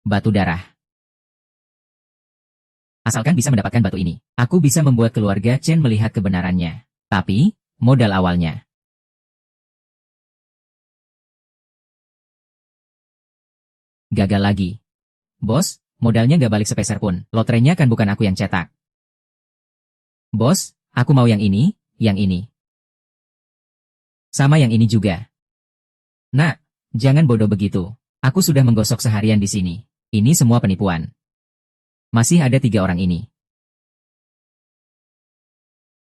Batu darah. Asalkan bisa mendapatkan batu ini, aku bisa membuat keluarga Chen melihat kebenarannya. Tapi, modal awalnya. Gagal lagi. Bos, modalnya nggak balik sepeser pun. Lotrenya kan bukan aku yang cetak. Bos, aku mau yang ini, yang ini. Sama yang ini juga. Nak, jangan bodoh begitu. Aku sudah menggosok seharian di sini. Ini semua penipuan. Masih ada 3 orang ini.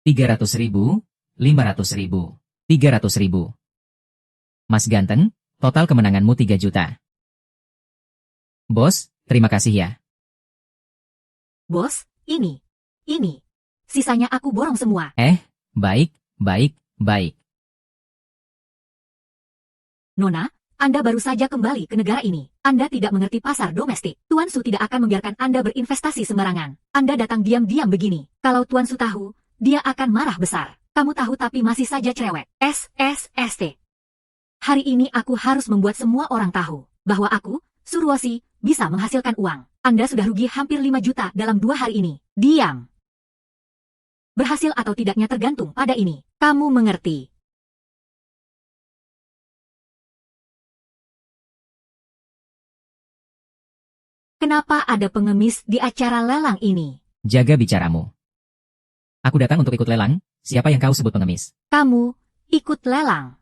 300.000, 500.000, 300.000. Mas ganteng, total kemenanganmu 3 juta. Bos, terima kasih ya. Bos, ini. Sisanya aku borong semua. Baik, baik, baik. Nona, Anda baru saja kembali ke negara ini. Anda tidak mengerti pasar domestik. Tuan Su tidak akan membiarkan Anda berinvestasi sembarangan. Anda datang diam-diam begini. Kalau Tuan Su tahu, dia akan marah besar. Kamu tahu tapi masih saja cerewet. SSST. Hari ini aku harus membuat semua orang tahu bahwa aku, Suruoshi, bisa menghasilkan uang. Anda sudah rugi hampir 5 juta dalam 2 hari ini. Diam. Berhasil atau tidaknya tergantung pada ini. Kamu mengerti. Kenapa ada pengemis di acara lelang ini? Jaga bicaramu. Aku datang untuk ikut lelang, siapa yang kau sebut pengemis? Kamu ikut lelang.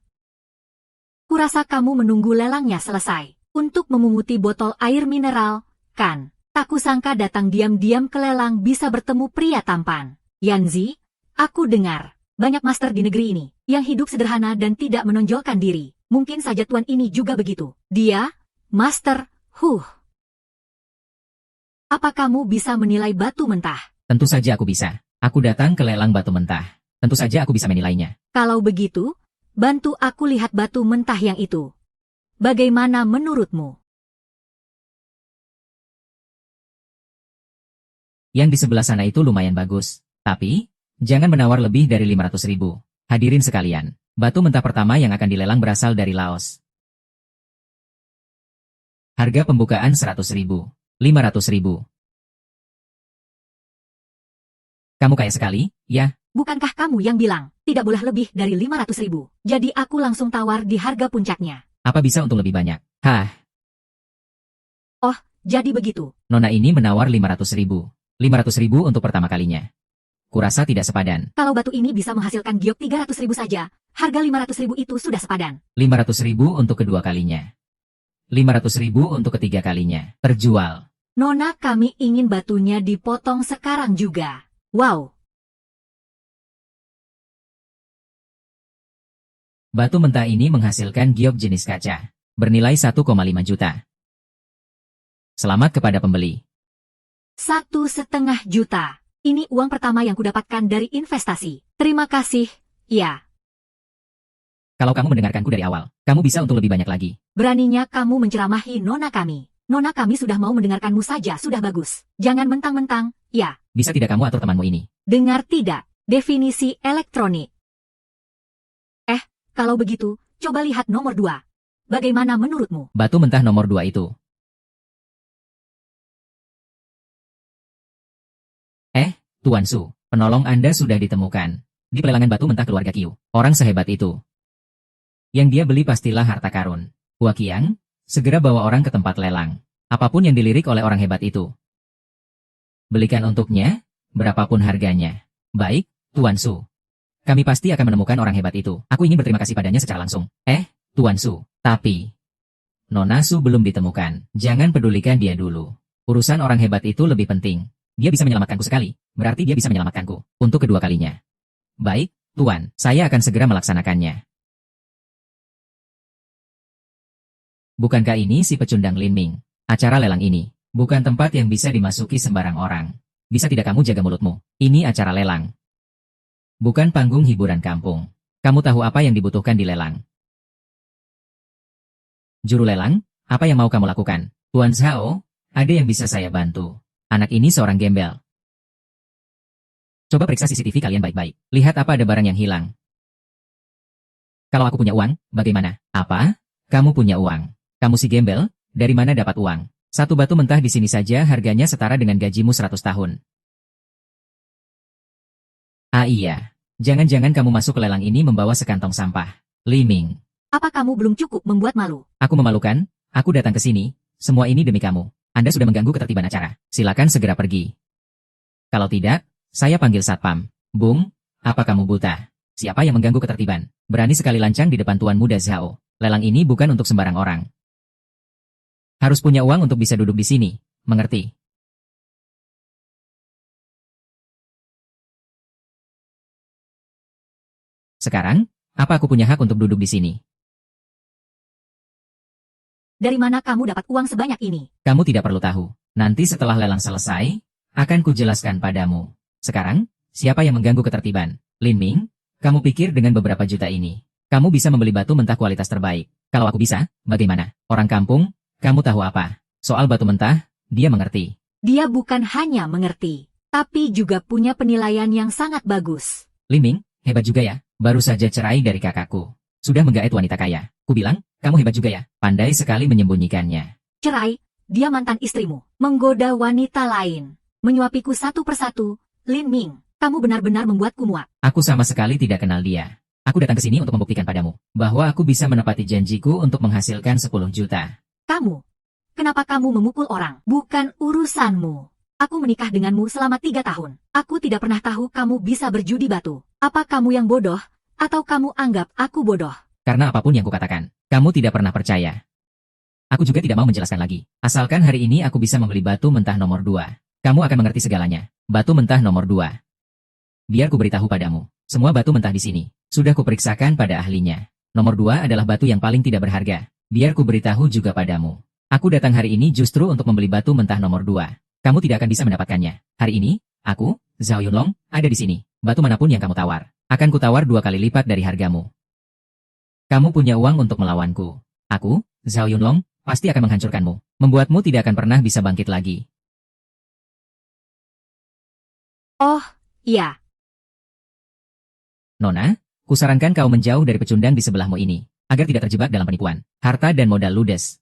Kurasa kamu menunggu lelangnya selesai untuk memunguti botol air mineral, kan? Tak kusangka datang diam-diam ke lelang bisa bertemu pria tampan. Yanzi, aku dengar banyak master di negeri ini yang hidup sederhana dan tidak menonjolkan diri. Mungkin saja tuan ini juga begitu. Dia, master, Apa kamu bisa menilai batu mentah? Tentu saja aku bisa. Aku datang ke lelang batu mentah. Tentu saja aku bisa menilainya. Kalau begitu, bantu aku lihat batu mentah yang itu. Bagaimana menurutmu? Yang di sebelah sana itu lumayan bagus. Tapi, jangan menawar lebih dari 500.000. Hadirin sekalian, batu mentah pertama yang akan dilelang berasal dari Laos. Harga pembukaan 100.000, 500.000. Kamu kaya sekali, ya? Bukankah kamu yang bilang, tidak boleh lebih dari 500.000? Jadi aku langsung tawar di harga puncaknya. Apa bisa untuk lebih banyak? Oh, jadi begitu. Nona ini menawar 500.000. 500.000 untuk pertama kalinya. Kurasa tidak sepadan. Kalau batu ini bisa menghasilkan giok 300.000 saja, harga 500.000 itu sudah sepadan. 500.000 untuk kedua kalinya. 500.000 untuk ketiga kalinya. Terjual. Nona, kami ingin batunya dipotong sekarang juga. Wow. Batu mentah ini menghasilkan giok jenis kaca. Bernilai 1,5 juta. Selamat kepada pembeli. 1,5 juta. Ini uang pertama yang kudapatkan dari investasi. Terima kasih, ya. Kalau kamu mendengarkanku dari awal, kamu bisa untuk lebih banyak lagi. Beraninya kamu menceramahi nona kami. Nona kami sudah mau mendengarkanmu saja sudah bagus. Jangan mentang-mentang, ya. Bisa tidak kamu atur temanmu ini? Dengar tidak? Definisi elektronik. Kalau begitu, coba lihat nomor 2. Bagaimana menurutmu? Batu mentah nomor 2 itu. Tuan Su, penolong Anda sudah ditemukan. Di pelelangan batu mentah keluarga Qiu. Orang sehebat itu. Yang dia beli pastilah harta karun. Hua Qiang, segera bawa orang ke tempat lelang. Apapun yang dilirik oleh orang hebat itu. Belikan untuknya, berapapun harganya. Baik, Tuan Su. Kami pasti akan menemukan orang hebat itu. Aku ingin berterima kasih padanya secara langsung. Tuan Su, tapi... Nona Su belum ditemukan. Jangan pedulikan dia dulu. Urusan orang hebat itu lebih penting. Dia bisa menyelamatkanku sekali, berarti dia bisa menyelamatkanku. Untuk kedua kalinya. Baik, Tuan, saya akan segera melaksanakannya. Bukankah ini si pecundang Lin Ming? Acara lelang ini, bukan tempat yang bisa dimasuki sembarang orang. Bisa tidak kamu jaga mulutmu? Ini acara lelang. Bukan panggung hiburan kampung. Kamu tahu apa yang dibutuhkan di lelang? Juru lelang, apa yang mau kamu lakukan? Tuan Zhao, ada yang bisa saya bantu. Anak ini seorang gembel. Coba periksa CCTV kalian baik-baik. Lihat apa ada barang yang hilang. Kalau aku punya uang, bagaimana? Apa? Kamu punya uang? Kamu si gembel, dari mana dapat uang? Satu batu mentah di sini saja harganya setara dengan gajimu 100 tahun. Ah iya, jangan-jangan kamu masuk ke lelang ini membawa sekantong sampah. Li Ming, Apa kamu belum cukup membuat malu? aku memalukan, aku datang ke sini, semua ini demi kamu. Anda sudah mengganggu ketertiban acara. Silakan segera pergi. Kalau tidak, saya panggil satpam. Bung, apa kamu buta? Siapa yang mengganggu ketertiban? Berani sekali lancang di depan Tuan Muda Zhao. Lelang ini bukan untuk sembarang orang. Harus punya uang untuk bisa duduk di sini, mengerti? Sekarang, apa aku punya hak untuk duduk di sini? Dari mana kamu dapat uang sebanyak ini? Kamu tidak perlu tahu. Nanti setelah lelang selesai, akan kujelaskan padamu. Sekarang, siapa yang mengganggu ketertiban? Lin Ming, kamu pikir dengan beberapa juta ini, kamu bisa membeli batu mentah kualitas terbaik. Kalau aku bisa, bagaimana? Orang kampung, kamu tahu apa? Soal batu mentah, dia mengerti. Dia bukan hanya mengerti, tapi juga punya penilaian yang sangat bagus. Lin Ming, hebat juga ya. Baru saja cerai dari kakakku. Sudah menggait wanita kaya. Ku bilang, kamu hebat juga ya. Pandai sekali menyembunyikannya. Cerai, dia mantan istrimu, menggoda wanita lain, menyuapiku satu persatu. Lin Ming, kamu benar-benar membuatku muak. Aku sama sekali tidak kenal dia. Aku datang ke sini untuk membuktikan padamu bahwa aku bisa menepati janjiku untuk menghasilkan 10 juta. Kamu, kenapa kamu memukul orang? Bukan urusanmu. Aku menikah denganmu selama 3 tahun. Aku tidak pernah tahu kamu bisa berjudi batu. Apa kamu yang bodoh, atau kamu anggap aku bodoh? Karena apapun yang kukatakan, kamu tidak pernah percaya. Aku juga tidak mau menjelaskan lagi. Asalkan hari ini aku bisa membeli batu mentah nomor 2. Kamu akan mengerti segalanya. Batu mentah nomor 2. Biar ku beritahu padamu. Semua batu mentah di sini sudah kuperiksakan pada ahlinya. Nomor 2 adalah batu yang paling tidak berharga. Biar ku beritahu juga padamu. Aku datang hari ini justru untuk membeli batu mentah nomor 2. Kamu tidak akan bisa mendapatkannya. Hari ini, aku, Zhao Yunlong, ada di sini. Batu manapun yang kamu tawar, akan kutawar 2 kali lipat dari hargamu. Kamu punya uang untuk melawanku. Aku, Zhao Yunlong, pasti akan menghancurkanmu. Membuatmu tidak akan pernah bisa bangkit lagi. Oh, iya. Nona, kusarankan kau menjauh dari pecundang di sebelahmu ini, agar tidak terjebak dalam penipuan, harta dan modal ludes.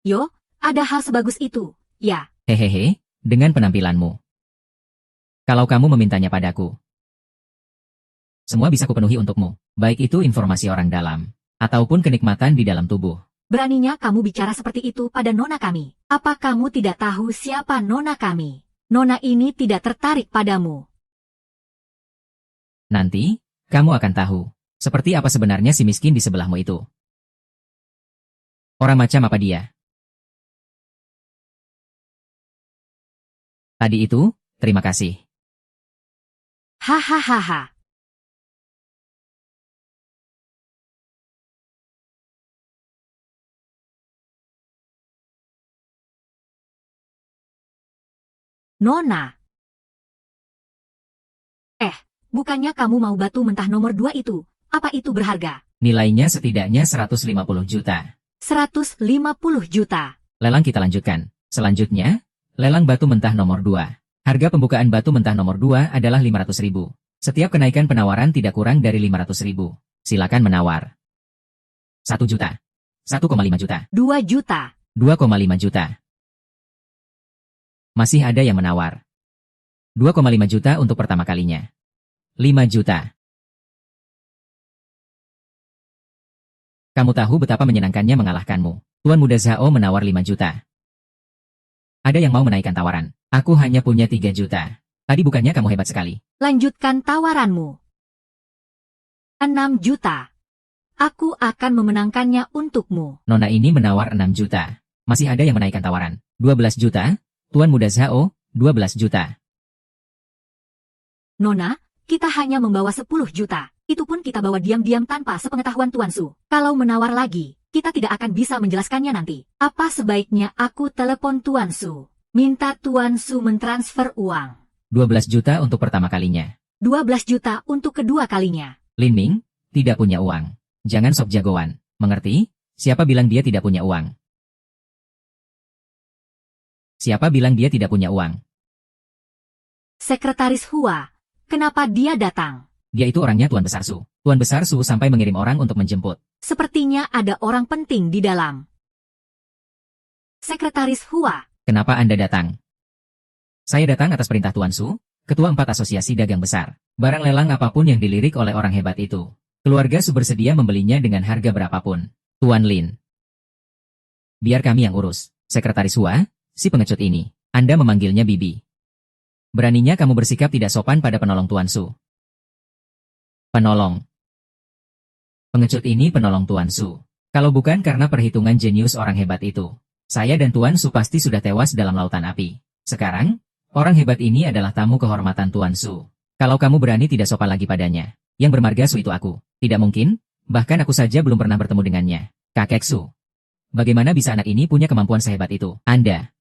Yo, ada hal sebagus itu, ya. Hehehe, dengan penampilanmu. Kalau kamu memintanya padaku, semua bisa kupenuhi untukmu, baik itu informasi orang dalam, ataupun kenikmatan di dalam tubuh. Beraninya kamu bicara seperti itu pada nona kami. Apa kamu tidak tahu siapa nona kami? Nona ini tidak tertarik padamu. Nanti, kamu akan tahu, seperti apa sebenarnya si miskin di sebelahmu itu. Orang macam apa dia? Tadi itu, terima kasih. Hahaha. Nona. Bukannya kamu mau batu mentah nomor 2 itu? Apa itu berharga? Nilainya setidaknya 150 juta. 150 juta. Lelang kita lanjutkan. Selanjutnya, lelang batu mentah nomor 2. Harga pembukaan batu mentah nomor 2 adalah 500.000. Setiap kenaikan penawaran tidak kurang dari 500.000. Silakan menawar. 1 juta. 1,5 juta. 2 juta. 2,5 juta. Masih ada yang menawar. 2,5 juta untuk pertama kalinya. 5 juta. Kamu tahu betapa menyenangkannya mengalahkanmu. Tuan Muda Zhao menawar 5 juta. Ada yang mau menaikkan tawaran. Aku hanya punya 3 juta. Tadi bukannya kamu hebat sekali. Lanjutkan tawaranmu. 6 juta. Aku akan memenangkannya untukmu. Nona ini menawar 6 juta. Masih ada yang menaikkan tawaran. 12 juta. Tuan Muda Zhao, 12 juta. Nona, kita hanya membawa 10 juta. Itu pun kita bawa diam-diam tanpa sepengetahuan Tuan Su. Kalau menawar lagi, kita tidak akan bisa menjelaskannya nanti. Apa sebaiknya aku telepon Tuan Su? Minta Tuan Su mentransfer uang. 12 juta untuk pertama kalinya. 12 juta untuk kedua kalinya. Lin Ming, tidak punya uang. Jangan sok jagoan. Mengerti? Siapa bilang dia tidak punya uang? Siapa bilang dia tidak punya uang? Sekretaris Hua. Kenapa dia datang? Dia itu orangnya Tuan Besar Su. Tuan Besar Su sampai mengirim orang untuk menjemput. Sepertinya ada orang penting di dalam. Sekretaris Hua. Kenapa Anda datang? Saya datang atas perintah Tuan Su, Ketua 4 Asosiasi Dagang Besar. Barang lelang apapun yang dilirik oleh orang hebat itu. Keluarga Su bersedia membelinya dengan harga berapapun. Tuan Lin. Biar kami yang urus. Sekretaris Hua, si pengecut ini. Anda memanggilnya Bibi. Beraninya kamu bersikap tidak sopan pada penolong Tuan Su. Penolong. Pengecut ini penolong Tuan Su. Kalau bukan karena perhitungan jenius orang hebat itu, saya dan Tuan Su pasti sudah tewas dalam lautan api. Sekarang, orang hebat ini adalah tamu kehormatan Tuan Su. Kalau kamu berani tidak sopan lagi padanya, yang bermarga Su itu aku. Tidak mungkin, bahkan aku saja belum pernah bertemu dengannya. Kakek Su. Bagaimana bisa anak ini punya kemampuan sehebat itu? Anda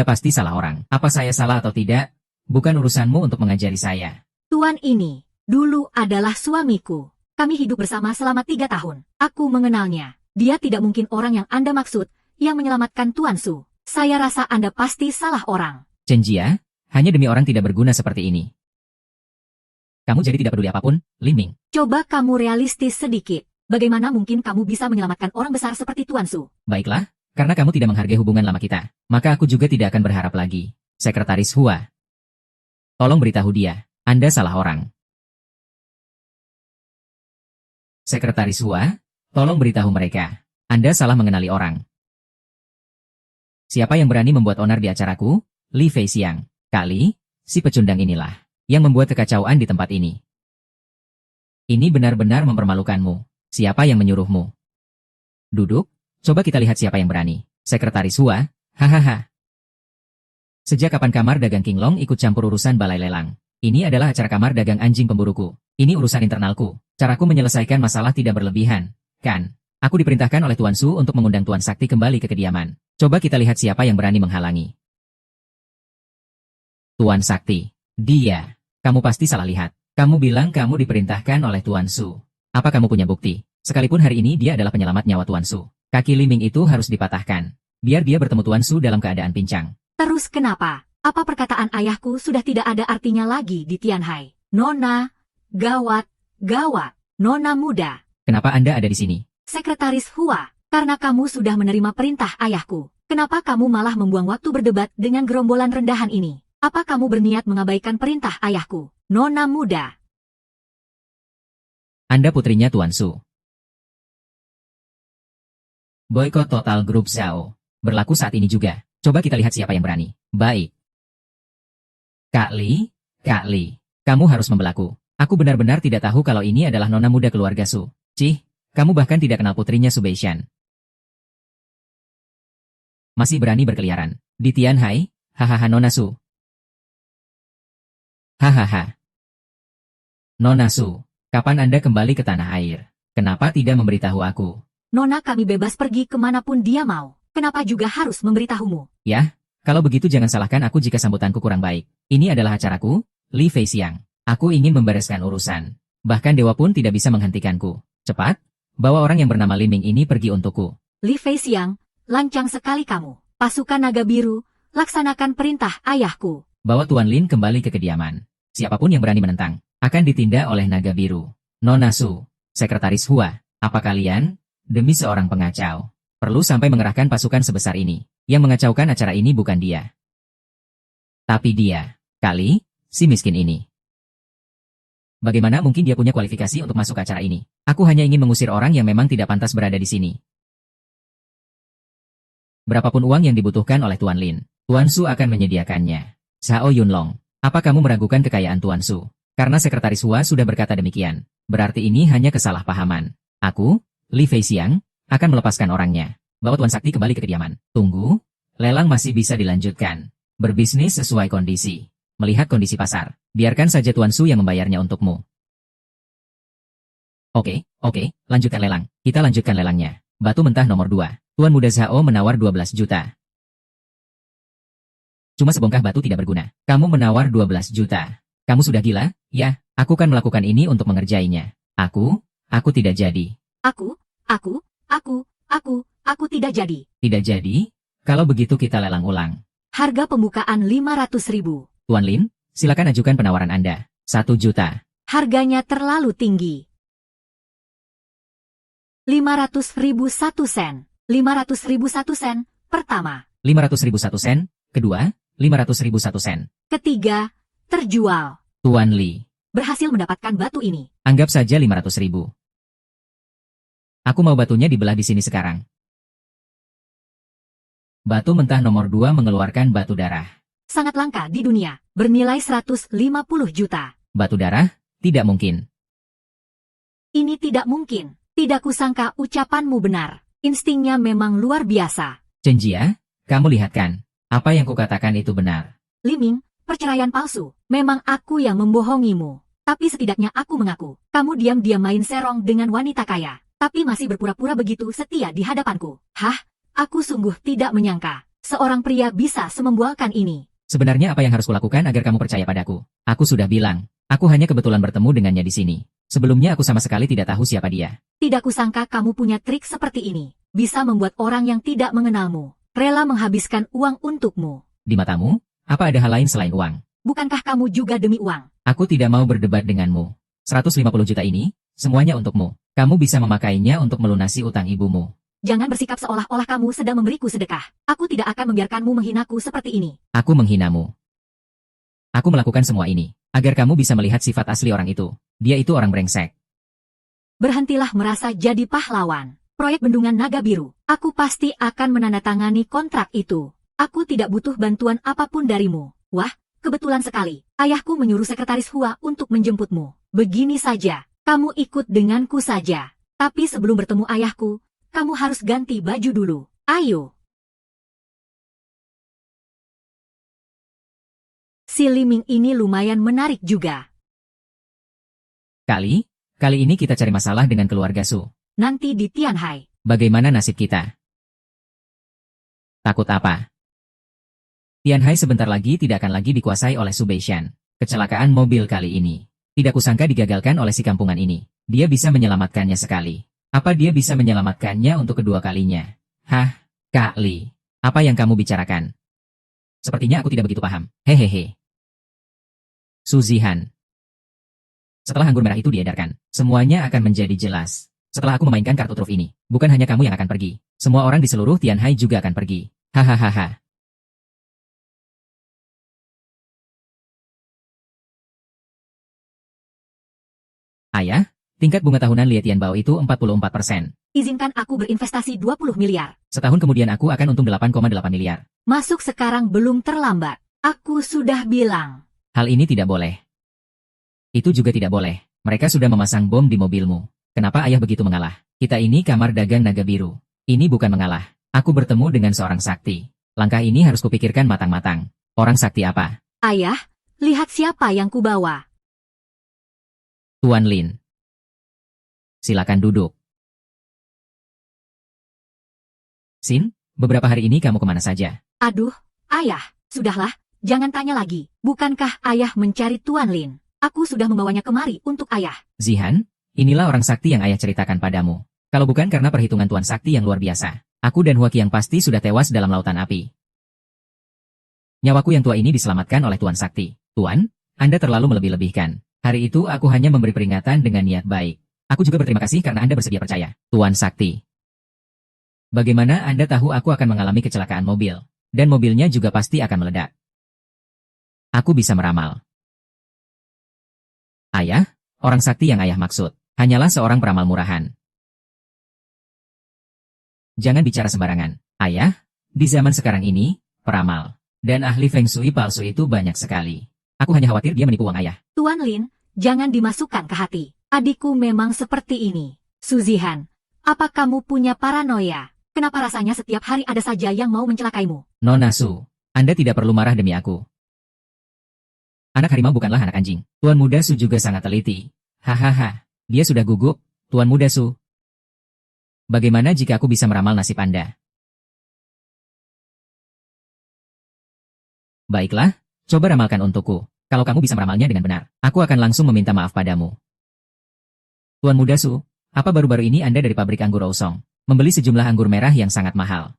pasti salah orang. Apa saya salah atau tidak? Bukan urusanmu untuk mengajari saya. Tuan ini, dulu adalah suamiku. Kami hidup bersama selama 3 tahun. Aku mengenalnya. Dia tidak mungkin orang yang Anda maksud, yang menyelamatkan Tuan Su. Saya rasa Anda pasti salah orang. Chen Jia, hanya demi orang tidak berguna seperti ini. Kamu jadi tidak peduli apapun, Lin Ming. Coba kamu realistis sedikit. Bagaimana mungkin kamu bisa menyelamatkan orang besar seperti Tuan Su? Baiklah, karena kamu tidak menghargai hubungan lama kita, maka aku juga tidak akan berharap lagi. Sekretaris Hua. Tolong beritahu dia, Anda salah orang. Sekretaris Hua, tolong beritahu mereka, Anda salah mengenali orang. Siapa yang berani membuat onar di acaraku? Li Fei Xiang. Kali, si pecundang inilah, yang membuat kekacauan di tempat ini. Ini benar-benar mempermalukanmu. Siapa yang menyuruhmu? Duduk, coba kita lihat siapa yang berani. Sekretaris Hua, hahaha. Sejak kapan kamar dagang King Long ikut campur urusan balai lelang? Ini adalah acara kamar dagang anjing pemburuku. Ini urusan internalku. Caraku menyelesaikan masalah tidak berlebihan, kan? Aku diperintahkan oleh Tuan Su untuk mengundang Tuan Sakti kembali ke kediaman. Coba kita lihat siapa yang berani menghalangi. Tuan Sakti. Dia. Kamu pasti salah lihat. Kamu bilang kamu diperintahkan oleh Tuan Su. Apa kamu punya bukti? Sekalipun hari ini dia adalah penyelamat nyawa Tuan Su. Kaki Li Ming itu harus dipatahkan. Biar dia bertemu Tuan Su dalam keadaan pincang. Terus kenapa? Apa perkataan ayahku sudah tidak ada artinya lagi di Tianhai? Nona, gawat, gawat, Nona muda. Kenapa Anda ada di sini? Sekretaris Hua, karena kamu sudah menerima perintah ayahku. Kenapa kamu malah membuang waktu berdebat dengan gerombolan rendahan ini? Apa kamu berniat mengabaikan perintah ayahku? Nona muda. Anda putrinya Tuan Su. Boykot total grup Zhao. Berlaku saat ini juga. Coba kita lihat siapa yang berani. Baik. Kak Li, kamu harus membelaku. Aku benar-benar tidak tahu kalau ini adalah nona muda keluarga Su. Cih, kamu bahkan tidak kenal putrinya Su Beishan. Masih berani berkeliaran. Di Tianhai, hahaha Nona Su. Hahaha. Nona Su, kapan Anda kembali ke tanah air? Kenapa tidak memberitahu aku? Nona kami bebas pergi kemanapun dia mau. Kenapa juga harus memberitahumu? Ya, kalau begitu jangan salahkan aku jika sambutanku kurang baik. Ini adalah acaraku, Li Fei Xiang. Aku ingin membereskan urusan. Bahkan dewa pun tidak bisa menghentikanku. Cepat, bawa orang yang bernama Lin Ming ini pergi untukku. Li Fei Xiang, lancang sekali kamu. Pasukan naga biru, laksanakan perintah ayahku. Bawa Tuan Lin kembali ke kediaman. Siapapun yang berani menentang, akan ditindak oleh naga biru. Nona Su, Sekretaris Hua, apa kalian, demi seorang pengacau, perlu sampai mengerahkan pasukan sebesar ini? Yang mengacaukan acara ini bukan dia. Tapi dia, Kali, si miskin ini. Bagaimana mungkin dia punya kualifikasi untuk masuk ke acara ini? Aku hanya ingin mengusir orang yang memang tidak pantas berada di sini. Berapapun uang yang dibutuhkan oleh Tuan Lin, Tuan Su akan menyediakannya. Zhao Yunlong, apa kamu meragukan kekayaan Tuan Su? Karena Sekretaris Hua sudah berkata demikian, berarti ini hanya kesalahpahaman. Aku, Li Fei Xiang, akan melepaskan orangnya. Bawa Tuan Sakti kembali ke kediaman. Tunggu, lelang masih bisa dilanjutkan. Berbisnis sesuai kondisi. Melihat kondisi pasar, biarkan saja Tuan Su yang membayarnya untukmu. Oke, lanjutkan lelang. Kita lanjutkan lelangnya. Batu mentah nomor 2. Tuan Muda Zhao menawar 12 juta. Cuma sebongkah batu tidak berguna. Kamu menawar 12 juta. Kamu sudah gila? Ya, aku kan melakukan ini untuk mengerjainya. Aku tidak jadi. Aku tidak jadi. Tidak jadi? Kalau begitu kita lelang ulang. Harga pembukaan 500.000. Tuan Lin, silakan ajukan penawaran Anda. 1 juta. Harganya terlalu tinggi. 500.000 1 sen. 500.000 1 sen. Pertama. 500.000 1 sen. Kedua, 500.000 1 sen. Ketiga, terjual. Tuan Li, Berhasil mendapatkan batu ini. anggap saja 500.000. Aku mau batunya dibelah di sini sekarang. Batu mentah nomor 2 mengeluarkan batu darah. Sangat langka di dunia. Bernilai 150 juta. Batu darah? Tidak mungkin. Ini tidak mungkin. Tidak kusangka ucapanmu benar. Instingnya memang luar biasa. Chen Jia, kamu lihat kan? Apa yang kukatakan itu benar. Liming, perceraian palsu. Memang aku yang membohongimu. Tapi setidaknya aku mengaku. Kamu diam-diam main serong dengan wanita kaya. Tapi masih berpura-pura begitu setia di hadapanku. Hah? Aku sungguh tidak menyangka. Seorang pria bisa semembualkan ini. Sebenarnya apa yang harus kulakukan agar kamu percaya padaku? Aku sudah bilang. Aku hanya kebetulan bertemu dengannya di sini. Sebelumnya aku sama sekali tidak tahu siapa dia. Tidak kusangka kamu punya trik seperti ini. Bisa membuat orang yang tidak mengenalmu rela menghabiskan uang untukmu. Di matamu, apa ada hal lain selain uang? Bukankah kamu juga demi uang? Aku tidak mau berdebat denganmu. 150 juta ini, semuanya untukmu. Kamu bisa memakainya untuk melunasi utang ibumu. Jangan bersikap seolah-olah kamu sedang memberiku sedekah. Aku tidak akan membiarkanmu menghinaku seperti ini. Aku menghinamu. Aku melakukan semua ini, agar kamu bisa melihat sifat asli orang itu. Dia itu orang brengsek. Berhentilah merasa jadi pahlawan. Proyek Bendungan Naga Biru. Aku pasti akan menandatangani kontrak itu. Aku tidak butuh bantuan apapun darimu. Wah, kebetulan sekali. Ayahku menyuruh sekretaris Hua untuk menjemputmu. Begini saja, kamu ikut denganku saja. Tapi sebelum bertemu ayahku, kamu harus ganti baju dulu. Ayo. Si Liming ini lumayan menarik juga. Kali ini kita cari masalah dengan keluarga Su. Nanti di Tianhai. Bagaimana nasib kita? Takut apa? Tianhai sebentar lagi tidak akan lagi dikuasai oleh Su Beishan. Kecelakaan mobil kali ini. Tidak kusangka digagalkan oleh si kampungan ini. Dia bisa menyelamatkannya sekali. Apa dia bisa menyelamatkannya untuk kedua kalinya? Hah, Kak Li. Apa yang kamu bicarakan? Sepertinya aku tidak begitu paham. Hehehe. Su Zihan. Setelah anggur merah itu diedarkan, semuanya akan menjadi jelas. Setelah aku memainkan kartu truf ini, bukan hanya kamu yang akan pergi. Semua orang di seluruh Tianhai juga akan pergi. Hahaha. Ayah, tingkat bunga tahunan Lie Tianbao itu 44%. Izinkan aku berinvestasi 20 miliar. Setahun kemudian aku akan untung 8,8 miliar. Masuk sekarang belum terlambat. Aku sudah bilang. Hal ini tidak boleh. Itu juga tidak boleh. Mereka sudah memasang bom di mobilmu. Kenapa ayah begitu mengalah? Kita ini kamar dagang naga biru. Ini bukan mengalah. Aku bertemu dengan seorang sakti. Langkah ini harus kupikirkan matang-matang. Orang sakti apa? Ayah, lihat siapa yang kubawa. Tuan Lin. Silakan duduk. Sin, beberapa hari ini kamu kemana saja? Aduh, ayah, sudahlah, jangan tanya lagi. Bukankah ayah mencari Tuan Lin? Aku sudah membawanya kemari untuk ayah. Zihan, inilah orang sakti yang ayah ceritakan padamu. Kalau bukan karena perhitungan Tuan Sakti yang luar biasa, aku dan Hua Qiang pasti sudah tewas dalam lautan api. Nyawaku yang tua ini diselamatkan oleh Tuan Sakti. Tuan, Anda terlalu melebih-lebihkan. Hari itu aku hanya memberi peringatan dengan niat baik. Aku juga berterima kasih karena Anda bersedia percaya. Tuan Sakti. Bagaimana Anda tahu aku akan mengalami kecelakaan mobil? Dan mobilnya juga pasti akan meledak. Aku bisa meramal. Ayah, orang sakti yang ayah maksud, hanyalah seorang peramal murahan. Jangan bicara sembarangan. Ayah, di zaman sekarang ini, peramal dan ahli Feng Shui palsu itu banyak sekali. Aku hanya khawatir dia menipu uang ayah. Tuan Lin, jangan dimasukkan ke hati. Adikku memang seperti ini. Su Zihan, apa kamu punya paranoia? Kenapa rasanya setiap hari ada saja yang mau mencelakaimu? Nona Su, Anda tidak perlu marah demi aku. Anak harimau bukanlah anak anjing. Tuan Muda Su juga sangat teliti. Hahaha, dia sudah gugup, Tuan Muda Su. Bagaimana jika aku bisa meramal nasib Anda? Baiklah, coba ramalkan untukku. Kalau kamu bisa meramalnya dengan benar, aku akan langsung meminta maaf padamu. Tuan Muda Su, apa baru-baru ini Anda dari pabrik anggur Ousong membeli sejumlah anggur merah yang sangat mahal?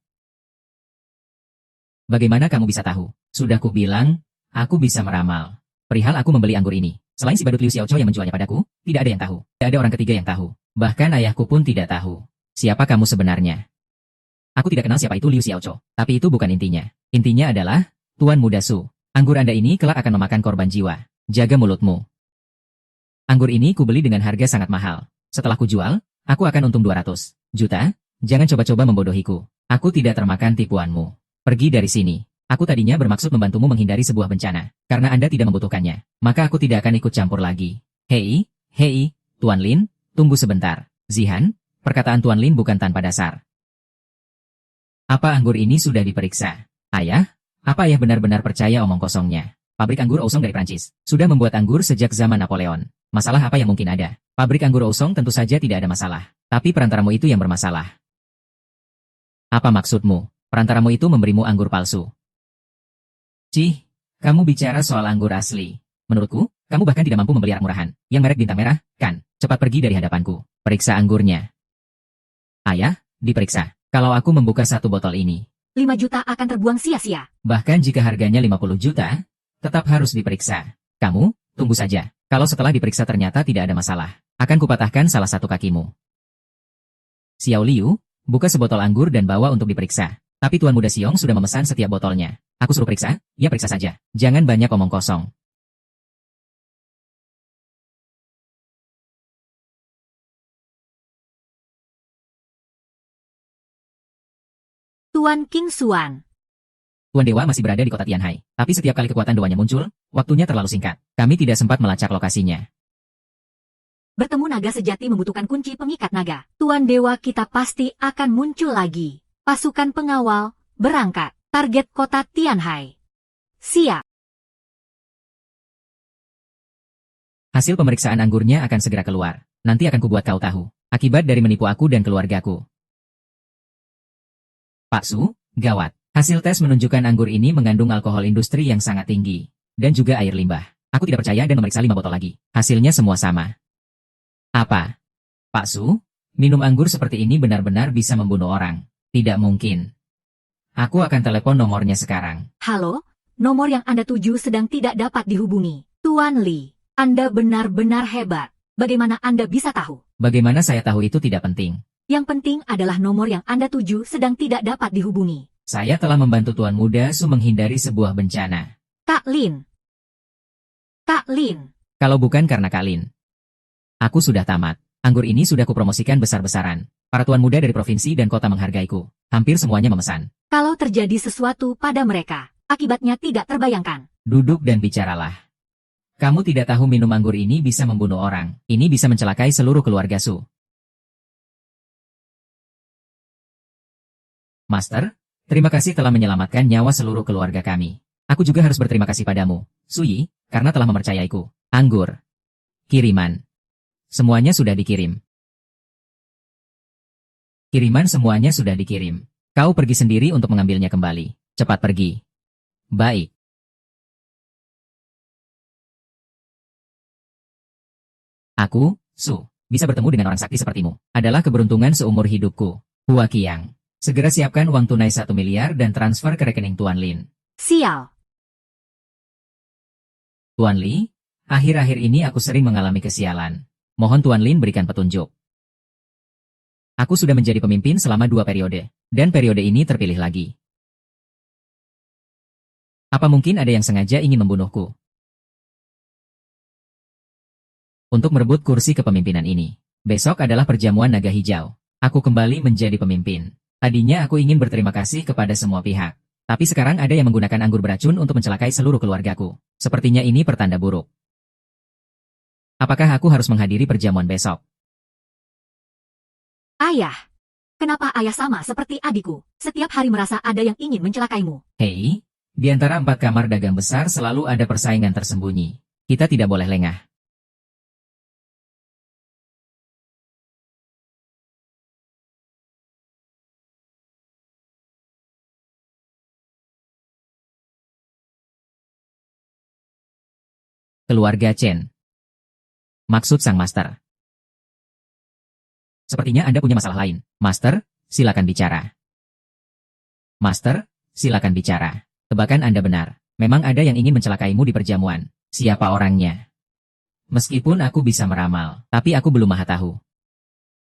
Bagaimana kamu bisa tahu? Sudah kubilang, aku bisa meramal. Perihal aku membeli anggur ini, selain si badut Liu Xiaochou yang menjualnya padaku, tidak ada yang tahu. Tidak ada orang ketiga yang tahu. Bahkan ayahku pun tidak tahu. Siapa kamu sebenarnya? Aku tidak kenal siapa itu Liu Xiaocho, tapi itu bukan intinya. Intinya adalah, Tuan Muda Su, anggur Anda ini kelak akan memakan korban jiwa. Jaga mulutmu. Anggur ini kubeli dengan harga sangat mahal. Setelah kujual, aku akan untung 200 juta. Jangan coba-coba membodohiku. Aku tidak termakan tipuanmu. Pergi dari sini. Aku tadinya bermaksud membantumu menghindari sebuah bencana. Karena Anda tidak membutuhkannya, maka aku tidak akan ikut campur lagi. Hei, Tuan Lin, tunggu sebentar. Zihan, perkataan Tuan Lin bukan tanpa dasar. Apa anggur ini sudah diperiksa? Ayah? Apa ayah benar-benar percaya omong kosongnya? Pabrik anggur Ousong dari Prancis sudah membuat anggur sejak zaman Napoleon. Masalah apa yang mungkin ada? Pabrik anggur Ousong tentu saja tidak ada masalah. Tapi perantaramu itu yang bermasalah. Apa maksudmu? Perantaramu itu memberimu anggur palsu. Cih, kamu bicara soal anggur asli. Menurutku, kamu bahkan tidak mampu membeli arak murahan, yang merek bintang merah, kan? Cepat pergi dari hadapanku. Periksa anggurnya. Ayah, diperiksa. Kalau aku membuka satu botol ini, 5 juta akan terbuang sia-sia. bahkan jika harganya 50 juta, tetap harus diperiksa. Kamu, tunggu saja. Kalau setelah diperiksa ternyata tidak ada masalah, akan kupatahkan salah satu kakimu. Xiao Liu, buka sebotol anggur dan bawa untuk diperiksa. Tapi Tuan Muda Xiong sudah memesan setiap botolnya. Aku suruh periksa? Ya periksa saja. Jangan banyak omong kosong. Tuan King Xuan. Tuan Dewa masih berada di kota Tianhai. Tapi setiap kali kekuatan dewannya muncul, waktunya terlalu singkat. Kami tidak sempat melacak lokasinya. Bertemu naga sejati membutuhkan kunci pengikat naga. Tuan Dewa kita pasti akan muncul lagi. Pasukan pengawal, berangkat. Target kota Tianhai. Siap. Hasil pemeriksaan anggurnya akan segera keluar. Nanti akan kubuat kau tahu. Akibat dari menipu aku dan keluargaku. Pak Su, gawat. Hasil tes menunjukkan anggur ini mengandung alkohol industri yang sangat tinggi. Dan juga air limbah. Aku tidak percaya dan memeriksa 5 botol lagi. Hasilnya semua sama. Apa? Pak Su, minum anggur seperti ini benar-benar bisa membunuh orang. Tidak mungkin. Aku akan telepon nomornya sekarang. Halo, nomor yang Anda tuju sedang tidak dapat dihubungi. Tuan Li, Anda benar-benar hebat. Bagaimana Anda bisa tahu? Bagaimana saya tahu itu tidak penting. Yang penting adalah nomor yang Anda tuju sedang tidak dapat dihubungi. Saya telah membantu Tuan Muda Su menghindari sebuah bencana. Kak Lin. Kak Lin. Kalau bukan karena Kak Lin. Aku sudah tamat. Anggur ini sudah kupromosikan besar-besaran. Para tuan muda dari provinsi dan kota menghargaiku. Hampir semuanya memesan. Kalau terjadi sesuatu pada mereka, akibatnya tidak terbayangkan. Duduk dan bicaralah. Kamu tidak tahu minum anggur ini bisa membunuh orang. Ini bisa mencelakai seluruh keluarga Su. Master, terima kasih telah menyelamatkan nyawa seluruh keluarga kami. Aku juga harus berterima kasih padamu, Suyi, karena telah mempercayaiku. Anggur. Kiriman. Semuanya sudah dikirim. Kiriman semuanya sudah dikirim. Kau pergi sendiri untuk mengambilnya kembali. Cepat pergi. Baik. Aku, Su, bisa bertemu dengan orang sakti sepertimu. Adalah keberuntungan seumur hidupku. Hua Qiang. Segera siapkan uang tunai 1 miliar dan transfer ke rekening Tuan Lin. Sial. Tuan Li, akhir-akhir ini aku sering mengalami kesialan. Mohon Tuan Lin berikan petunjuk. Aku sudah menjadi pemimpin selama 2 periode, dan periode ini terpilih lagi. Apa mungkin ada yang sengaja ingin membunuhku? Untuk merebut kursi kepemimpinan ini. Besok adalah perjamuan naga hijau. Aku kembali menjadi pemimpin. Tadinya aku ingin berterima kasih kepada semua pihak. Tapi sekarang ada yang menggunakan anggur beracun untuk mencelakai seluruh keluargaku. Sepertinya ini pertanda buruk. Apakah aku harus menghadiri perjamuan besok? Ayah. Kenapa ayah sama seperti adikku? Setiap hari merasa ada yang ingin mencelakaimu. Hei, di antara 4 kamar dagang besar selalu ada persaingan tersembunyi. Kita tidak boleh lengah. Keluarga Chen. Maksud sang master. Sepertinya Anda punya masalah lain. Master, silakan bicara. Master, silakan bicara. Tebakan Anda benar. Memang ada yang ingin mencelakaimu di perjamuan. Siapa orangnya? Meskipun aku bisa meramal, tapi aku belum maha tahu.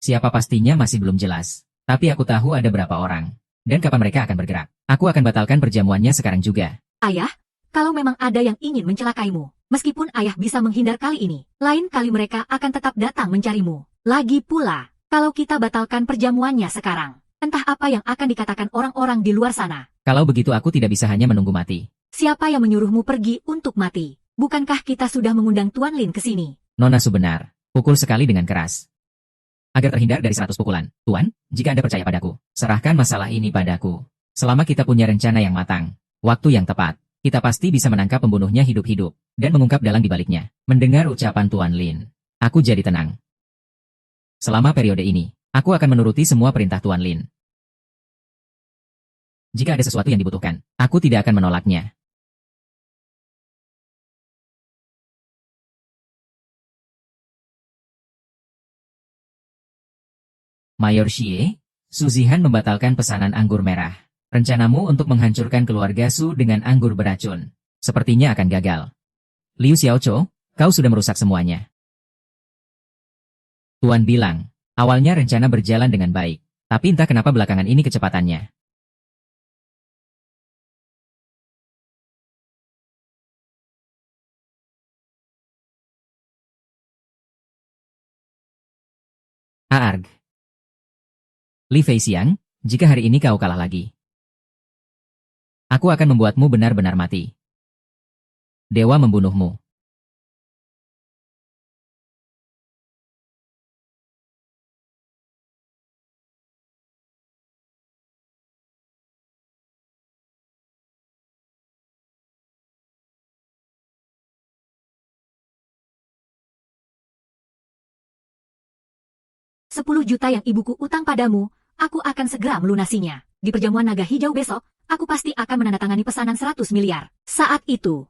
Siapa pastinya masih belum jelas. Tapi aku tahu ada berapa orang. Dan kapan mereka akan bergerak? Aku akan batalkan perjamuannya sekarang juga. Ayah, kalau memang ada yang ingin mencelakaimu, meskipun ayah bisa menghindar kali ini, lain kali mereka akan tetap datang mencarimu. Lagi pula, kalau kita batalkan perjamuannya sekarang, entah apa yang akan dikatakan orang-orang di luar sana. Kalau begitu aku tidak bisa hanya menunggu mati. Siapa yang menyuruhmu pergi untuk mati? Bukankah kita sudah mengundang Tuan Lin ke sini? Nona Su benar. Pukul sekali dengan keras. Agar terhindar dari 100 pukulan. Tuan, jika Anda percaya padaku, serahkan masalah ini padaku. Selama kita punya rencana yang matang, waktu yang tepat, kita pasti bisa menangkap pembunuhnya hidup-hidup, dan mengungkap dalang di baliknya. Mendengar ucapan Tuan Lin, aku jadi tenang. Selama periode ini, aku akan menuruti semua perintah Tuan Lin. Jika ada sesuatu yang dibutuhkan, aku tidak akan menolaknya. Mayor Xie, Su Zihan membatalkan pesanan anggur merah. Rencanamu untuk menghancurkan keluarga Su dengan anggur beracun sepertinya akan gagal. Liu Xiaocho, kau sudah merusak semuanya. Tuan bilang, awalnya rencana berjalan dengan baik, tapi entah kenapa belakangan ini kecepatannya. Aarg. Li Feixiang, jika hari ini kau kalah lagi, aku akan membuatmu benar-benar mati. Dewa membunuhmu. $10 juta yang ibuku utang padamu, aku akan segera melunasinya. Di perjamuan naga hijau besok, aku pasti akan menandatangani pesanan 100 miliar. Saat itu,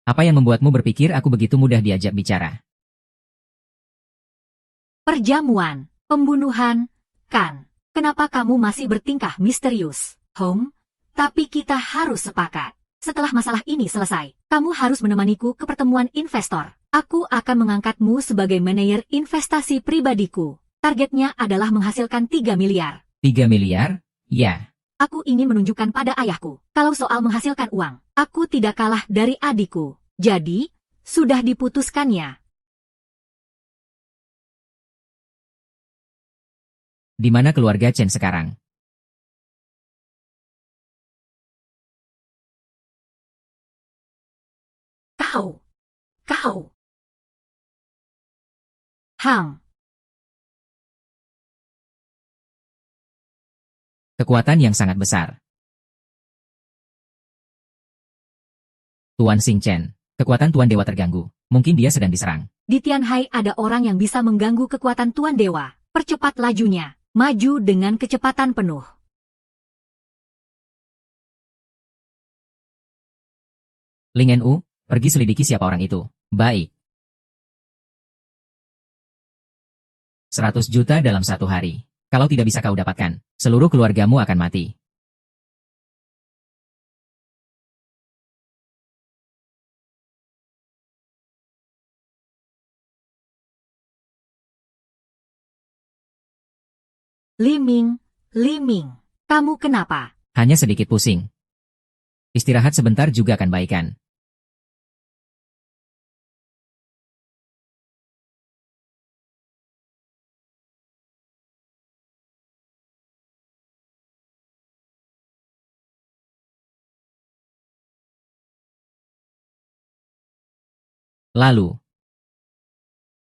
Apa yang membuatmu berpikir aku begitu mudah diajak bicara? perjamuan, pembunuhan, kan? Kenapa kamu masih bertingkah misterius, Hong? Tapi kita harus sepakat. Setelah masalah ini selesai, kamu harus menemaniku ke pertemuan investor. Aku akan mengangkatmu sebagai manajer investasi pribadiku. Targetnya adalah menghasilkan 3 miliar. 3 miliar? Ya. Aku ingin menunjukkan pada ayahku, kalau soal menghasilkan uang, aku tidak kalah dari adikku. Jadi, sudah diputuskannya. Di mana keluarga Chen sekarang? Kau. Hang. Kekuatan yang sangat besar. Tuan Xing Chen, kekuatan Tuan Dewa terganggu. Mungkin dia sedang diserang. Di Tianhai ada orang yang bisa mengganggu kekuatan Tuan Dewa. Percepat lajunya. Maju dengan kecepatan penuh. Ling Nu, pergi selidiki siapa orang itu. Baik. 100 juta dalam 1 hari. Kalau tidak bisa kau dapatkan, seluruh keluargamu akan mati. Liming. Kamu kenapa? Hanya sedikit pusing. Istirahat sebentar juga akan baikan. Lalu,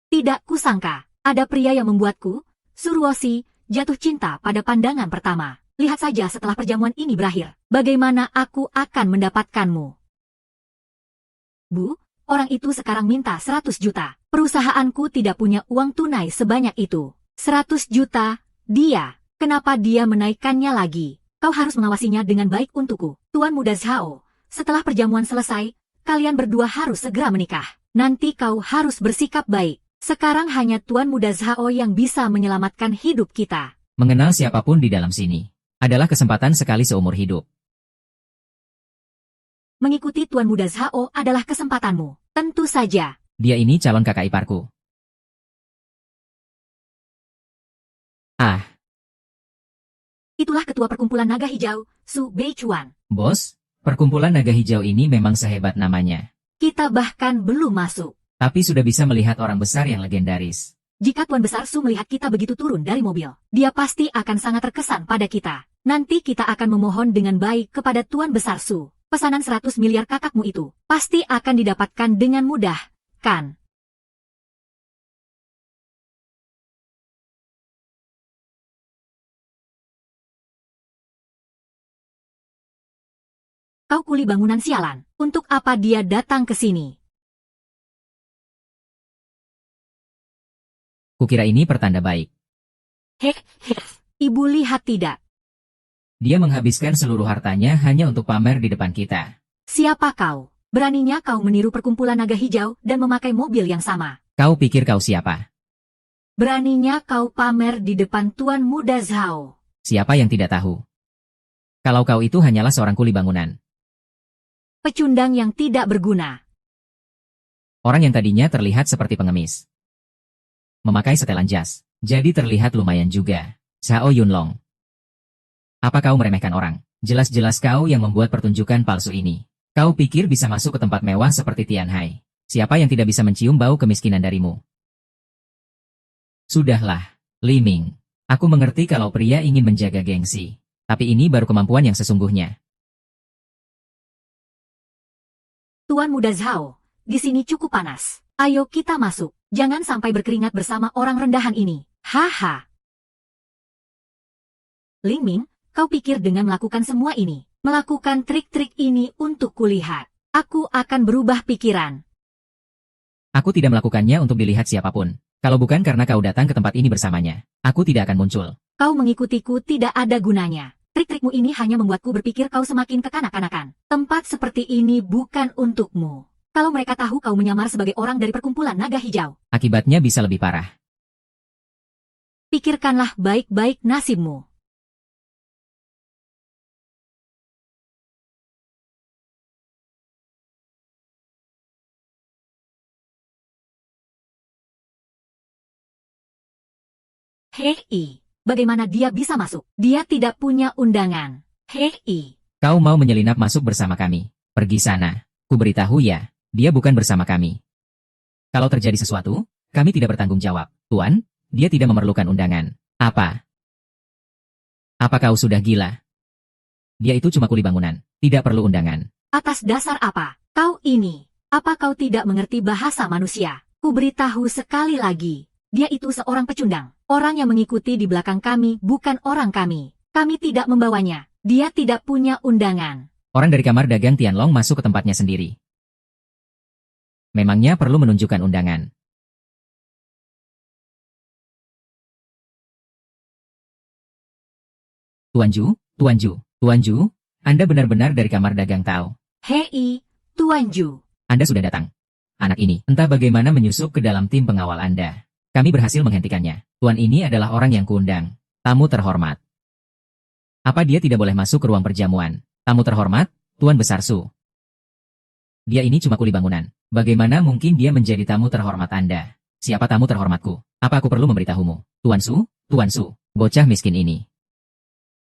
Tidak kusangka, ada pria yang membuatku, Suruoshi, jatuh cinta pada pandangan pertama. Lihat saja setelah perjamuan ini berakhir, bagaimana aku akan mendapatkanmu. Bu, orang itu sekarang minta 100 juta. Perusahaanku tidak punya uang tunai sebanyak itu. 100 juta, dia. Kenapa dia menaikkannya lagi? Kau harus mengawasinya dengan baik untukku. Tuan Muda Zhao, setelah perjamuan selesai, kalian berdua harus segera menikah. Nanti kau harus bersikap baik. Sekarang hanya Tuan Muda Zhao yang bisa menyelamatkan hidup kita. mengenal siapapun di dalam sini adalah kesempatan sekali seumur hidup. Mengikuti Tuan Muda Zhao adalah kesempatanmu. Tentu saja. Dia ini calon kakak iparku. Ah, Itulah ketua perkumpulan naga hijau, Su Beichuan. Bos, perkumpulan naga hijau ini memang sehebat namanya. Kita bahkan belum masuk. Tapi sudah bisa melihat orang besar yang legendaris. Jika Tuan Besar Su melihat kita begitu turun dari mobil, dia pasti akan sangat terkesan pada kita. Nanti kita akan memohon dengan baik kepada Tuan Besar Su. Pesanan 100 miliar kakakmu itu pasti akan didapatkan dengan mudah, kan? Kau kuli bangunan sialan. Untuk apa dia datang ke sini? Kukira ini pertanda baik. Heh, ibu lihat tidak? Dia menghabiskan seluruh hartanya hanya untuk pamer di depan kita. Siapa kau? Beraninya kau meniru perkumpulan naga hijau dan memakai mobil yang sama. Kau pikir kau siapa? Beraninya kau pamer di depan Tuan Muda Zhao. Siapa yang tidak tahu? Kalau kau itu hanyalah seorang kuli bangunan. Pecundang yang tidak berguna. Orang yang tadinya terlihat seperti pengemis. Memakai setelan jas. Jadi terlihat lumayan juga. Zhao Yunlong. Apa kau meremehkan orang? Jelas-jelas kau yang membuat pertunjukan palsu ini. Kau pikir bisa masuk ke tempat mewah seperti Tianhai? Siapa yang tidak bisa mencium bau kemiskinan darimu? Sudahlah, Li Ming. Aku mengerti kalau pria ingin menjaga gengsi. Tapi ini baru kemampuan yang sesungguhnya. Tuan Muda Zhao, di sini cukup panas. Ayo kita masuk. Jangan sampai berkeringat bersama orang rendahan ini. Haha. Li Ming, kau pikir dengan melakukan semua ini, melakukan trik-trik ini untuk kulihat, aku akan berubah pikiran. Aku tidak melakukannya untuk dilihat siapapun. Kalau bukan karena kau datang ke tempat ini bersamanya, aku tidak akan muncul. Kau mengikutiku tidak ada gunanya. Trik-trikmu ini hanya membuatku berpikir kau semakin kekanak-kanakan. Tempat seperti ini bukan untukmu. Kalau mereka tahu kau menyamar sebagai orang dari perkumpulan naga hijau, Akibatnya bisa lebih parah. pikirkanlah baik-baik nasibmu. Hei, bagaimana dia bisa masuk? Dia tidak punya undangan. Hei, Kau mau menyelinap masuk bersama kami. Pergi sana. Ku beritahu ya, dia bukan bersama kami. Kalau terjadi sesuatu, kami tidak bertanggung jawab. Tuan, dia tidak memerlukan undangan. Apa? Apa kau sudah gila? Dia itu cuma kuli bangunan, tidak perlu undangan. atas dasar apa? Kau ini, apa kau tidak mengerti bahasa manusia? Ku beritahu sekali lagi, dia itu seorang pecundang. Orang yang mengikuti di belakang kami bukan orang kami. Kami tidak membawanya. Dia tidak punya undangan. Orang dari kamar dagang Tianlong masuk ke tempatnya sendiri. Memangnya perlu menunjukkan undangan. Tuan Ju, Tuan Ju, Tuan Ju, Anda benar-benar dari kamar dagang Tao. Hei, Tuan Ju. Anda sudah datang. Anak ini, entah bagaimana menyusup ke dalam tim pengawal Anda. Kami berhasil menghentikannya. Tuan ini adalah orang yang kuundang. Tamu terhormat. Apa dia tidak boleh masuk ke ruang perjamuan? Tamu terhormat, Tuan Besar Su. Dia ini cuma kuli bangunan. Bagaimana mungkin dia menjadi tamu terhormat Anda? Siapa tamu terhormatku? Apa aku perlu memberitahumu? Tuan Su, bocah miskin ini.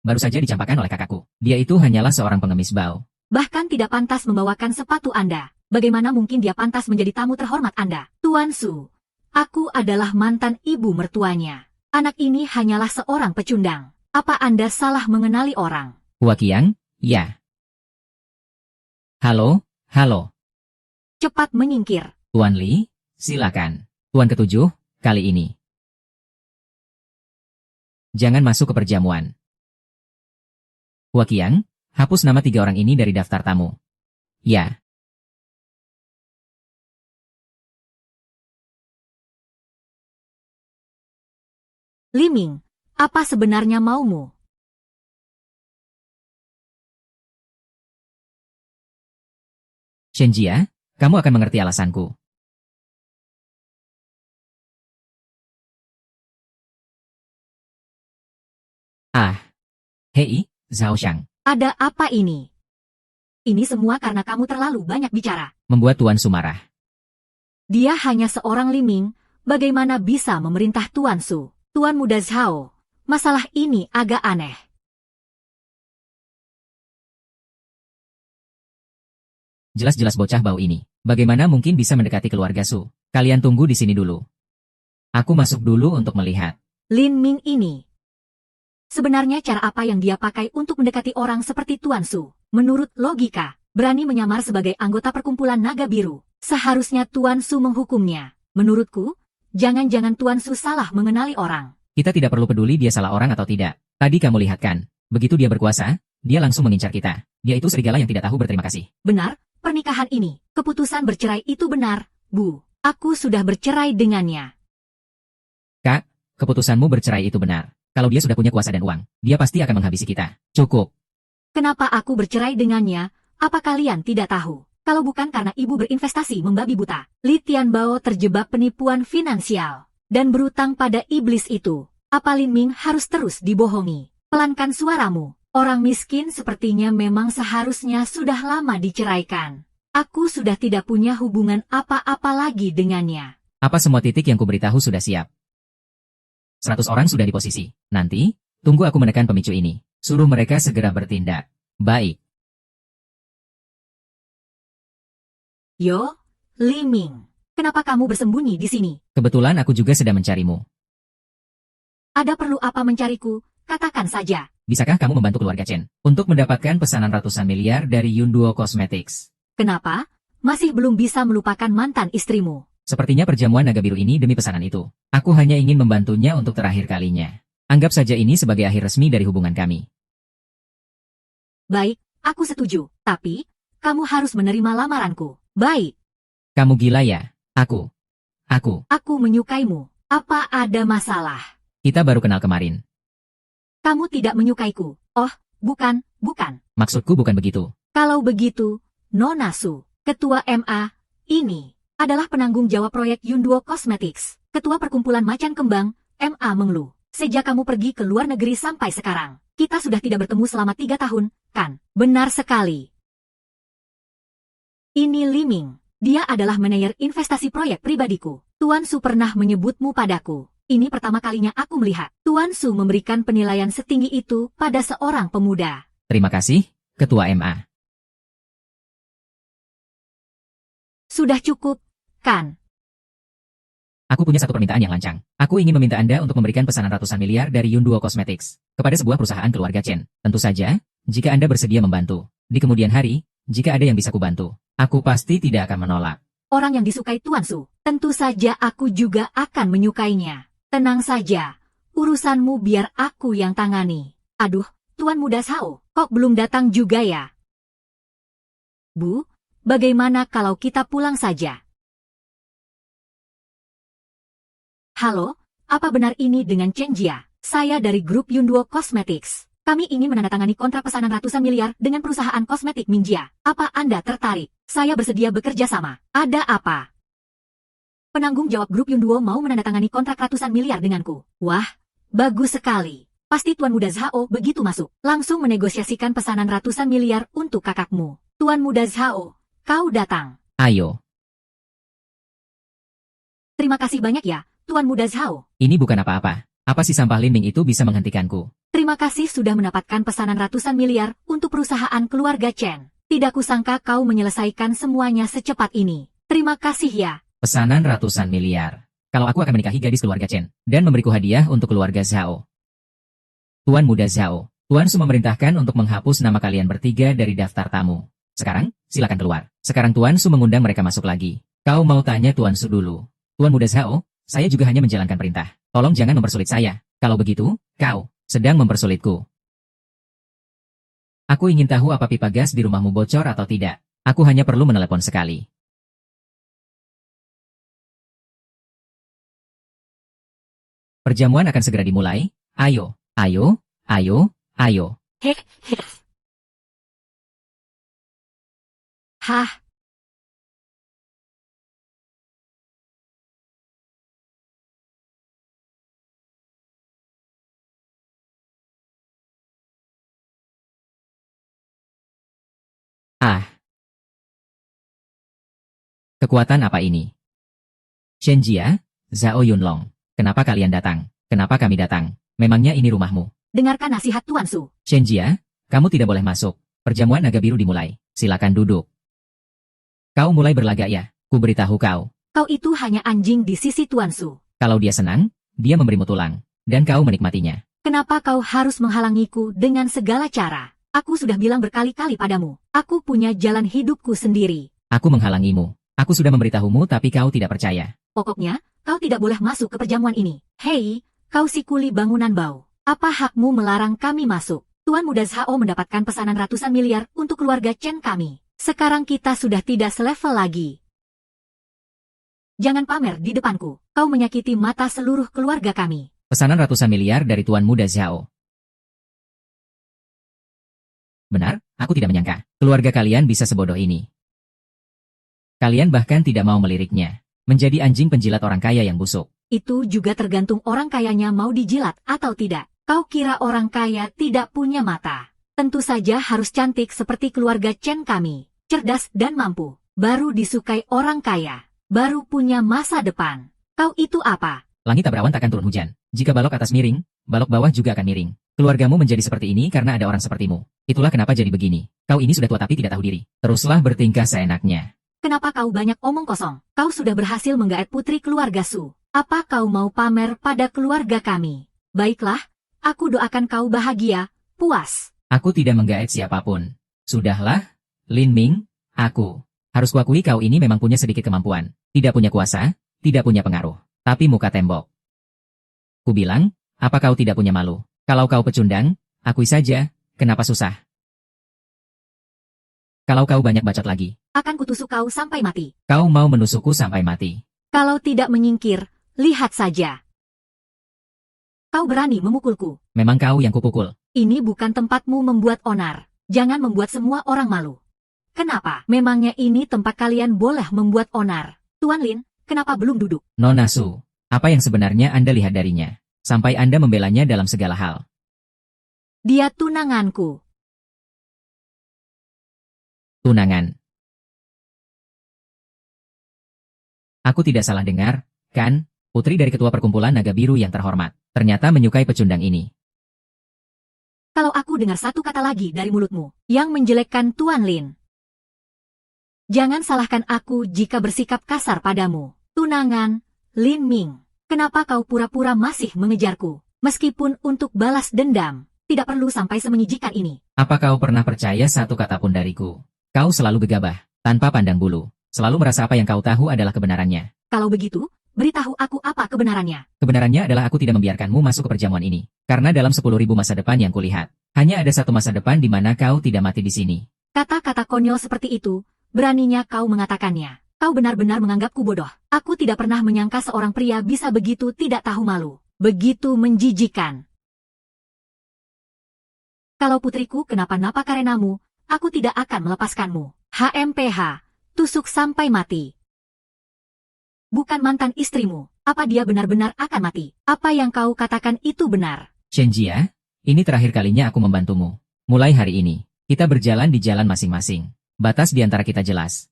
Baru saja dicampakkan oleh kakakku. Dia itu hanyalah seorang pengemis bau. Bahkan tidak pantas membawakan sepatu Anda. Bagaimana mungkin dia pantas menjadi tamu terhormat Anda? Tuan Su, aku adalah mantan ibu mertuanya. Anak ini hanyalah seorang pecundang. Apa Anda salah mengenali orang? Hua Qiang, ya. Halo. Cepat menyingkir. Tuan Li, silakan. Tuan ketujuh, kali ini. Jangan masuk ke perjamuan. Hua Qiang, hapus nama 3 orang ini dari daftar tamu. Ya. Li Ming, apa sebenarnya maumu? Shen Jia, kamu akan mengerti alasanku. Ah. Hei, Zhao Xiang. Ada apa ini? Ini semua karena kamu terlalu banyak bicara. Membuat Tuan Su marah. Dia hanya seorang Li Ming, bagaimana bisa memerintah Tuan Su? Tuan Muda Zhao, masalah ini agak aneh. Jelas-jelas bocah bau ini. Bagaimana mungkin bisa mendekati keluarga Su? Kalian tunggu di sini dulu. Aku masuk dulu untuk melihat. Lin Ming ini. Sebenarnya cara apa yang dia pakai untuk mendekati orang seperti Tuan Su? Menurut logika, berani menyamar sebagai anggota perkumpulan naga biru. Seharusnya Tuan Su menghukumnya. Menurutku, jangan-jangan Tuan Su salah mengenali orang. Kita tidak perlu peduli dia salah orang atau tidak. Tadi kamu lihat kan, begitu dia berkuasa, dia langsung mengincar kita. Dia itu serigala yang tidak tahu berterima kasih. Benar, pernikahan ini, keputusan bercerai itu benar, Bu. Aku sudah bercerai dengannya. Kak, keputusanmu bercerai itu benar. Kalau dia sudah punya kuasa dan uang, dia pasti akan menghabisi kita. Cukup. Kenapa aku bercerai dengannya? Apa kalian tidak tahu? Kalau bukan karena ibu berinvestasi membabi buta, Li Tianbao terjebak penipuan finansial dan berutang pada iblis itu. Apa Lin Ming harus terus dibohongi? Pelankan suaramu. Orang miskin sepertinya memang seharusnya sudah lama diceraikan. Aku sudah tidak punya hubungan apa-apa lagi dengannya. Apa semua titik yang kuberitahu sudah siap? 100 orang sudah di posisi. Nanti, tunggu aku menekan pemicu ini. Suruh mereka segera bertindak. Baik. Yo, Li Ming. Kenapa kamu bersembunyi di sini? Kebetulan aku juga sedang mencarimu. Ada perlu apa mencariku? Katakan saja. Bisakah kamu membantu keluarga Chen untuk mendapatkan pesanan ratusan miliar dari Yunduo Cosmetics? Kenapa? Masih belum bisa melupakan mantan istrimu. Sepertinya perjamuan naga biru ini demi pesanan itu. Aku hanya ingin membantunya untuk terakhir kalinya. Anggap saja ini sebagai akhir resmi dari hubungan kami. Baik, aku setuju. Tapi, kamu harus menerima lamaranku. Baik. Kamu gila ya? Aku. Aku menyukaimu. Apa ada masalah? Kita baru kenal kemarin. Kamu tidak menyukaiku. Oh, bukan. Maksudku bukan begitu. Kalau begitu, Nona Su, Ketua MA, ini adalah penanggung jawab proyek Yunduo Cosmetics, Ketua Perkumpulan Macan Kembang, MA mengeluh. Sejak kamu pergi ke luar negeri sampai sekarang, kita sudah tidak bertemu selama 3 tahun, kan? Benar sekali. Ini Li Ming. Dia adalah manajer investasi proyek pribadiku. Tuan Su pernah menyebutmu padaku. Ini pertama kalinya aku melihat Tuan Su memberikan penilaian setinggi itu pada seorang pemuda. Terima kasih, Ketua MA. Sudah cukup, kan? Aku punya satu permintaan yang lancang. Aku ingin meminta Anda untuk memberikan pesanan ratusan miliar dari Yunduo Cosmetics kepada sebuah perusahaan keluarga Chen. Tentu saja, jika Anda bersedia membantu. Di kemudian hari, jika ada yang bisa kubantu, aku pasti tidak akan menolak. Orang yang disukai Tuan Su, tentu saja aku juga akan menyukainya. Tenang saja, urusanmu biar aku yang tangani. Aduh, Tuan Muda Sao, kok belum datang juga ya? Bu, bagaimana kalau kita pulang saja? Halo, apa benar ini dengan Chen Jia? Saya dari grup Yunduo Cosmetics. Kami ingin menandatangani kontrak pesanan ratusan miliar dengan perusahaan kosmetik Minjia. Apa Anda tertarik? Saya bersedia bekerja sama. Ada apa? Penanggung jawab grup Yunduo mau menandatangani kontrak ratusan miliar denganku. Wah, bagus sekali. Pasti Tuan Muda Zhao begitu masuk. Langsung menegosiasikan pesanan ratusan miliar untuk kakakmu. Tuan Muda Zhao, kau datang. Ayo. Terima kasih banyak ya, Tuan Muda Zhao. Ini bukan apa-apa. Apa si sampah Lin Ming itu bisa menghentikanku? Terima kasih sudah mendapatkan pesanan ratusan miliar untuk perusahaan keluarga Chen. Tidak kusangka kau menyelesaikan semuanya secepat ini. Terima kasih ya. Pesanan ratusan miliar. Kalau aku akan menikahi gadis keluarga Chen dan memberiku hadiah untuk keluarga Zhao. Tuan Muda Zhao, Tuan Su memerintahkan untuk menghapus nama kalian bertiga dari daftar tamu. Sekarang, silakan keluar. Sekarang Tuan Su mengundang mereka masuk lagi. Kau mau tanya Tuan Su dulu. Tuan Muda Zhao, saya juga hanya menjalankan perintah. Tolong jangan mempersulit saya. Kalau begitu, kau sedang mempersulitku. Aku ingin tahu apa pipa gas di rumahmu bocor atau tidak. Aku hanya perlu menelepon sekali. Perjamuan akan segera dimulai. Ayo. Heh. Hah? Kekuatan apa ini? Shen Jia, Zhao Yunlong. Kenapa kalian datang? Kenapa kami datang? Memangnya ini rumahmu? Dengarkan nasihat Tuan Su. Shen Jia, kamu tidak boleh masuk. Perjamuan naga biru dimulai. Silakan duduk. Kau mulai berlagak ya? Ku beritahu kau. Kau itu hanya anjing di sisi Tuan Su. Kalau dia senang, dia memberimu tulang. Dan kau menikmatinya. Kenapa kau harus menghalangiku dengan segala cara? Aku sudah bilang berkali-kali padamu. Aku punya jalan hidupku sendiri. Aku menghalangimu. Aku sudah memberitahumu tapi kau tidak percaya. Pokoknya, kau tidak boleh masuk ke perjamuan ini. Hei, kau si kuli bangunan bau. Apa hakmu melarang kami masuk? Tuan Muda Zhao mendapatkan pesanan ratusan miliar untuk keluarga Chen kami. Sekarang kita sudah tidak selevel lagi. Jangan pamer di depanku. Kau menyakiti mata seluruh keluarga kami. Pesanan ratusan miliar dari Tuan Muda Zhao. Benar, aku tidak menyangka. Keluarga kalian bisa sebodoh ini. Kalian bahkan tidak mau meliriknya. Menjadi anjing penjilat orang kaya yang busuk. Itu juga tergantung orang kayanya mau dijilat atau tidak. Kau kira orang kaya tidak punya mata? Tentu saja harus cantik seperti keluarga Chen kami. Cerdas dan mampu. Baru disukai orang kaya. Baru punya masa depan. Kau itu apa? Langit tak berawan takkan turun hujan. Jika balok atas miring, balok bawah juga akan miring. Keluargamu menjadi seperti ini karena ada orang sepertimu. Itulah kenapa jadi begini. Kau ini sudah tua tapi tidak tahu diri. Teruslah bertingkah seenaknya. Kenapa kau banyak omong kosong? Kau sudah berhasil menggaet putri keluarga Su. Apa kau mau pamer pada keluarga kami? Baiklah, aku doakan kau bahagia, puas. Aku tidak menggaet siapapun. Sudahlah, Lin Ming, aku. Harus kuakui kau ini memang punya sedikit kemampuan. Tidak punya kuasa, tidak punya pengaruh. Tapi muka tembok. Ku bilang, apa kau tidak punya malu? Kalau kau pecundang, akui saja, kenapa susah? Kalau kau banyak bacot lagi, akan kutusuk kau sampai mati. Kau mau menusukku sampai mati? Kalau tidak menyingkir, lihat saja. Kau berani memukulku. Memang kau yang kupukul. Ini bukan tempatmu membuat onar. Jangan membuat semua orang malu. Kenapa? Memangnya ini tempat kalian boleh membuat onar? Tuan Lin, kenapa belum duduk? Nona Su, apa yang sebenarnya Anda lihat darinya? Sampai Anda membelanya dalam segala hal. Dia tunanganku. Tunangan. Aku tidak salah dengar, kan? Putri dari ketua perkumpulan naga biru yang terhormat. Ternyata menyukai pecundang ini. Kalau aku dengar satu kata lagi dari mulutmu, yang menjelekkan Tuan Lin. Jangan salahkan aku jika bersikap kasar padamu. Tunangan, Lin Ming. Kenapa kau pura-pura masih mengejarku? Meskipun untuk balas dendam, tidak perlu sampai semenjijikan ini. Apa kau pernah percaya satu kata pun dariku? Kau selalu gegabah, tanpa pandang bulu. Selalu merasa apa yang kau tahu adalah kebenarannya. Kalau begitu, beritahu aku apa kebenarannya. Kebenarannya adalah aku tidak membiarkanmu masuk ke perjamuan ini. Karena dalam 10.000 masa depan yang kulihat, hanya ada satu masa depan di mana kau tidak mati di sini. Kata-kata konyol seperti itu, beraninya kau mengatakannya. Kau benar-benar menganggapku bodoh. Aku tidak pernah menyangka seorang pria bisa begitu tidak tahu malu. Begitu menjijikan. Kalau putriku kenapa-napa karenamu, aku tidak akan melepaskanmu. HMPH, tusuk sampai mati. Bukan mantan istrimu. Apa dia benar-benar akan mati? Apa yang kau katakan itu benar? Shenjia, ini terakhir kalinya aku membantumu. Mulai hari ini, kita berjalan di jalan masing-masing. Batas di antara kita jelas.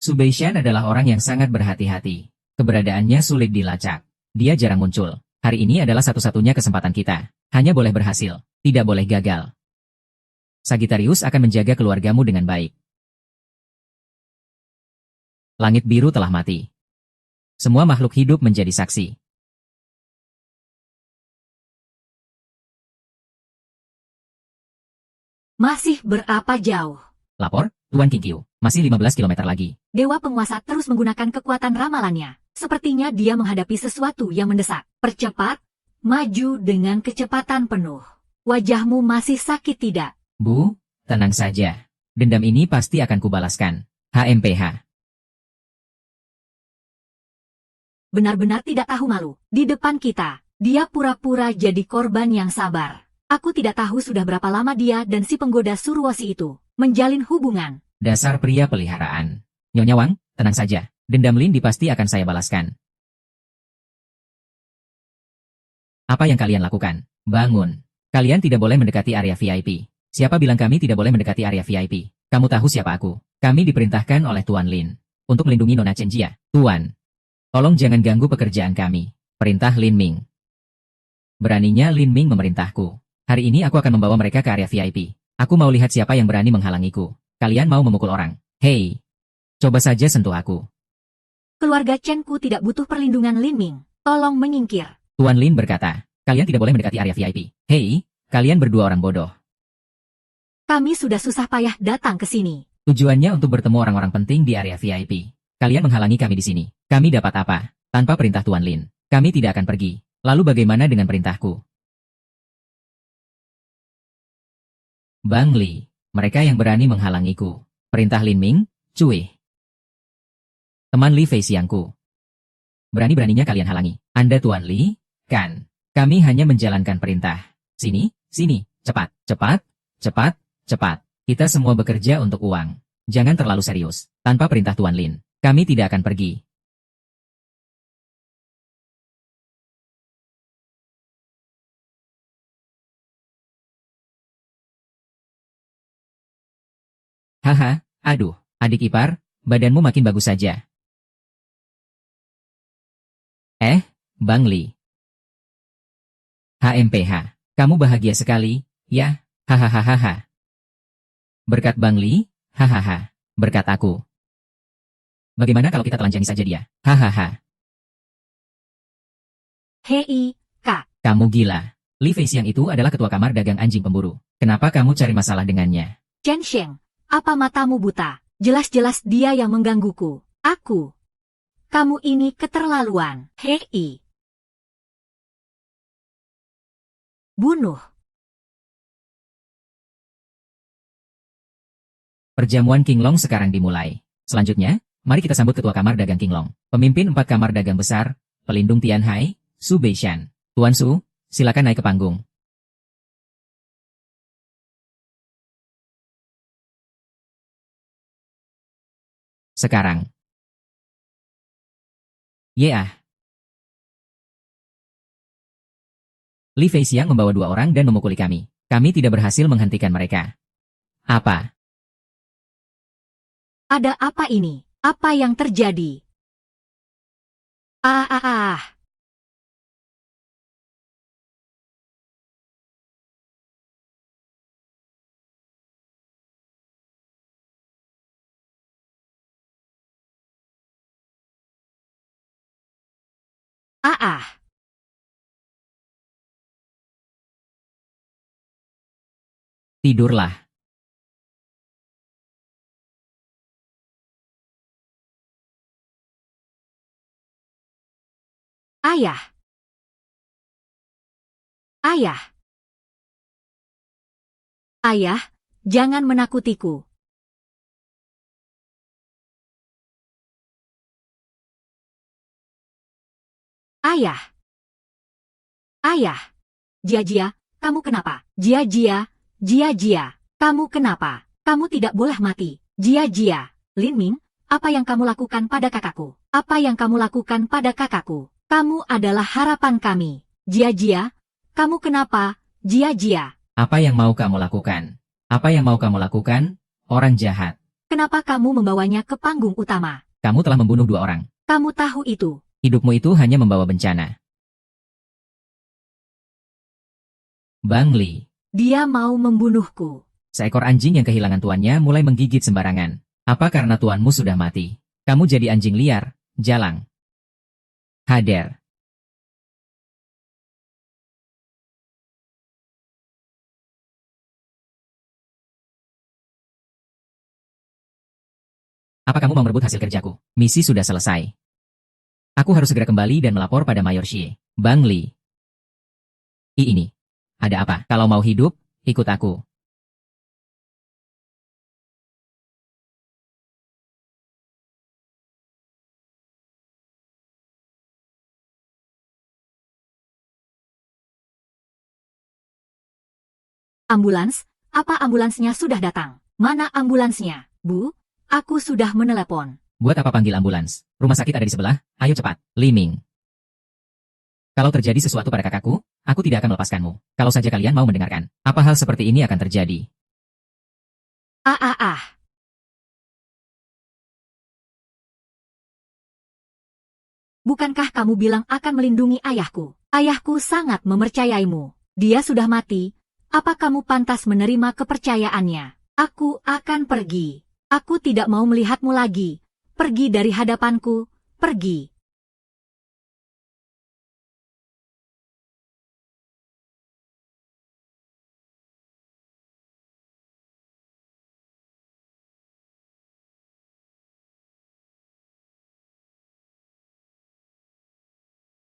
Su Beishan adalah orang yang sangat berhati-hati. Keberadaannya sulit dilacak. Dia jarang muncul. Hari ini adalah satu-satunya kesempatan kita. Hanya boleh berhasil, tidak boleh gagal. Sagittarius akan menjaga keluargamu dengan baik. Langit biru telah mati. Semua makhluk hidup menjadi saksi. Masih berapa jauh? Lapor, Tuan Qinkyu. Masih 15 km lagi. Dewa penguasa terus menggunakan kekuatan ramalannya. Sepertinya dia menghadapi sesuatu yang mendesak. Percepat, maju dengan kecepatan penuh. Wajahmu masih sakit tidak? Bu, tenang saja. Dendam ini pasti akan kubalaskan. HMPH. Benar-benar tidak tahu malu. Di depan kita, dia pura-pura jadi korban yang sabar. Aku tidak tahu sudah berapa lama dia dan si penggoda Surwosi itu menjalin hubungan. Dasar pria peliharaan. Nyonya Wang, tenang saja. Dendam Lindi pasti akan saya balaskan. Apa yang kalian lakukan? Bangun. Kalian tidak boleh mendekati area VIP. Siapa bilang kami tidak boleh mendekati area VIP? Kamu tahu siapa aku? Kami diperintahkan oleh Tuan Lin untuk melindungi Nona Chenjia. Tuan, tolong jangan ganggu pekerjaan kami. Perintah Lin Ming. Beraninya Lin Ming memerintahku. Hari ini aku akan membawa mereka ke area VIP. Aku mau lihat siapa yang berani menghalangiku. Kalian mau memukul orang. Hei, coba saja sentuh aku. Keluarga Chen Ku tidak butuh perlindungan Lin Ming. Tolong menyingkir. Tuan Lin berkata, kalian tidak boleh mendekati area VIP. Hei, kalian berdua orang bodoh. Kami sudah susah payah datang ke sini. Tujuannya untuk bertemu orang-orang penting di area VIP. Kalian menghalangi kami di sini. Kami dapat apa? Tanpa perintah Tuan Lin, kami tidak akan pergi. Lalu bagaimana dengan perintahku? Bang Li, mereka yang berani menghalangiku. Perintah Lin Ming, cuy. Teman Li Fei Xiangku. Berani-beraninya kalian halangi. Anda Tuan Li, kan? Kami hanya menjalankan perintah. Sini, sini, cepat, cepat, cepat, cepat. Kita semua bekerja untuk uang. Jangan terlalu serius. Tanpa perintah Tuan Lin, kami tidak akan pergi. Haha, aduh, adik ipar, badanmu makin bagus saja. Bang Li. HMPH, kamu bahagia sekali, ya? Hahaha. Berkat Bang Li, hahaha. Berkat aku. Bagaimana kalau kita telanjangi saja dia? Hahaha. Hei, Kak. Kamu gila. Li Fei Xiang itu adalah ketua kamar dagang anjing pemburu. Kenapa kamu cari masalah dengannya? Chen Sheng, apa matamu buta? Jelas-jelas dia yang menggangguku. Aku. Kamu ini keterlaluan. Hei. Bunuh. Perjamuan King Long sekarang dimulai. Selanjutnya, mari kita sambut ketua kamar dagang King Long. Pemimpin 4 kamar dagang besar, pelindung Tian Hai, Su Beishan. Tuan Su, silakan naik ke panggung. Sekarang. Yeah. Li Fei Xiang membawa 2 orang dan memukuli kami. Kami tidak berhasil menghentikan mereka. Apa? Ada apa ini? Apa yang terjadi? Ah. Ah. Tidurlah. Ayah. Ayah. Ayah, jangan menakutiku. Ayah. Ayah. Jia, kamu kenapa? Jia, kamu kenapa? Kamu tidak boleh mati. Jia, Lin Ming, apa yang kamu lakukan pada kakakku? Apa yang kamu lakukan pada kakakku? Kamu adalah harapan kami. Jia, kamu kenapa? Jia. Apa yang mau kamu lakukan? Apa yang mau kamu lakukan? Orang jahat. Kenapa kamu membawanya ke panggung utama? Kamu telah membunuh 2 orang. Kamu tahu itu. Hidupmu itu hanya membawa bencana. Bang Li. Dia mau membunuhku. Seekor anjing yang kehilangan tuannya mulai menggigit sembarangan. Apa karena tuanmu sudah mati? Kamu jadi anjing liar, jalang. Hader. Apa kamu mau merebut hasil kerjaku? Misi sudah selesai. Aku harus segera kembali dan melapor pada Mayor Xie. Bang Li. Ini. Ada apa? Kalau mau hidup, ikut aku. Ambulans? Apa ambulansnya sudah datang? Mana ambulansnya? Bu, aku sudah menelepon. Buat apa panggil ambulans? Rumah sakit ada di sebelah, ayo cepat. Li Ming. Kalau terjadi sesuatu pada kakakku, aku tidak akan melepaskanmu. Kalau saja kalian mau mendengarkan, apa hal seperti ini akan terjadi? Ah. Bukankah kamu bilang akan melindungi ayahku? Ayahku sangat mempercayaimu. Dia sudah mati, Apa kamu pantas menerima kepercayaannya? Aku akan pergi. Aku tidak mau melihatmu lagi. Pergi dari hadapanku, pergi.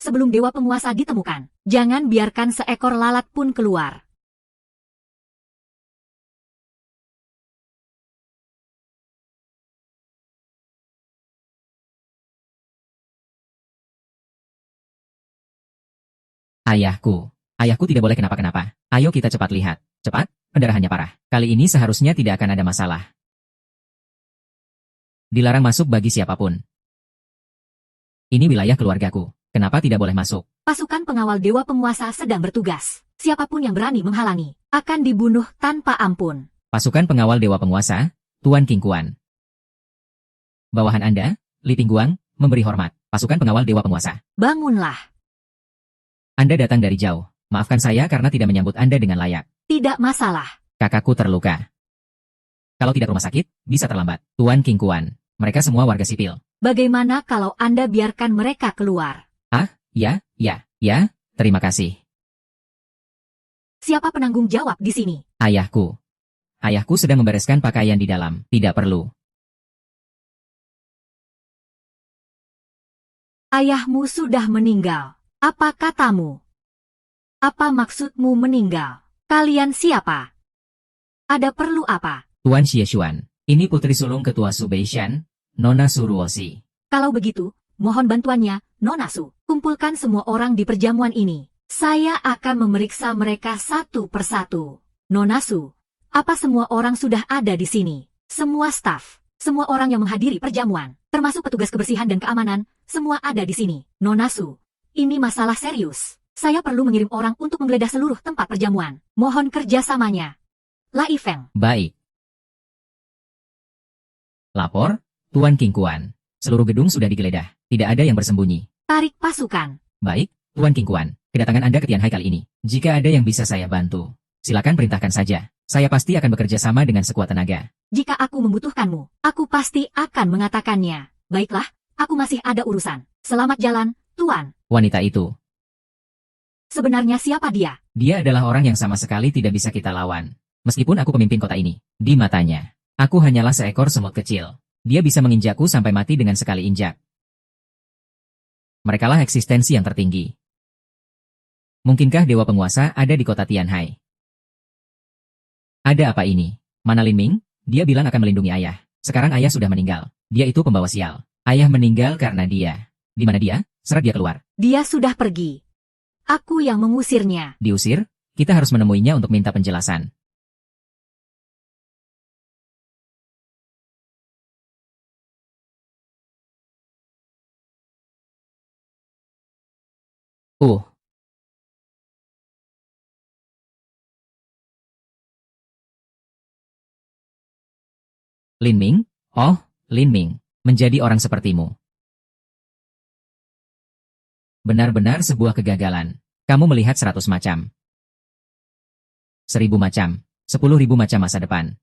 Sebelum dewa penguasa ditemukan, jangan biarkan seekor lalat pun keluar. Ayahku. Ayahku tidak boleh kenapa-kenapa. Ayo kita cepat lihat. Cepat, pendarahannya parah. Kali ini seharusnya tidak akan ada masalah. Dilarang masuk bagi siapapun. Ini wilayah keluargaku. Kenapa tidak boleh masuk? Pasukan pengawal dewa penguasa sedang bertugas. Siapapun yang berani menghalangi, akan dibunuh tanpa ampun. Pasukan pengawal dewa penguasa, Tuan King Kuan. Bawahan Anda, Li Pingguang, memberi hormat. Pasukan pengawal dewa penguasa. Bangunlah. Anda datang dari jauh. Maafkan saya karena tidak menyambut Anda dengan layak. Tidak masalah. Kakakku terluka. Kalau tidak rumah sakit, bisa terlambat. Tuan King Kuan. Mereka semua warga sipil. Bagaimana kalau Anda biarkan mereka keluar? Ya, terima kasih. Siapa penanggung jawab di sini? Ayahku. Ayahku sedang membereskan pakaian di dalam. Tidak perlu. Ayahmu sudah meninggal. Apa katamu? Apa maksudmu meninggal? Kalian siapa? Ada perlu apa? Tuan Xie-Xuan. Ini putri sulung ketua Su Beishan, Nona Suruosi. Kalau begitu, mohon bantuannya, Nona Su. Kumpulkan semua orang di perjamuan ini. Saya akan memeriksa mereka satu persatu. Nona Su, apa semua orang sudah ada di sini? Semua staf, semua orang yang menghadiri perjamuan, termasuk petugas kebersihan dan keamanan, semua ada di sini. Nona Su, ini masalah serius. Saya perlu mengirim orang untuk menggeledah seluruh tempat perjamuan. Mohon kerjasamanya. Lai Feng. Baik. Lapor, Tuan King Kuan. Seluruh gedung sudah digeledah. Tidak ada yang bersembunyi. Tarik pasukan. Baik, Tuan King Kuan. Kedatangan Anda ke Tianhai kali ini. Jika ada yang bisa saya bantu, silakan perintahkan saja. Saya pasti akan bekerja sama dengan sekuat tenaga. Jika aku membutuhkanmu, aku pasti akan mengatakannya. Baiklah, aku masih ada urusan. Selamat jalan, Tuan. Wanita itu. Sebenarnya siapa dia? Dia adalah orang yang sama sekali tidak bisa kita lawan. Meskipun aku pemimpin kota ini, di matanya, aku hanyalah seekor semut kecil. Dia bisa menginjakku sampai mati dengan sekali injak. Merekalah eksistensi yang tertinggi. Mungkinkah dewa penguasa ada di kota Tianhai? Ada apa ini? Mana Lin Ming? Dia bilang akan melindungi ayah. Sekarang ayah sudah meninggal. Dia itu pembawa sial. Ayah meninggal karena dia. Di mana dia? Seret dia keluar. Dia sudah pergi. Aku yang mengusirnya. Diusir? Kita harus menemuinya untuk minta penjelasan. Lin Ming? Oh, Lin Ming. Menjadi orang sepertimu. Benar-benar sebuah kegagalan. Kamu melihat 100 macam. 1000 macam. 10.000 macam masa depan.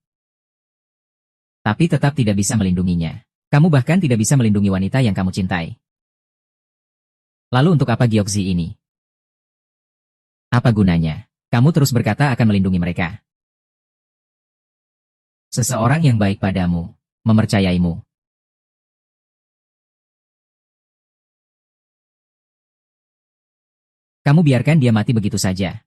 Tapi tetap tidak bisa melindunginya. Kamu bahkan tidak bisa melindungi wanita yang kamu cintai. Lalu untuk apa Gioxi ini? Apa gunanya? Kamu terus berkata akan melindungi mereka. Seseorang yang baik padamu, mempercayaimu. Kamu biarkan dia mati begitu saja.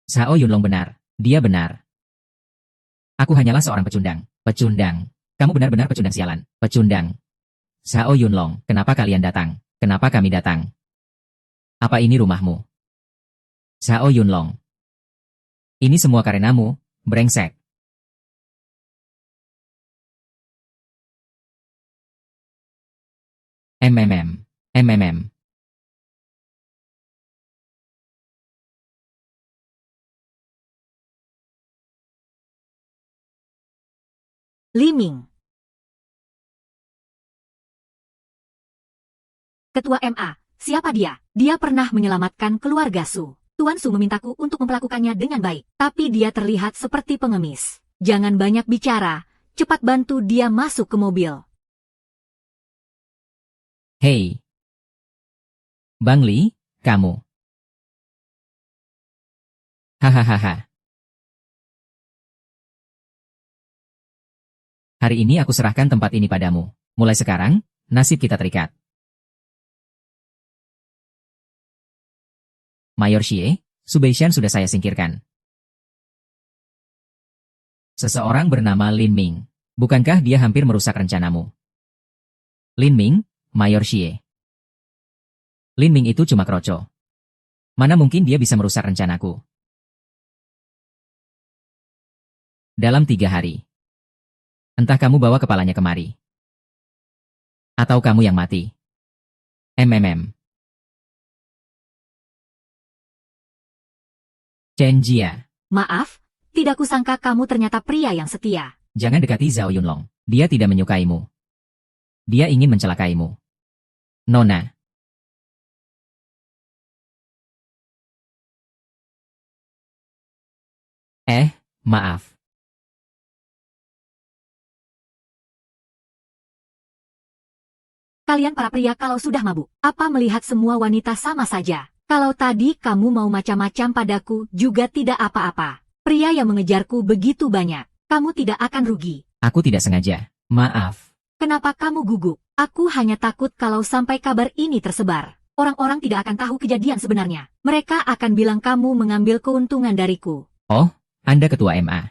Xiao Yunlong benar. Dia benar. Aku hanyalah seorang pecundang. Pecundang. Kamu benar-benar pecundang sialan. Pecundang. Xiao Yunlong, kenapa kalian datang? Kenapa kami datang? Apa ini rumahmu? Xiao Yunlong. Ini semua karenamu, brengsek. MMM. Li Ming. Ketua MA, Siapa dia? Dia pernah menyelamatkan keluarga Su. Tuan Su memintaku untuk memperlakukannya dengan baik, tapi dia terlihat seperti pengemis. Jangan banyak bicara, cepat bantu dia masuk ke mobil. Hei, Bang Li, kamu. Hahaha. Hari ini aku serahkan tempat ini padamu. Mulai sekarang, nasib kita terikat. Mayor Xie, Su Beishan sudah saya singkirkan. Seseorang bernama Lin Ming. Bukankah dia hampir merusak rencanamu? Lin Ming, Mayor Xie. Lin Ming itu cuma kroco. Mana mungkin dia bisa merusak rencanaku? Dalam 3 hari. Entah kamu bawa kepalanya kemari. Atau kamu yang mati. MMM. Chen Jia. Maaf, tidak kusangka kamu ternyata pria yang setia. Jangan dekati Zhao Yunlong. Dia tidak menyukaimu. Dia ingin mencelakaimu. Nona. Maaf. Kalian para pria kalau sudah mabuk, apa melihat semua wanita sama saja? Kalau tadi kamu mau macam-macam padaku juga tidak apa-apa. Pria yang mengejarku begitu banyak, kamu tidak akan rugi. Aku tidak sengaja. Maaf. Kenapa kamu gugup? Aku hanya takut kalau sampai kabar ini tersebar. Orang-orang tidak akan tahu kejadian sebenarnya. Mereka akan bilang kamu mengambil keuntungan dariku. Oh, Anda ketua MA.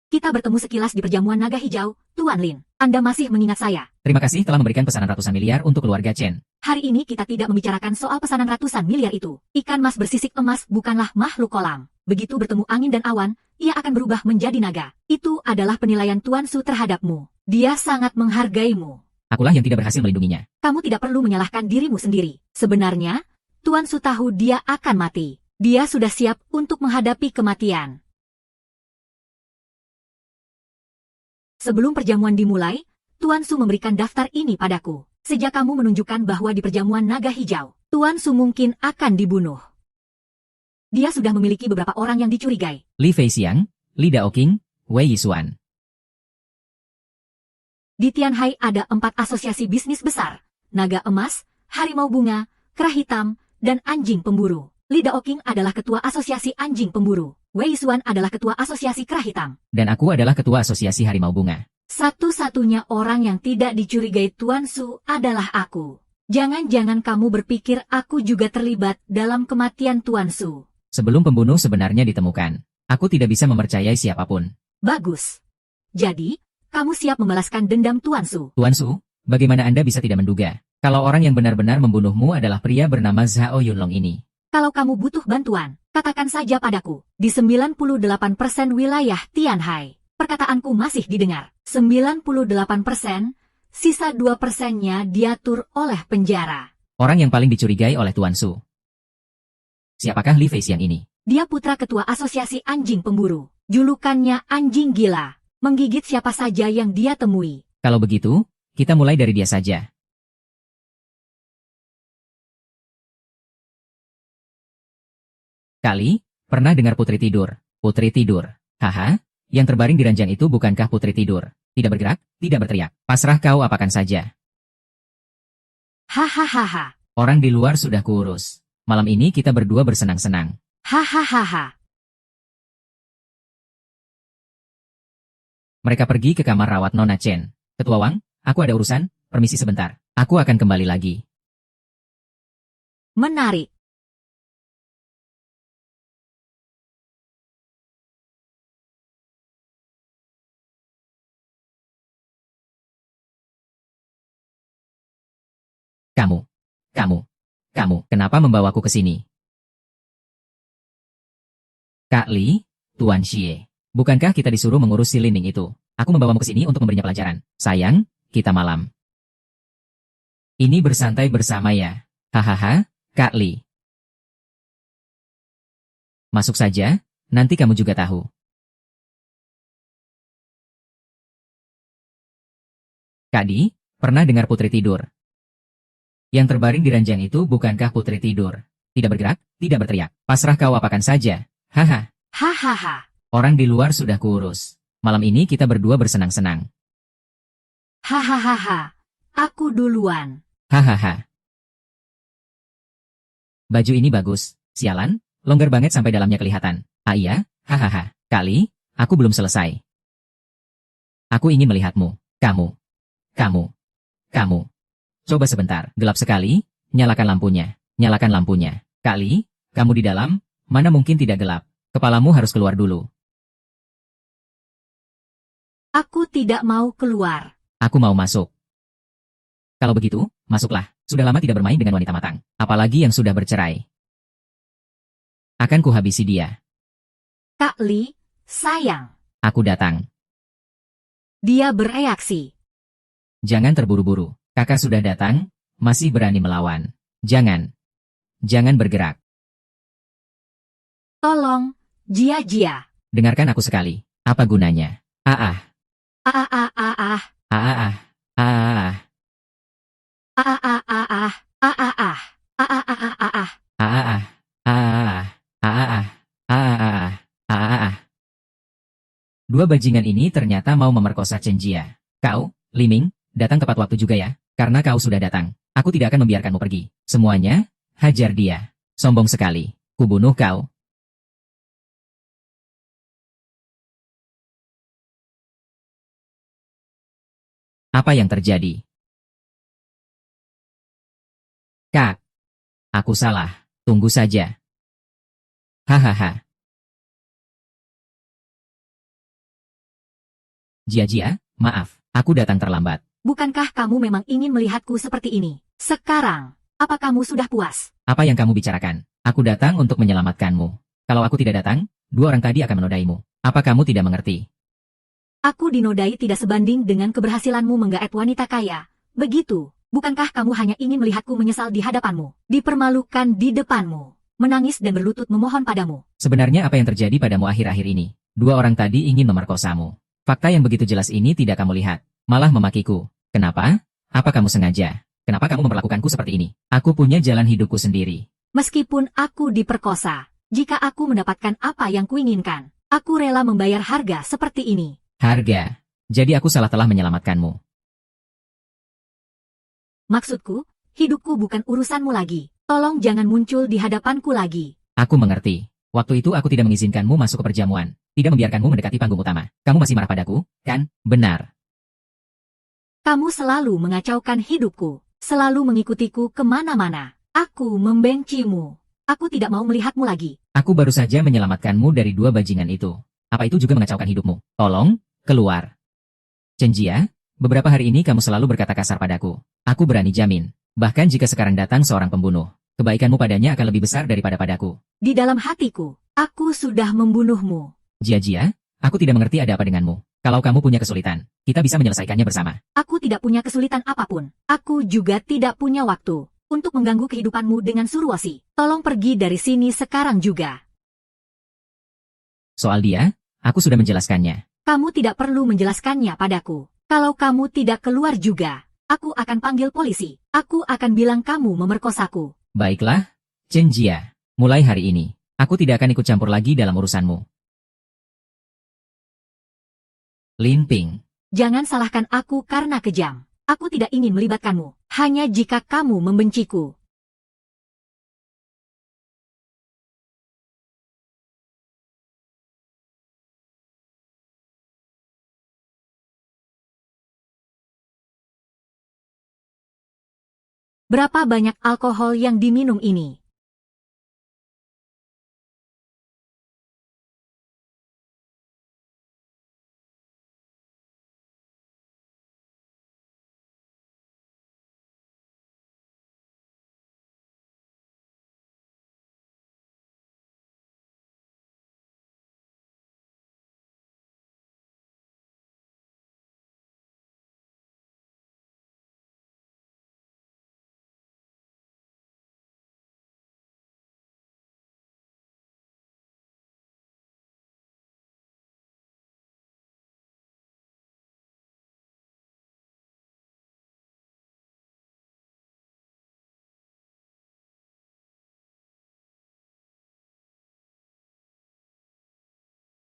Kita bertemu sekilas di perjamuan naga hijau, Tuan Lin. Anda masih mengingat saya. Terima kasih telah memberikan pesanan ratusan miliar untuk keluarga Chen. Hari ini kita tidak membicarakan soal pesanan ratusan miliar itu. Ikan mas bersisik emas bukanlah makhluk kolam. Begitu bertemu angin dan awan, ia akan berubah menjadi naga. Itu adalah penilaian Tuan Su terhadapmu. Dia sangat menghargaimu. Akulah yang tidak berhasil melindunginya. Kamu tidak perlu menyalahkan dirimu sendiri. Sebenarnya, Tuan Su tahu dia akan mati. Dia sudah siap untuk menghadapi kematian. Sebelum perjamuan dimulai, Tuan Su memberikan daftar ini padaku. Sejak kamu menunjukkan bahwa di perjamuan naga hijau, Tuan Su mungkin akan dibunuh. Dia sudah memiliki beberapa orang yang dicurigai. Li Feixiang, Li Daoqing, Wei Yisuan. Di Tianhai ada 4 asosiasi bisnis besar. Naga emas, harimau bunga, kera hitam, dan anjing pemburu. Li Daoqing adalah ketua asosiasi anjing pemburu. Wei Yisuan adalah ketua asosiasi kera hitam. Dan aku adalah ketua asosiasi harimau bunga. Satu-satunya orang yang tidak dicurigai Tuan Su adalah aku. Jangan-jangan kamu berpikir aku juga terlibat dalam kematian Tuan Su. Sebelum pembunuh sebenarnya ditemukan, aku tidak bisa mempercayai siapapun. Bagus. Jadi, kamu siap membalaskan dendam Tuan Su. Tuan Su, bagaimana Anda bisa tidak menduga kalau orang yang benar-benar membunuhmu adalah pria bernama Zhao Yunlong ini? Kalau kamu butuh bantuan, katakan saja padaku. Di 98% wilayah Tianhai, perkataanku masih didengar. 98%, sisa 2%-nya diatur oleh penjara. Orang yang paling dicurigai oleh Tuan Su. Siapakah Li Feixiang ini? Dia putra ketua asosiasi anjing pemburu. Julukannya anjing gila. Menggigit siapa saja yang dia temui. Kalau begitu, kita mulai dari dia saja. Kali, pernah dengar putri tidur? Putri tidur. Haha, yang terbaring di ranjang itu bukankah putri tidur? Tidak bergerak, tidak berteriak. Pasrah kau apakan saja. Hahaha. Orang di luar sudah kurus. Malam ini kita berdua bersenang-senang. Hahaha. Mereka pergi ke kamar rawat Nona Chen. Ketua Wang, aku ada urusan, permisi sebentar. Aku akan kembali lagi. Menarik. Kamu, kenapa membawaku ke sini? Kak Li, Tuan Xie. Bukankah kita disuruh mengurus si Lining itu? Aku membawamu ke sini untuk memberinya pelajaran. Sayang, kita malam. Ini bersantai bersama ya. Hahaha, Kak Li. Masuk saja, nanti kamu juga tahu. Kak Di, pernah dengar putri tidur? Yang terbaring di ranjang itu bukankah putri tidur? Tidak bergerak, tidak berteriak. Pasrah kau apakan saja. Haha. Hahaha. Orang di luar sudah kurus. Malam ini kita berdua bersenang-senang. Hahaha. Aku duluan. Hahaha. Baju ini bagus. Sialan, longgar banget sampai dalamnya kelihatan. Ah iya, hahaha. Kali, aku belum selesai. Aku ingin melihatmu. Kamu. Kamu. Kamu. Coba sebentar. Gelap sekali. Nyalakan lampunya. Nyalakan lampunya. Kali, kamu di dalam, mana mungkin tidak gelap. Kepalamu harus keluar dulu. Aku tidak mau keluar. Aku mau masuk. Kalau begitu, masuklah. Sudah lama tidak bermain dengan wanita matang. Apalagi yang sudah bercerai. Akan kuhabisi dia. Kak Li, sayang. Aku datang. Dia bereaksi. Jangan terburu-buru. Kakak sudah datang, masih berani melawan. Jangan. Jangan bergerak. Tolong, Jia. Dengarkan aku sekali. Apa gunanya? Ah ah. Ah ah ah ah. Ah ah ah. Ah ah. Ah ah ah ah. Ah ah ah. Ah ah ah ah ah. Ah ah ah. Ah ah. Ah ah. Ah ah. Dua bajingan ini ternyata mau memerkosa Chen Jia. Kau, Liming, datang tepat waktu juga ya. Karena kau sudah datang, aku tidak akan membiarkanmu pergi. Semuanya, hajar dia. Sombong sekali. Kubunuh kau. Apa yang terjadi? Kak, aku salah. Tunggu saja. Hahaha. Jia, maaf, aku datang terlambat. Bukankah kamu memang ingin melihatku seperti ini? Sekarang, apa kamu sudah puas? Apa yang kamu bicarakan? Aku datang untuk menyelamatkanmu. Kalau aku tidak datang, dua orang tadi akan menodaimu. Apa kamu tidak mengerti? Aku dinodai tidak sebanding dengan keberhasilanmu menggaet wanita kaya. Begitu, bukankah kamu hanya ingin melihatku menyesal di hadapanmu, dipermalukan di depanmu, menangis dan berlutut memohon padamu? Sebenarnya apa yang terjadi padamu akhir-akhir ini? Dua orang tadi ingin memerkosamu. Fakta yang begitu jelas ini tidak kamu lihat, malah memakiku. Kenapa? Apa kamu sengaja? Kenapa kamu memperlakukanku seperti ini? Aku punya jalan hidupku sendiri. Meskipun aku diperkosa, jika aku mendapatkan apa yang kuinginkan, aku rela membayar harga seperti ini. Harga. Jadi aku salah telah menyelamatkanmu. Maksudku, hidupku bukan urusanmu lagi. Tolong jangan muncul di hadapanku lagi. Aku mengerti. Waktu itu aku tidak mengizinkanmu masuk ke perjamuan. Tidak membiarkanmu mendekati panggung utama. Kamu masih marah padaku, kan? Benar. Kamu selalu mengacaukan hidupku. Selalu mengikutiku kemana-mana. Aku membencimu. Aku tidak mau melihatmu lagi. Aku baru saja menyelamatkanmu dari dua bajingan itu. Apa itu juga mengacaukan hidupmu? Tolong, keluar. Chen Jia, beberapa hari ini kamu selalu berkata kasar padaku. Aku berani jamin. Bahkan jika sekarang datang seorang pembunuh, kebaikanmu padanya akan lebih besar daripada padaku. Di dalam hatiku, aku sudah membunuhmu. Jia, aku tidak mengerti ada apa denganmu. Kalau kamu punya kesulitan, kita bisa menyelesaikannya bersama. Aku tidak punya kesulitan apapun. Aku juga tidak punya waktu untuk mengganggu kehidupanmu dengan Suruosi. Tolong pergi dari sini sekarang juga. Soal dia, aku sudah menjelaskannya. Kamu tidak perlu menjelaskannya padaku. Kalau kamu tidak keluar juga, aku akan panggil polisi. Aku akan bilang kamu memerkosaku. Baiklah, Chen Jia. Mulai hari ini, aku tidak akan ikut campur lagi dalam urusanmu. Lin Ping. Jangan salahkan aku karena kejam. Aku tidak ingin melibatkanmu, hanya jika kamu membenciku. Berapa banyak alkohol yang diminum ini?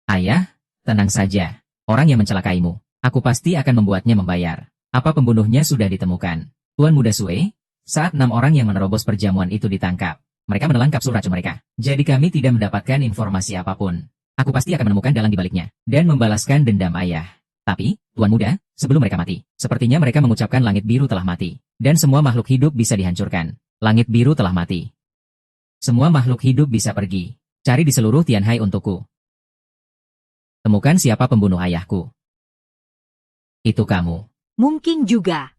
Ayah, tenang saja. Orang yang mencelakaimu, aku pasti akan membuatnya membayar. Apa pembunuhnya sudah ditemukan? Tuan Muda Sue, saat 6 orang yang menerobos perjamuan itu ditangkap, mereka menelan kapsul racun mereka. Jadi kami tidak mendapatkan informasi apapun. Aku pasti akan menemukan dalang di baliknya, dan membalaskan dendam ayah. Tapi, Tuan Muda, sebelum mereka mati, sepertinya mereka mengucapkan langit biru telah mati, dan semua makhluk hidup bisa dihancurkan. Langit biru telah mati. Semua makhluk hidup bisa pergi. Cari di seluruh Tianhai untukku. Temukan siapa pembunuh ayahku. Itu kamu. Mungkin juga.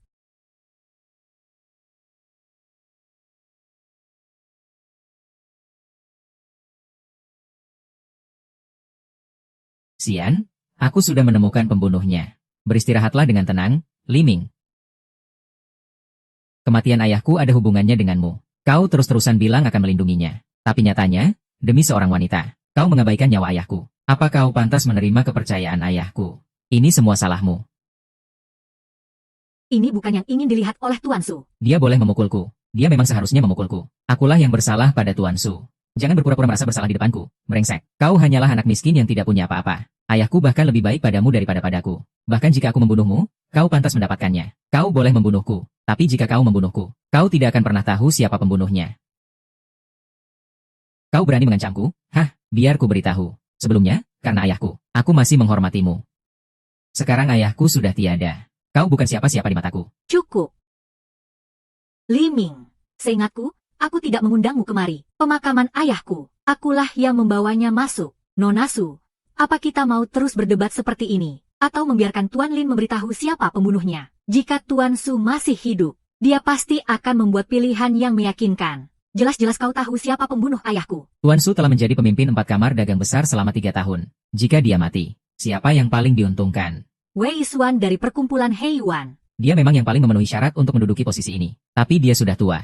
Xian, aku sudah menemukan pembunuhnya. Beristirahatlah dengan tenang, Li Ming. Kematian ayahku ada hubungannya denganmu. Kau terus-terusan bilang akan melindunginya. Tapi nyatanya, demi seorang wanita, kau mengabaikan nyawa ayahku. Apa kau pantas menerima kepercayaan ayahku? Ini semua salahmu. Ini bukan yang ingin dilihat oleh Tuan Su. Dia boleh memukulku. Dia memang seharusnya memukulku. Akulah yang bersalah pada Tuan Su. Jangan berpura-pura merasa bersalah di depanku, brengsek. Kau hanyalah anak miskin yang tidak punya apa-apa. Ayahku bahkan lebih baik padamu daripada padaku. Bahkan jika aku membunuhmu, kau pantas mendapatkannya. Kau boleh membunuhku. Tapi jika kau membunuhku, kau tidak akan pernah tahu siapa pembunuhnya. Kau berani mengancamku? Hah, biar ku beritahu. Sebelumnya, karena ayahku, aku masih menghormatimu. Sekarang ayahku sudah tiada. Kau bukan siapa-siapa di mataku. Cukup. Li Ming, seingatku, aku tidak mengundangmu kemari. Pemakaman ayahku, akulah yang membawanya masuk. Nona Su, apa kita mau terus berdebat seperti ini? Atau membiarkan Tuan Lin memberitahu siapa pembunuhnya? Jika Tuan Su masih hidup, dia pasti akan membuat pilihan yang meyakinkan. Jelas-jelas kau tahu siapa pembunuh ayahku. Tuan Su telah menjadi pemimpin 4 kamar dagang besar selama 3 tahun. Jika dia mati, siapa yang paling diuntungkan? Wei Xuan dari perkumpulan Heiyuan. Dia memang yang paling memenuhi syarat untuk menduduki posisi ini. Tapi dia sudah tua.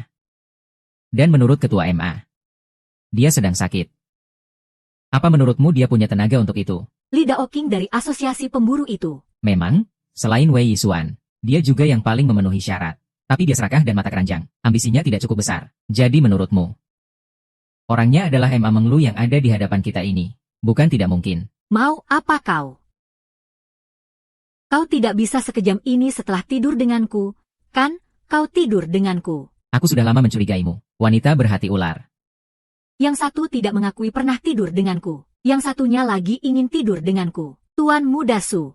Dan menurut Ketua MA, dia sedang sakit. Apa menurutmu dia punya tenaga untuk itu? Li Daoking dari asosiasi pemburu itu. Memang, selain Wei Xuan, dia juga yang paling memenuhi syarat. Tapi dia serakah dan mata keranjang. Ambisinya tidak cukup besar. Jadi menurutmu, orangnya adalah MA Menglu yang ada di hadapan kita ini. Bukan tidak mungkin. Mau apa kau? Kau tidak bisa sekejam ini setelah tidur denganku, kan? Kau tidur denganku. Aku sudah lama mencurigaimu. Wanita berhati ular. Yang satu tidak mengakui pernah tidur denganku. Yang satunya lagi ingin tidur denganku. Tuan Muda Su.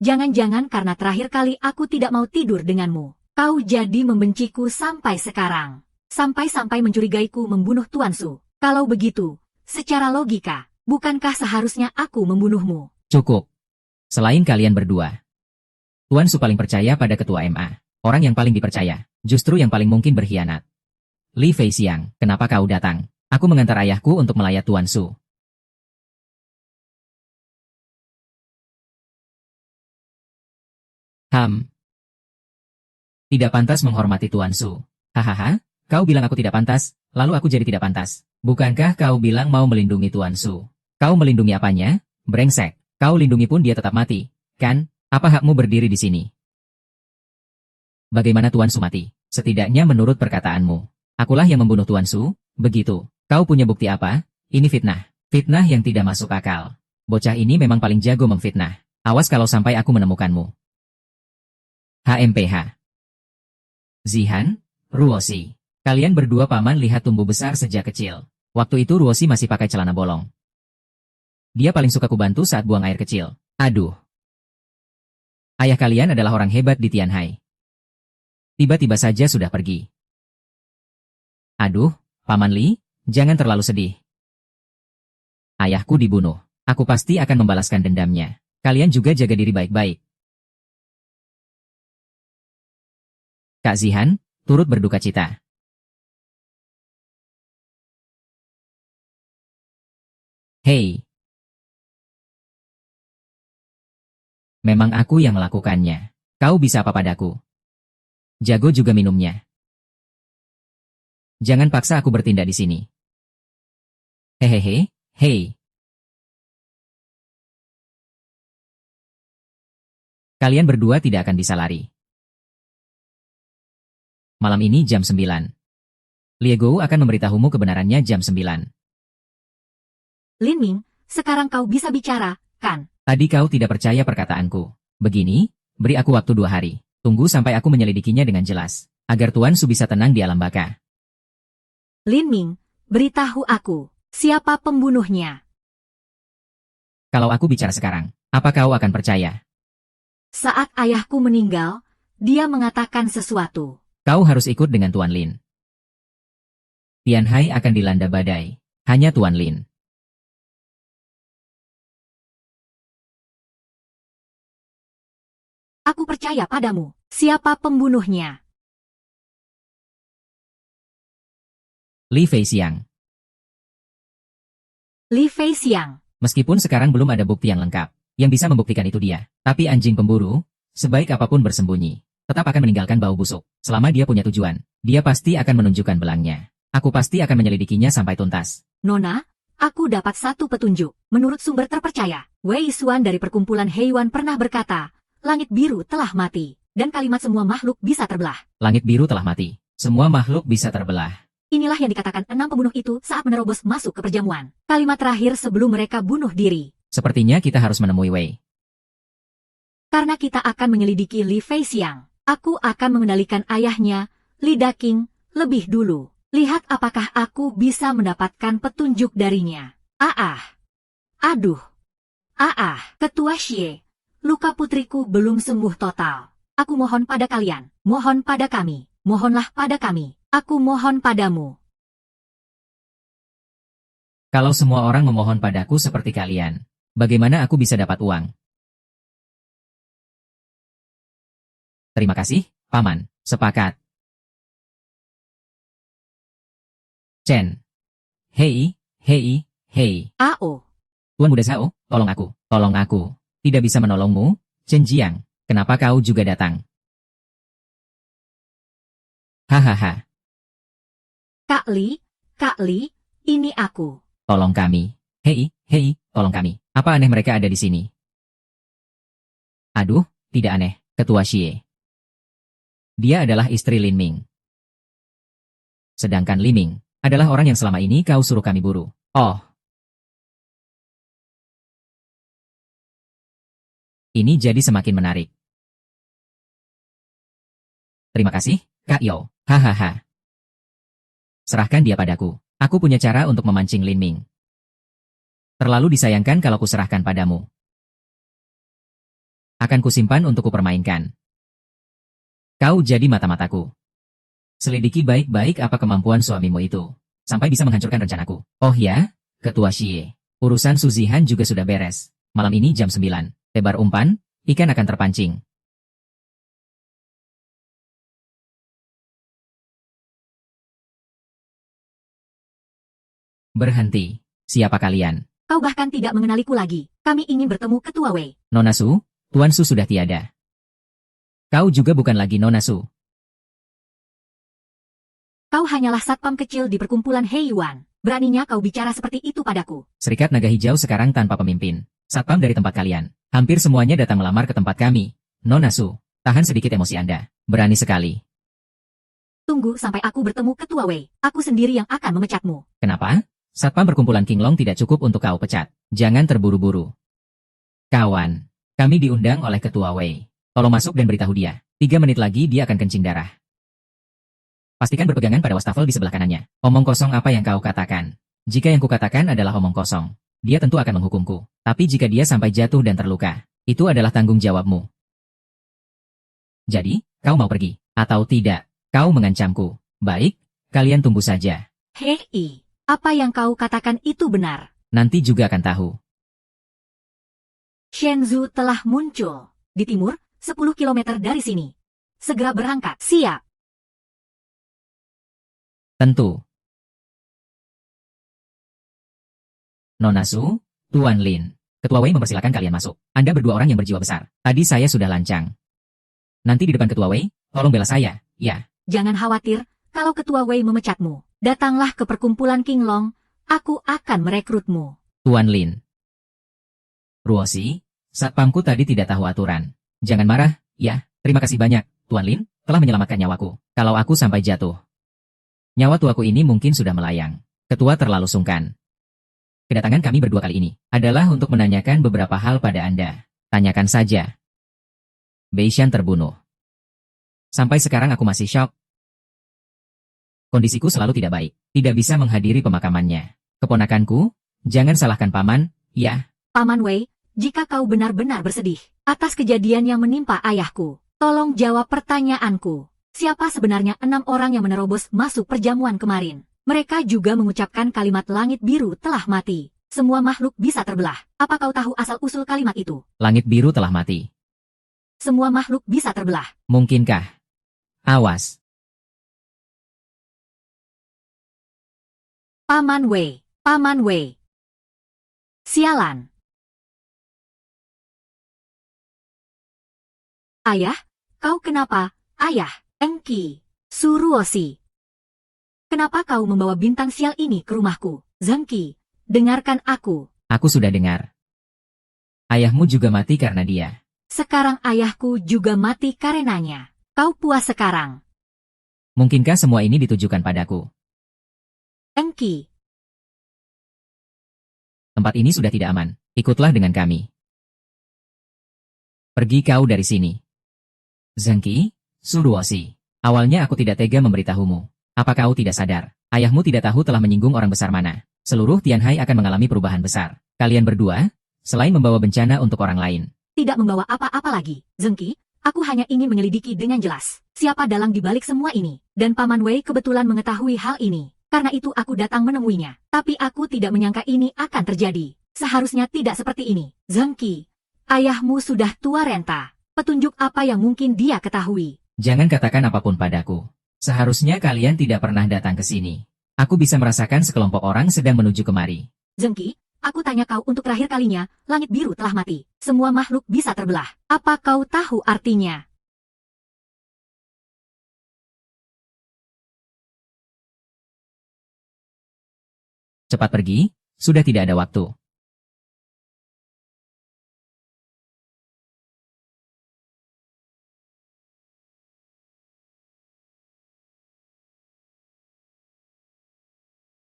Jangan-jangan karena terakhir kali aku tidak mau tidur denganmu. Kau jadi membenciku sampai sekarang. Sampai-sampai mencurigaiku membunuh Tuan Su. Kalau begitu, secara logika, bukankah seharusnya aku membunuhmu? Cukup. Selain kalian berdua, Tuan Su paling percaya pada Ketua MA. Orang yang paling dipercaya, justru yang paling mungkin berkhianat. Li Fei Xiang, kenapa kau datang? Aku mengantar ayahku untuk melayat Tuan Su. Tidak pantas menghormati Tuan Su. Hahaha, kau bilang aku tidak pantas, lalu aku jadi tidak pantas. Bukankah kau bilang mau melindungi Tuan Su? Kau melindungi apanya? Brengsek. Kau lindungi pun dia tetap mati, kan? Apa hakmu berdiri di sini? Bagaimana Tuan Su mati? Setidaknya menurut perkataanmu. Akulah yang membunuh Tuan Su, begitu. Kau punya bukti apa? Ini fitnah. Fitnah yang tidak masuk akal. Bocah ini memang paling jago memfitnah. Awas kalau sampai aku menemukanmu. HMPH. Zihan, Ruosi. Kalian berdua paman lihat tumbuh besar sejak kecil. Waktu itu Ruosi masih pakai celana bolong. Dia paling suka kubantu saat buang air kecil. Aduh. Ayah kalian adalah orang hebat di Tianhai. Tiba-tiba saja sudah pergi. Aduh, Paman Li, jangan terlalu sedih. Ayahku dibunuh. Aku pasti akan membalaskan dendamnya. Kalian juga jaga diri baik-baik. Kak Zihan, turut berduka cita. Hei. Memang aku yang melakukannya. Kau bisa apa padaku? Jago juga minumnya. Jangan paksa aku bertindak di sini. Hehehe, hei. Kalian berdua tidak akan bisa lari. Malam ini jam 9. Liego akan memberitahumu kebenarannya jam 9. Lin Ming, sekarang kau bisa bicara, kan? Tadi kau tidak percaya perkataanku. Begini, beri aku waktu 2 hari. Tunggu sampai aku menyelidikinya dengan jelas, agar Tuan Su bisa tenang di alam baka. Lin Ming, beritahu aku, siapa pembunuhnya? Kalau aku bicara sekarang, apa kau akan percaya? Saat ayahku meninggal, dia mengatakan sesuatu. Kau harus ikut dengan Tuan Lin. Tianhai akan dilanda badai. Hanya Tuan Lin. Aku percaya padamu. Siapa pembunuhnya? Li Feixiang. Li Feixiang. Meskipun sekarang belum ada bukti yang lengkap, yang bisa membuktikan itu dia. Tapi anjing pemburu, sebaik apapun bersembunyi, tetap akan meninggalkan bau busuk. Selama dia punya tujuan, dia pasti akan menunjukkan belangnya. Aku pasti akan menyelidikinya sampai tuntas. Nona, aku dapat satu petunjuk. Menurut sumber terpercaya, Wei Xuan dari perkumpulan Heiyuan pernah berkata, langit biru telah mati, dan kalimat semua makhluk bisa terbelah. Langit biru telah mati. Semua makhluk bisa terbelah. Inilah yang dikatakan 6 pembunuh itu saat menerobos masuk ke perjamuan. Kalimat terakhir sebelum mereka bunuh diri. Sepertinya kita harus menemui Wei. Karena kita akan menyelidiki Li Feixiang. Aku akan mengendalikan ayahnya, Li Daking, lebih dulu. Lihat apakah aku bisa mendapatkan petunjuk darinya. Aduh. Ketua Xie. Luka putriku belum sembuh total. Aku mohon pada kalian, mohon pada kami, mohonlah pada kami, aku mohon padamu. Kalau semua orang memohon padaku seperti kalian, bagaimana aku bisa dapat uang? Terima kasih, Paman. Sepakat. Chen. Hei. Ao. Tuan Muda Zhao, tolong aku. Tidak bisa menolongmu, Chen Jiang. Kenapa kau juga datang? Hahaha. Kak Li, ini aku. Tolong kami. Hei, tolong kami. Apa aneh mereka ada di sini? Aduh, tidak aneh, Ketua Xie. Dia adalah istri Lin Ming. Sedangkan Li Ming adalah orang yang selama ini kau suruh kami buru. Oh. Ini jadi semakin menarik. Terima kasih, Kak Yo. Hahaha. Serahkan dia padaku. Aku punya cara untuk memancing Lin Ming. Terlalu disayangkan kalau kuserahkan padamu. Akan kusimpan untuk kupermainkan. Kau jadi mata-mataku. Selidiki baik-baik apa kemampuan suamimu itu, sampai bisa menghancurkan rencanaku. Oh ya, Ketua Xie. Urusan Suzihan juga sudah beres. Malam ini jam 9. Tebar umpan, ikan akan terpancing. Berhenti. Siapa kalian? Kau bahkan tidak mengenaliku lagi. Kami ingin bertemu Ketua Wei. Nona Su, Tuan Su sudah tiada. Kau juga bukan lagi Nona Su. Kau hanyalah satpam kecil di perkumpulan Heiyuan. Beraninya kau bicara seperti itu padaku. Serikat Naga Hijau sekarang tanpa pemimpin. Satpam dari tempat kalian. Hampir semuanya datang melamar ke tempat kami. Nona Su, tahan sedikit emosi Anda. Berani sekali. Tunggu sampai aku bertemu Ketua Wei. Aku sendiri yang akan memecatmu. Kenapa? Satpam perkumpulan King Long tidak cukup untuk kau pecat. Jangan terburu-buru. Kawan, kami diundang oleh Ketua Wei. Tolong masuk dan beritahu dia. 3 menit lagi dia akan kencing darah. Pastikan berpegangan pada wastafel di sebelah kanannya. Omong kosong apa yang kau katakan? Jika yang kukatakan adalah omong kosong, dia tentu akan menghukumku. Tapi jika dia sampai jatuh dan terluka, itu adalah tanggung jawabmu. Jadi, kau mau pergi, atau tidak? Kau mengancamku. Baik, kalian tunggu saja. Hei, apa yang kau katakan itu benar. Nanti juga akan tahu. Shenzhou telah muncul. Di timur, 10 km dari sini. Segera berangkat. Siap. Tentu. Nona Su, Tuan Lin. Ketua Wei mempersilakan kalian masuk. Anda berdua orang yang berjiwa besar. Tadi saya sudah lancang. Nanti di depan Ketua Wei, tolong bela saya, ya. Jangan khawatir, kalau Ketua Wei memecatmu. Datanglah ke perkumpulan King Long, aku akan merekrutmu. Tuan Lin. Ruosi, satpamku tadi tidak tahu aturan. Jangan marah, ya. Terima kasih banyak, Tuan Lin, telah menyelamatkan nyawaku. Kalau aku sampai jatuh, nyawa tuaku ini mungkin sudah melayang. Ketua terlalu sungkan. Kedatangan kami berdua kali ini adalah untuk menanyakan beberapa hal pada Anda. Tanyakan saja. Beishan terbunuh. Sampai sekarang aku masih syok. Kondisiku selalu tidak baik. Tidak bisa menghadiri pemakamannya. Keponakanku, jangan salahkan paman, ya. Paman Wei, jika kau benar-benar bersedih atas kejadian yang menimpa ayahku, tolong jawab pertanyaanku. Siapa sebenarnya 6 orang yang menerobos masuk perjamuan kemarin? Mereka juga mengucapkan kalimat langit biru telah mati. Semua makhluk bisa terbelah. Apa kau tahu asal-usul kalimat itu? Langit biru telah mati. Semua makhluk bisa terbelah. Mungkinkah? Awas. Paman Wei, Paman Wei. Sialan. Ayah, kau kenapa? Ayah, Engki, Suruoshi. Kenapa kau membawa bintang sial ini ke rumahku? Zengki, dengarkan aku. Aku sudah dengar. Ayahmu juga mati karena dia. Sekarang ayahku juga mati karenanya. Kau puas sekarang? Mungkinkah semua ini ditujukan padaku? Engki. Tempat ini sudah tidak aman. Ikutlah dengan kami. Pergi kau dari sini. Zengki, Suruoshi. Awalnya aku tidak tega memberitahumu. Apa kau tidak sadar? Ayahmu tidak tahu telah menyinggung orang besar mana. Seluruh Tianhai akan mengalami perubahan besar. Kalian berdua, selain membawa bencana untuk orang lain. Tidak membawa apa-apa lagi, Zengki. Aku hanya ingin menyelidiki dengan jelas siapa dalang di balik semua ini. Dan Paman Wei kebetulan mengetahui hal ini. Karena itu aku datang menemuinya. Tapi aku tidak menyangka ini akan terjadi. Seharusnya tidak seperti ini. Zengki, ayahmu sudah tua renta. Petunjuk apa yang mungkin dia ketahui? Jangan katakan apapun padaku. Seharusnya kalian tidak pernah datang ke sini. Aku bisa merasakan sekelompok orang sedang menuju kemari. Zengki, aku tanya kau untuk terakhir kalinya, langit biru telah mati. Semua makhluk bisa terbelah. Apa kau tahu artinya? Cepat pergi, sudah tidak ada waktu.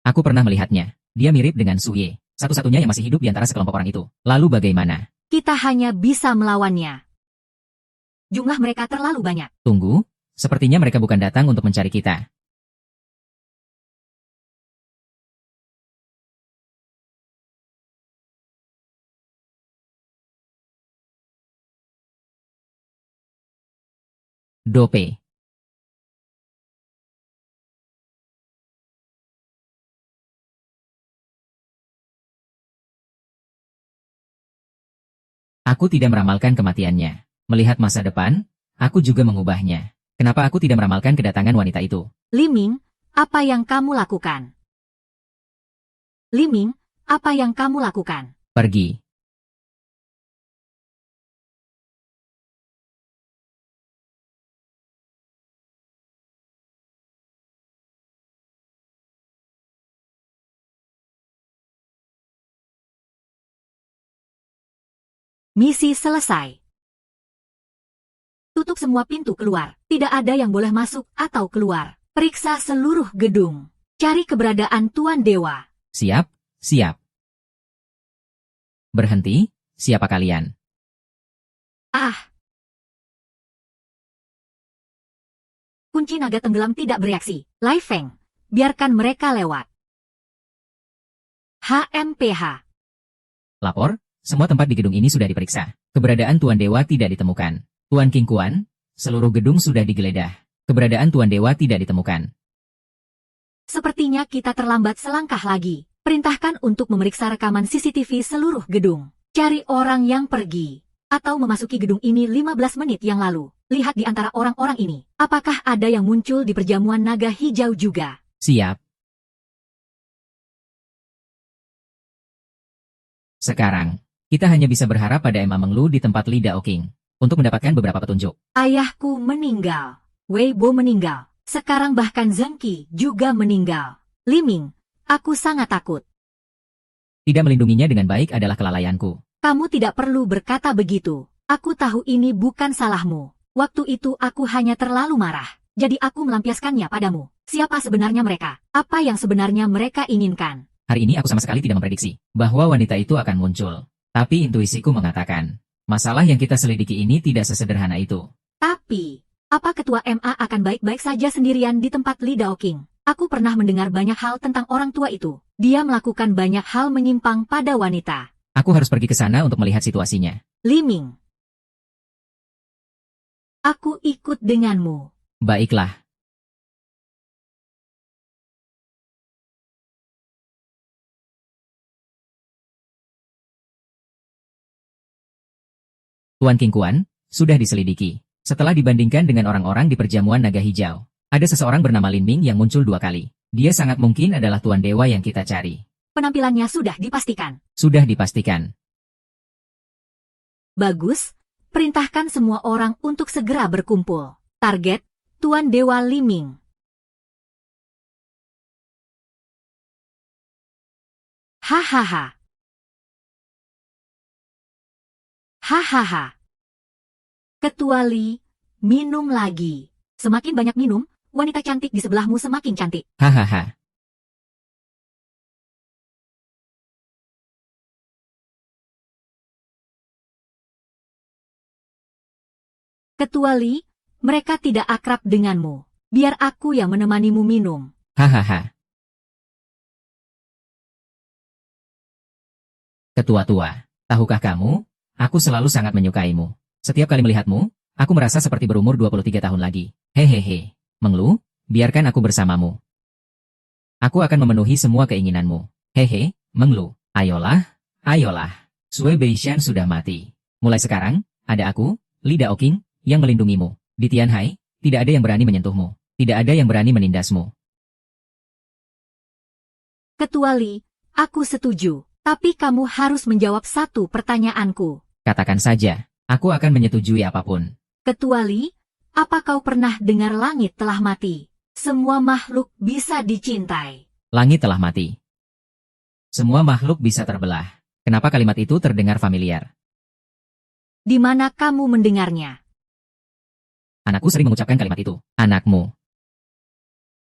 Aku pernah melihatnya. Dia mirip dengan Su Ye, satu-satunya yang masih hidup di antara sekelompok orang itu. Lalu bagaimana? Kita hanya bisa melawannya. Jumlah mereka terlalu banyak. Tunggu, sepertinya mereka bukan datang untuk mencari kita. Dope. Aku tidak meramalkan kematiannya. Melihat masa depan, aku juga mengubahnya. Kenapa aku tidak meramalkan kedatangan wanita itu? Liming, apa yang kamu lakukan? Liming, apa yang kamu lakukan? Pergi. Misi selesai. Tutup semua pintu keluar. Tidak ada yang boleh masuk atau keluar. Periksa seluruh gedung. Cari keberadaan Tuan Dewa. Siap, siap. Berhenti, siapa kalian? Ah. Kunci naga tenggelam tidak bereaksi. Lai Feng, biarkan mereka lewat. HMPH. Lapor, semua tempat di gedung ini sudah diperiksa. Keberadaan Tuan Dewa tidak ditemukan. Tuan King Kuan, seluruh gedung sudah digeledah. Keberadaan Tuan Dewa tidak ditemukan. Sepertinya kita terlambat selangkah lagi. Perintahkan untuk memeriksa rekaman CCTV seluruh gedung. Cari orang yang pergi atau memasuki gedung ini 15 menit yang lalu. Lihat di antara orang-orang ini. Apakah ada yang muncul di perjamuan naga hijau juga? Siap. Sekarang, kita hanya bisa berharap pada Emma Menglu di tempat Li Daoking untuk mendapatkan beberapa petunjuk. Ayahku meninggal. Wei Bo meninggal. Sekarang bahkan Zengki juga meninggal. Liming, aku sangat takut. Tidak melindunginya dengan baik adalah kelalaianku. Kamu tidak perlu berkata begitu. Aku tahu ini bukan salahmu. Waktu itu aku hanya terlalu marah. Jadi aku melampiaskannya padamu. Siapa sebenarnya mereka? Apa yang sebenarnya mereka inginkan? Hari ini aku sama sekali tidak memprediksi bahwa wanita itu akan muncul. Tapi intuisiku mengatakan, masalah yang kita selidiki ini tidak sesederhana itu. Tapi, apa Ketua MA akan baik-baik saja sendirian di tempat Li Daoqing? Aku pernah mendengar banyak hal tentang orang tua itu. Dia melakukan banyak hal menyimpang pada wanita. Aku harus pergi ke sana untuk melihat situasinya. Li Ming. Aku ikut denganmu. Baiklah. Tuan King Kuan, sudah diselidiki. Setelah dibandingkan dengan orang-orang di perjamuan naga hijau, ada seseorang bernama Lin Ming yang muncul 2 kali. Dia sangat mungkin adalah Tuan Dewa yang kita cari. Penampilannya sudah dipastikan. Sudah dipastikan. Bagus, perintahkan semua orang untuk segera berkumpul. Target, Tuan Dewa Li Ming. Hahaha. Hahaha. Ketua Li, minum lagi. Semakin banyak minum, wanita cantik di sebelahmu semakin cantik. Hahaha. Ketua Li, mereka tidak akrab denganmu. Biar aku yang menemanimu minum. Hahaha. Ketua tua, tahukah kamu, aku selalu sangat menyukaimu. Setiap kali melihatmu, aku merasa seperti berumur 23 tahun lagi. Hehehe. Menglu, biarkan aku bersamamu. Aku akan memenuhi semua keinginanmu. Hehe, Menglu. Ayolah, ayolah. Sui Beishan sudah mati. Mulai sekarang, ada aku, Li Daoqing, yang melindungimu. Di Tianhai, tidak ada yang berani menyentuhmu. Tidak ada yang berani menindasmu. Ketua Li, aku setuju. Tapi kamu harus menjawab satu pertanyaanku. Katakan saja, aku akan menyetujui apapun. Ketua Li, apa kau pernah dengar langit telah mati? Semua makhluk bisa dicintai. Langit telah mati. Semua makhluk bisa terbelah. Kenapa kalimat itu terdengar familiar? Di mana kamu mendengarnya? Anakku sering mengucapkan kalimat itu. Anakmu.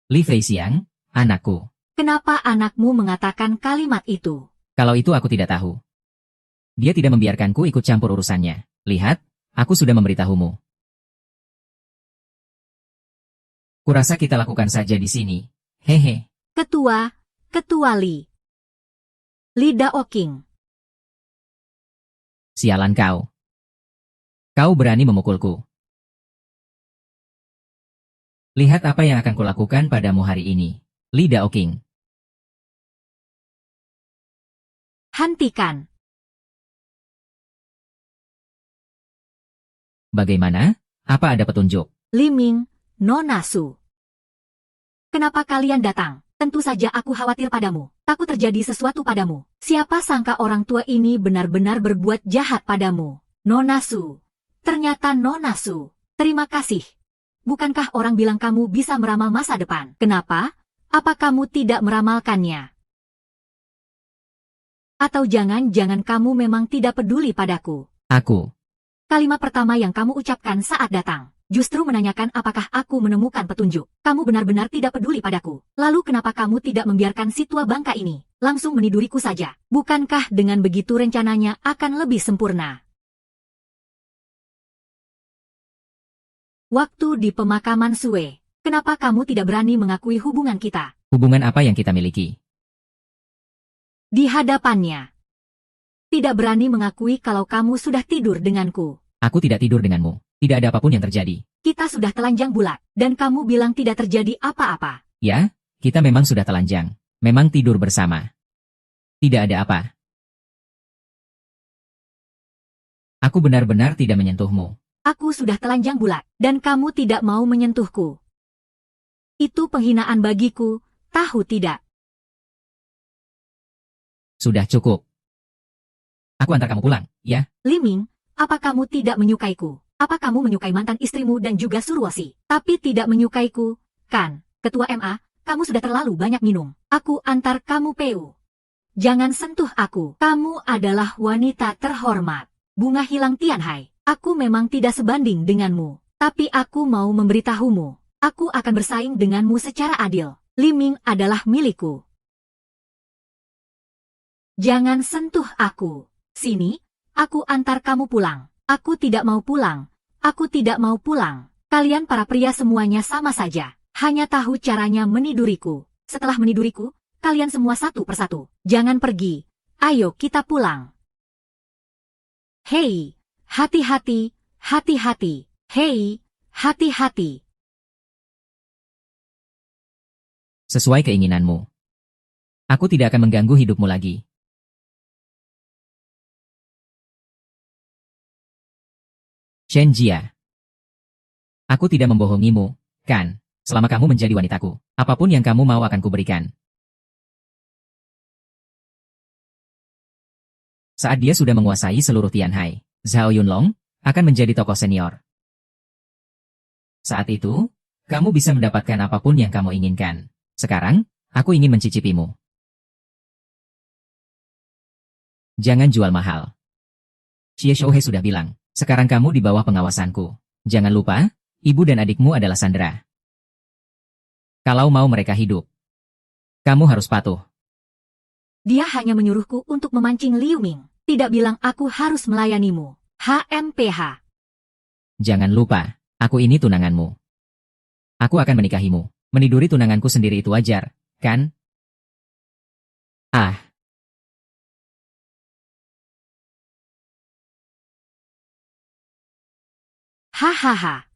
Li Feixiang, anakku. Kenapa anakmu mengatakan kalimat itu? Kalau itu aku tidak tahu. Dia tidak membiarkanku ikut campur urusannya. Lihat, aku sudah memberitahumu. Kurasa kita lakukan saja di sini. Hehe. Ketua Li. Li Daoqing. Sialan kau. Kau berani memukulku. Lihat apa yang akan kulakukan padamu hari ini. Li Daoqing. Hentikan. Bagaimana? Apa ada petunjuk? Li Ming, Nona Su. Kenapa kalian datang? Tentu saja aku khawatir padamu. Takut terjadi sesuatu padamu. Siapa sangka orang tua ini benar-benar berbuat jahat padamu. Nona Su. Ternyata Nona Su. Terima kasih. Bukankah orang bilang kamu bisa meramal masa depan? Kenapa? Apa kamu tidak meramalkannya? Atau jangan-jangan kamu memang tidak peduli padaku? Aku. Kalimat pertama yang kamu ucapkan saat datang, justru menanyakan apakah aku menemukan petunjuk. Kamu benar-benar tidak peduli padaku. Lalu kenapa kamu tidak membiarkan si tua bangka ini langsung meniduriku saja? Bukankah dengan begitu rencananya akan lebih sempurna? Waktu di pemakaman Sue, kenapa kamu tidak berani mengakui hubungan kita? Hubungan apa yang kita miliki? Di hadapannya. Tidak berani mengakui kalau kamu sudah tidur denganku. Aku tidak tidur denganmu. Tidak ada apapun yang terjadi. Kita sudah telanjang bulat, dan kamu bilang tidak terjadi apa-apa. Ya, kita memang sudah telanjang. Memang tidur bersama. Tidak ada apa. Aku benar-benar tidak menyentuhmu. Aku sudah telanjang bulat, dan kamu tidak mau menyentuhku. Itu penghinaan bagiku, tahu tidak? Sudah cukup. Aku antar kamu pulang, ya? Li Ming, apa kamu tidak menyukaiku? Apa kamu menyukai mantan istrimu dan juga Surwosi, tapi tidak menyukaiku, kan? Ketua MA, kamu sudah terlalu banyak minum. Aku antar kamu PU. Jangan sentuh aku. Kamu adalah wanita terhormat. Bunga hilang Tianhai. Aku memang tidak sebanding denganmu. Tapi aku mau memberitahumu. Aku akan bersaing denganmu secara adil. Li Ming adalah milikku. Jangan sentuh aku. Sini, aku antar kamu pulang. Aku tidak mau pulang. Aku tidak mau pulang. Kalian para pria semuanya sama saja. Hanya tahu caranya meniduriku. Setelah meniduriku, kalian semua satu persatu. Jangan pergi. Ayo kita pulang. Hei, hati-hati, hati-hati. Hei, hati-hati. Sesuai keinginanmu. Aku tidak akan mengganggu hidupmu lagi. Shen Jia. Aku tidak membohongimu, kan? Selama kamu menjadi wanitaku, apapun yang kamu mau akan kuberikan. Saat dia sudah menguasai seluruh Tianhai, Zhao Yunlong akan menjadi tokoh senior. Saat itu, kamu bisa mendapatkan apapun yang kamu inginkan. Sekarang, aku ingin mencicipimu. Jangan jual mahal. Xie Shouhe sudah bilang, sekarang kamu di bawah pengawasanku. Jangan lupa, ibu dan adikmu adalah sandera. Kalau mau mereka hidup, kamu harus patuh. Dia hanya menyuruhku untuk memancing Liu Ming. Tidak bilang aku harus melayanimu. HMPH. Jangan lupa, aku ini tunanganmu. Aku akan menikahimu. Meniduri tunanganku sendiri itu wajar, kan? Ah. Hahaha.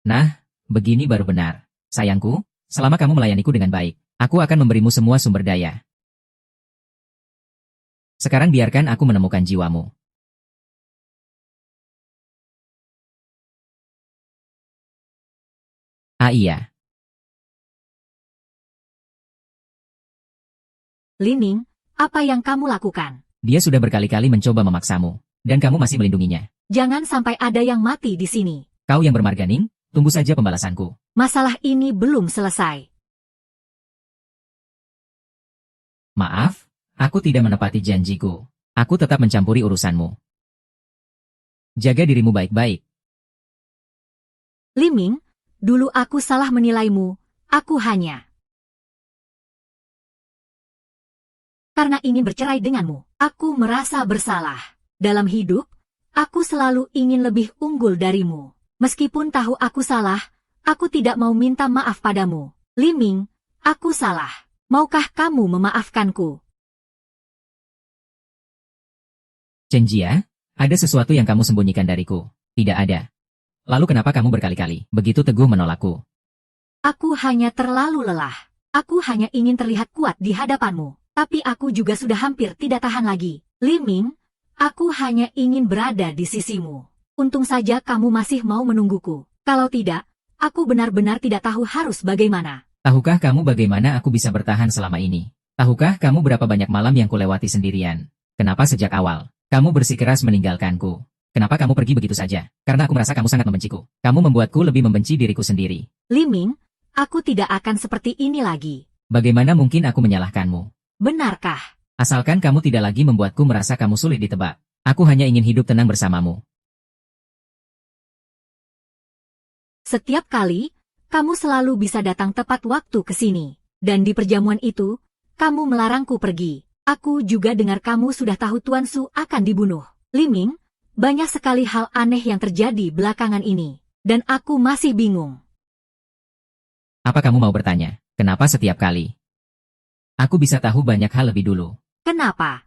Nah, begini baru benar. Sayangku, selama kamu melayaniku dengan baik, aku akan memberimu semua sumber daya. Sekarang biarkan aku menemukan jiwamu. Ah iya. Lin Ning, apa yang kamu lakukan? Dia sudah berkali-kali mencoba memaksamu, dan kamu masih melindunginya. Jangan sampai ada yang mati di sini. Kau yang bermarganing, tunggu saja pembalasanku. Masalah ini belum selesai. Maaf, aku tidak menepati janjiku. Aku tetap mencampuri urusanmu. Jaga dirimu baik-baik. Li Ming, dulu aku salah menilaimu. Aku hanya karena ingin bercerai denganmu. Aku merasa bersalah. Dalam hidup, aku selalu ingin lebih unggul darimu. Meskipun tahu aku salah, aku tidak mau minta maaf padamu. Li Ming, aku salah. Maukah kamu memaafkanku? Chen Jia, ada sesuatu yang kamu sembunyikan dariku. Tidak ada. Lalu kenapa kamu berkali-kali begitu teguh menolakku? Aku hanya terlalu lelah. Aku hanya ingin terlihat kuat di hadapanmu. Tapi aku juga sudah hampir tidak tahan lagi. Li Ming, aku hanya ingin berada di sisimu. Untung saja kamu masih mau menungguku. Kalau tidak, aku benar-benar tidak tahu harus bagaimana. Tahukah kamu bagaimana aku bisa bertahan selama ini? Tahukah kamu berapa banyak malam yang kulewati sendirian? Kenapa sejak awal, kamu bersikeras meninggalkanku? Kenapa kamu pergi begitu saja? Karena aku merasa kamu sangat membenciku. Kamu membuatku lebih membenci diriku sendiri. Li Ming, aku tidak akan seperti ini lagi. Bagaimana mungkin aku menyalahkanmu? Benarkah? Asalkan kamu tidak lagi membuatku merasa kamu sulit ditebak. Aku hanya ingin hidup tenang bersamamu. Setiap kali, kamu selalu bisa datang tepat waktu ke sini. Dan di perjamuan itu, kamu melarangku pergi. Aku juga dengar kamu sudah tahu Tuan Su akan dibunuh. Li Ming, banyak sekali hal aneh yang terjadi belakangan ini. Dan aku masih bingung. Apa kamu mau bertanya? Kenapa setiap kali? Aku bisa tahu banyak hal lebih dulu. Kenapa?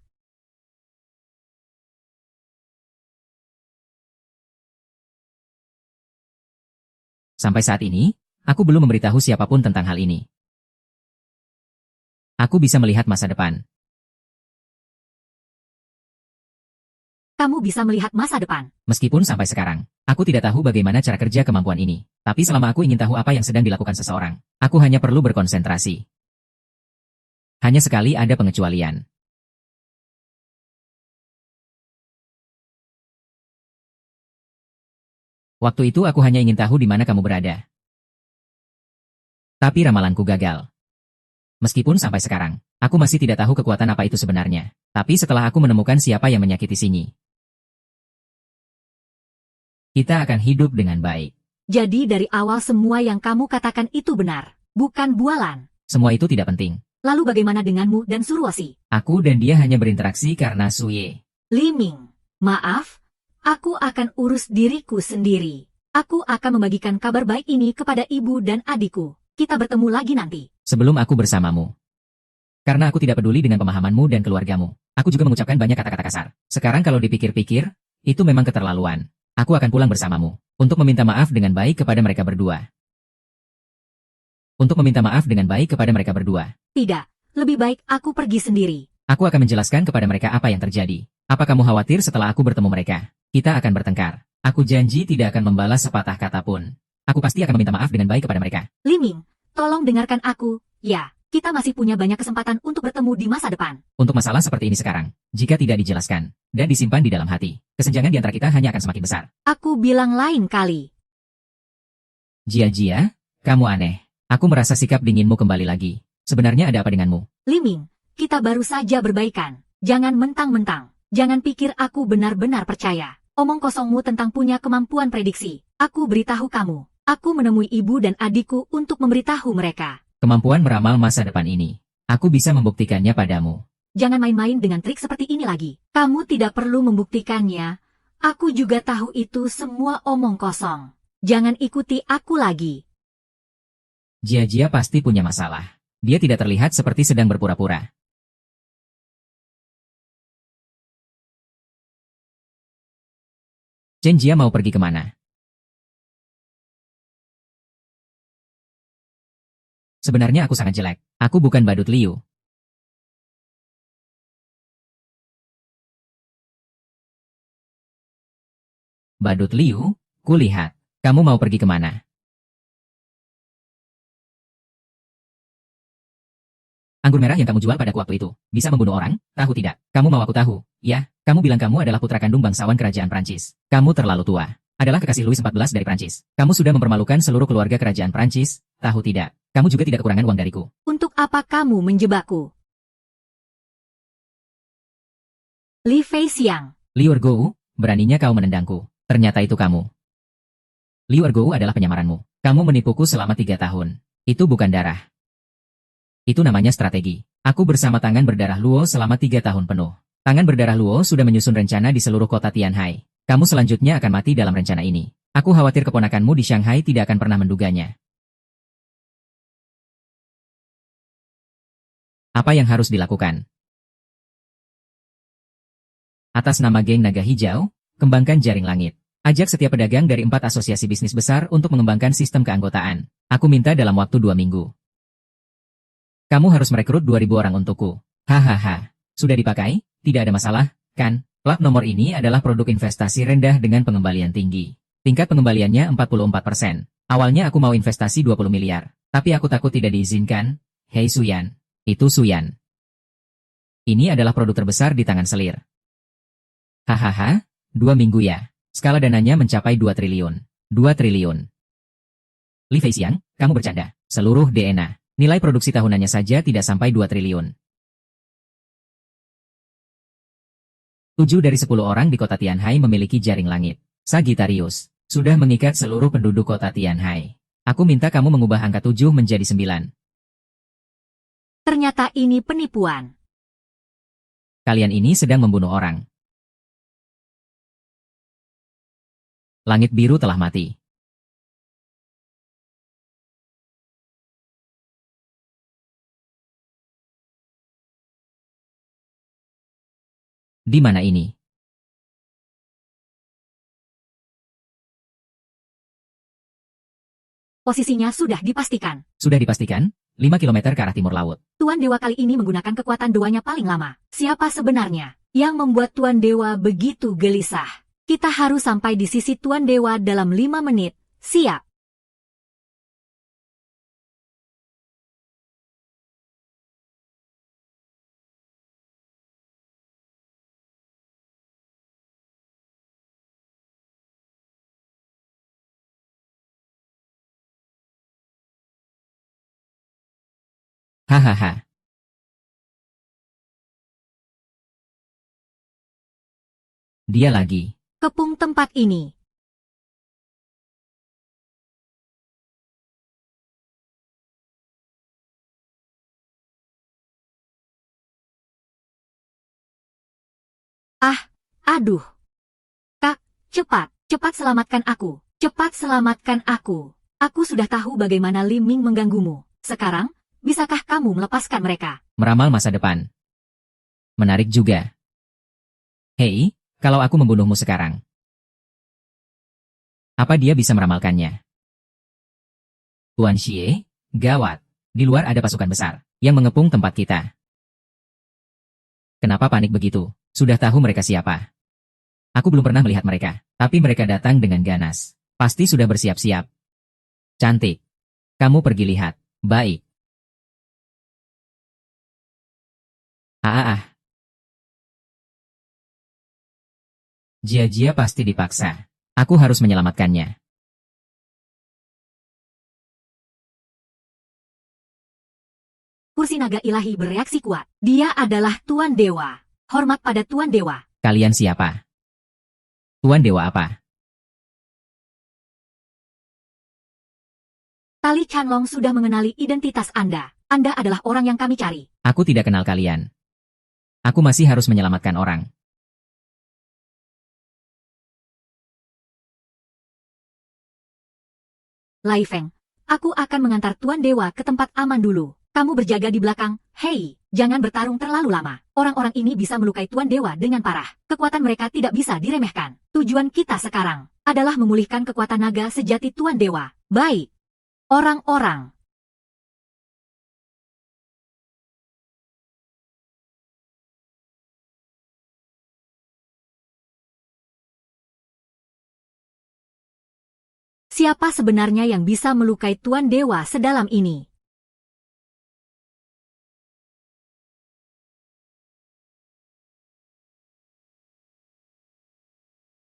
Sampai saat ini, aku belum memberitahu siapapun tentang hal ini. Aku bisa melihat masa depan. Kamu bisa melihat masa depan. Meskipun sampai sekarang, aku tidak tahu bagaimana cara kerja kemampuan ini. Tapi selama aku ingin tahu apa yang sedang dilakukan seseorang, aku hanya perlu berkonsentrasi. Hanya sekali ada pengecualian. Waktu itu aku hanya ingin tahu di mana kamu berada. Tapi ramalanku gagal. Meskipun sampai sekarang, aku masih tidak tahu kekuatan apa itu sebenarnya. Tapi setelah aku menemukan siapa yang menyakiti Sinyi, kita akan hidup dengan baik. Jadi dari awal semua yang kamu katakan itu benar, bukan bualan. Semua itu tidak penting. Lalu bagaimana denganmu dan Suruoshi? Aku dan dia hanya berinteraksi karena Suye. Li Ming, maaf, aku akan urus diriku sendiri. Aku akan membagikan kabar baik ini kepada ibu dan adikku. Kita bertemu lagi nanti. Sebelum aku bersamamu. Karena aku tidak peduli dengan pemahamanmu dan keluargamu. Aku juga mengucapkan banyak kata-kata kasar. Sekarang kalau dipikir-pikir, itu memang keterlaluan. Aku akan pulang bersamamu. Untuk meminta maaf dengan baik kepada mereka berdua. Untuk meminta maaf dengan baik kepada mereka berdua. Tidak, lebih baik aku pergi sendiri. Aku akan menjelaskan kepada mereka apa yang terjadi. Apa kamu khawatir setelah aku bertemu mereka? Kita akan bertengkar. Aku janji tidak akan membalas sepatah kata pun. Aku pasti akan meminta maaf dengan baik kepada mereka. Li Ming, tolong dengarkan aku. Ya, kita masih punya banyak kesempatan untuk bertemu di masa depan. Untuk masalah seperti ini sekarang, jika tidak dijelaskan dan disimpan di dalam hati, kesenjangan di antara kita hanya akan semakin besar. Aku bilang lain kali. Jia-Jia, kamu aneh. Aku merasa sikap dinginmu kembali lagi. Sebenarnya ada apa denganmu? Li Ming, kita baru saja berbaikan. Jangan mentang-mentang. Jangan pikir aku benar-benar percaya. Omong kosongmu tentang punya kemampuan prediksi. Aku beritahu kamu. Aku menemui ibu dan adikku untuk memberitahu mereka. Kemampuan meramal masa depan ini. Aku bisa membuktikannya padamu. Jangan main-main dengan trik seperti ini lagi. Kamu tidak perlu membuktikannya. Aku juga tahu itu semua omong kosong. Jangan ikuti aku lagi. Jia-Jia pasti punya masalah. Dia tidak terlihat seperti sedang berpura-pura. Chen Jia mau pergi kemana? Sebenarnya aku sangat jelek. Aku bukan badut Liu. Badut Liu, kulihat. Kamu mau pergi kemana? Anggur merah yang kamu jual padaku waktu itu, bisa membunuh orang, tahu tidak? Kamu mau aku tahu? Ya, kamu bilang kamu adalah putra kandung bangsawan kerajaan Prancis. Kamu terlalu tua. Adalah kekasih Louis XIV dari Prancis. Kamu sudah mempermalukan seluruh keluarga kerajaan Prancis, tahu tidak? Kamu juga tidak kekurangan uang dariku. Untuk apa kamu menjebakku? Li Fei Xiang. Liu Ergou, beraninya kau menendangku. Ternyata itu kamu. Liu Ergou adalah penyamaranmu. Kamu menipuku selama 3 tahun. Itu bukan darah. Itu namanya strategi. Aku bersama tangan berdarah Luo selama 3 tahun penuh. Tangan berdarah Luo sudah menyusun rencana di seluruh kota Tianhai. Kamu selanjutnya akan mati dalam rencana ini. Aku khawatir keponakanmu di Shanghai tidak akan pernah menduganya. Apa yang harus dilakukan? Atas nama geng Naga Hijau, kembangkan jaring langit. Ajak setiap pedagang dari 4 asosiasi bisnis besar untuk mengembangkan sistem keanggotaan. Aku minta dalam waktu 2 minggu. Kamu harus merekrut 2.000 orang untukku. Hahaha. Sudah dipakai? Tidak ada masalah, kan? Plat nomor ini adalah produk investasi rendah dengan pengembalian tinggi. Tingkat pengembaliannya 44%. Awalnya aku mau investasi 20 miliar. Tapi aku takut tidak diizinkan. Hei Suyan. Itu Suyan. Ini adalah produk terbesar di tangan selir. Hahaha. 2 minggu ya. Skala dananya mencapai 2 triliun. 2 triliun. Li Fei Xiang, kamu bercanda. Seluruh DNA. Nilai produksi tahunannya saja tidak sampai 2 triliun. 7 dari 10 orang di kota Tianhai memiliki jaring langit. Sagittarius, sudah mengikat seluruh penduduk kota Tianhai. Aku minta kamu mengubah angka 7 menjadi 9. Ternyata ini penipuan. Kalian ini sedang membunuh orang. Langit biru telah mati. Di mana ini? Posisinya sudah dipastikan. Sudah dipastikan? 5 kilometer ke arah timur laut. Tuan Dewa kali ini menggunakan kekuatan doanya paling lama. Siapa sebenarnya yang membuat Tuan Dewa begitu gelisah? Kita harus sampai di sisi Tuan Dewa dalam 5 menit. Siap. Hahaha. Dia lagi. Kepung tempat ini. Aduh. Kak, cepat selamatkan aku. Cepat selamatkan aku. Aku sudah tahu bagaimana Li Ming mengganggumu. Sekarang, bisakah kamu melepaskan mereka? Meramal masa depan. Menarik juga. Hei, kalau aku membunuhmu sekarang, apa dia bisa meramalkannya? Tuan Xie, gawat. Di luar ada pasukan besar yang mengepung tempat kita. Kenapa panik begitu? Sudah tahu mereka siapa? Aku belum pernah melihat mereka, tapi mereka datang dengan ganas. Pasti sudah bersiap-siap. Cantik. Kamu pergi lihat. Baik. Ah. Jia pasti dipaksa. Aku harus menyelamatkannya. Kursi naga ilahi bereaksi kuat. Dia adalah Tuan Dewa. Hormat pada Tuan Dewa. Kalian siapa? Tuan Dewa apa? Tali Chanlong sudah mengenali identitas Anda. Anda adalah orang yang kami cari. Aku tidak kenal kalian. Aku masih harus menyelamatkan orang. Lai Feng, aku akan mengantar Tuan Dewa ke tempat aman dulu. Kamu berjaga di belakang. Hei, jangan bertarung terlalu lama. Orang-orang ini bisa melukai Tuan Dewa dengan parah. Kekuatan mereka tidak bisa diremehkan. Tujuan kita sekarang adalah memulihkan kekuatan naga sejati Tuan Dewa. Baik. Orang-orang. Siapa sebenarnya yang bisa melukai Tuan Dewa sedalam ini?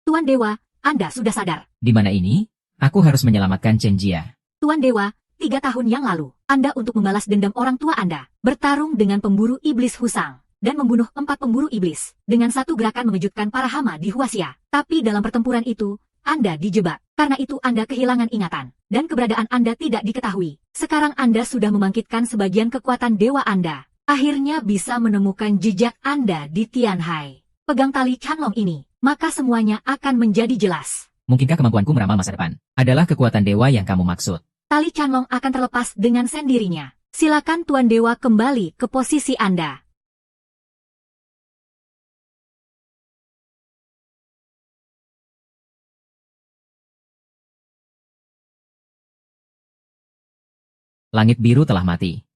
Tuan Dewa, Anda sudah sadar. Di mana ini? Aku harus menyelamatkan Chen Jia. Tuan Dewa, 3 tahun yang lalu, Anda untuk membalas dendam orang tua Anda, bertarung dengan pemburu iblis Husang, dan membunuh 4 pemburu iblis, dengan satu gerakan mengejutkan para hama di Huaxia. Tapi dalam pertempuran itu, Anda dijebak. Karena itu Anda kehilangan ingatan, dan keberadaan Anda tidak diketahui. Sekarang Anda sudah membangkitkan sebagian kekuatan dewa Anda. Akhirnya bisa menemukan jejak Anda di Tianhai. Pegang tali Chanlong ini, maka semuanya akan menjadi jelas. Mungkinkah kemampuanku meramal masa depan adalah kekuatan dewa yang kamu maksud? Tali Chanlong akan terlepas dengan sendirinya. Silakan Tuan Dewa kembali ke posisi Anda. Langit biru telah mati.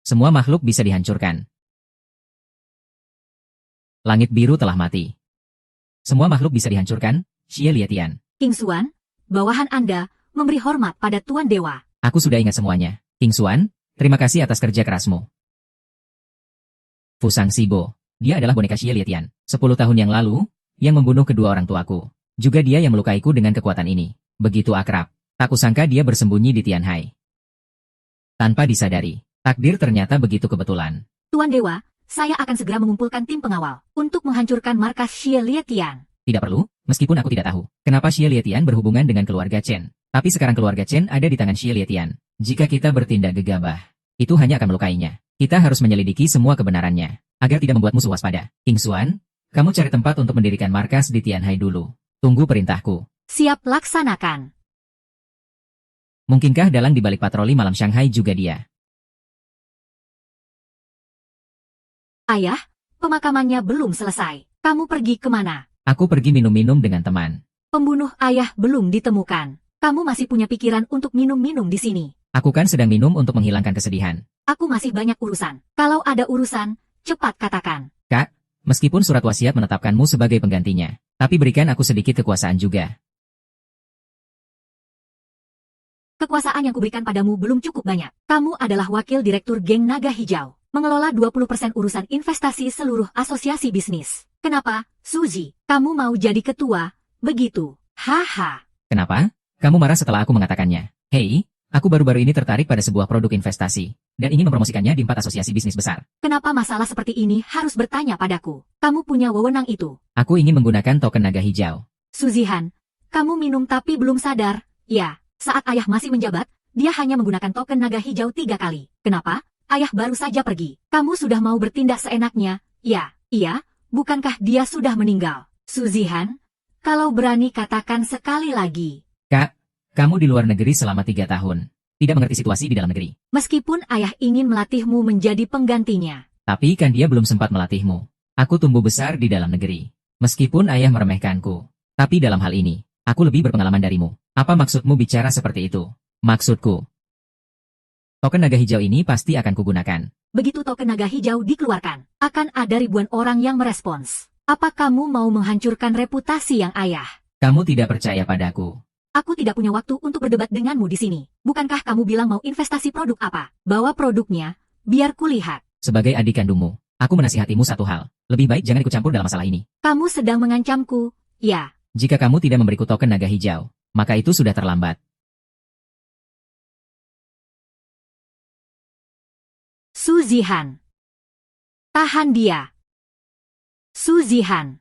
Semua makhluk bisa dihancurkan. Langit biru telah mati. Semua makhluk bisa dihancurkan, Xie Lietian. King Xuan, bawahan Anda memberi hormat pada Tuan Dewa. Aku sudah ingat semuanya. King Xuan, terima kasih atas kerja kerasmu. Fusang Sibo, dia adalah boneka Xie Lietian. 10 tahun yang lalu, yang membunuh kedua orang tuaku. Juga dia yang melukaiku dengan kekuatan ini. Begitu akrab. Tak kusangka dia bersembunyi di Tianhai. Tanpa disadari, takdir ternyata begitu kebetulan. Tuan Dewa, saya akan segera mengumpulkan tim pengawal untuk menghancurkan markas Xie Lietian. Tidak perlu, meskipun aku tidak tahu kenapa Xie Lietian berhubungan dengan keluarga Chen. Tapi sekarang keluarga Chen ada di tangan Xie Lietian. Jika kita bertindak gegabah, itu hanya akan melukainya. Kita harus menyelidiki semua kebenarannya, agar tidak membuat musuh waspada. King Xuan, kamu cari tempat untuk mendirikan markas di Tianhai dulu. Tunggu perintahku. Siap laksanakan. Mungkinkah dalang di balik patroli malam Shanghai juga dia? Ayah, pemakamannya belum selesai. Kamu pergi kemana? Aku pergi minum-minum dengan teman. Pembunuh ayah belum ditemukan. Kamu masih punya pikiran untuk minum-minum di sini. Aku kan sedang minum untuk menghilangkan kesedihan. Aku masih banyak urusan. Kalau ada urusan, cepat katakan. Kak, meskipun surat wasiat menetapkanmu sebagai penggantinya, tapi berikan aku sedikit kekuasaan juga. Kekuasaan yang kuberikan padamu belum cukup banyak. Kamu adalah wakil direktur geng Naga Hijau, mengelola 20% urusan investasi seluruh asosiasi bisnis. Kenapa, Suzy, kamu mau jadi ketua? Begitu. Haha. Kenapa? Kamu marah setelah aku mengatakannya. Hei, aku baru-baru ini tertarik pada sebuah produk investasi, dan ingin mempromosikannya di 4 asosiasi bisnis besar. Kenapa masalah seperti ini harus bertanya padaku? Kamu punya wewenang itu. Aku ingin menggunakan token naga hijau. Suzy Han, kamu minum tapi belum sadar. Ya, saat ayah masih menjabat, dia hanya menggunakan token naga hijau 3 kali. Kenapa? Ayah baru saja pergi. Kamu sudah mau bertindak seenaknya. Ya, iya, bukankah dia sudah meninggal? Su Zihan, kalau berani katakan sekali lagi. Kak, kamu di luar negeri selama 3 tahun. Tidak mengerti situasi di dalam negeri. Meskipun ayah ingin melatihmu menjadi penggantinya. Tapi kan dia belum sempat melatihmu. Aku tumbuh besar di dalam negeri. Meskipun ayah meremehkanku. Tapi dalam hal ini, aku lebih berpengalaman darimu. Apa maksudmu bicara seperti itu? Maksudku, token naga hijau ini pasti akan kugunakan. Begitu token naga hijau dikeluarkan, akan ada ribuan orang yang merespons. Apa kamu mau menghancurkan reputasi yang ayah? Kamu tidak percaya padaku. Aku tidak punya waktu untuk berdebat denganmu di sini. Bukankah kamu bilang mau investasi produk apa? Bawa produknya, biar kulihat. Sebagai adik kandungmu, aku menasihatimu satu hal. Lebih baik jangan ikut campur dalam masalah ini. Kamu sedang mengancamku, ya. Jika kamu tidak memberiku token naga hijau, maka itu sudah terlambat. Su Zihan. Tahan dia. Su Zihan.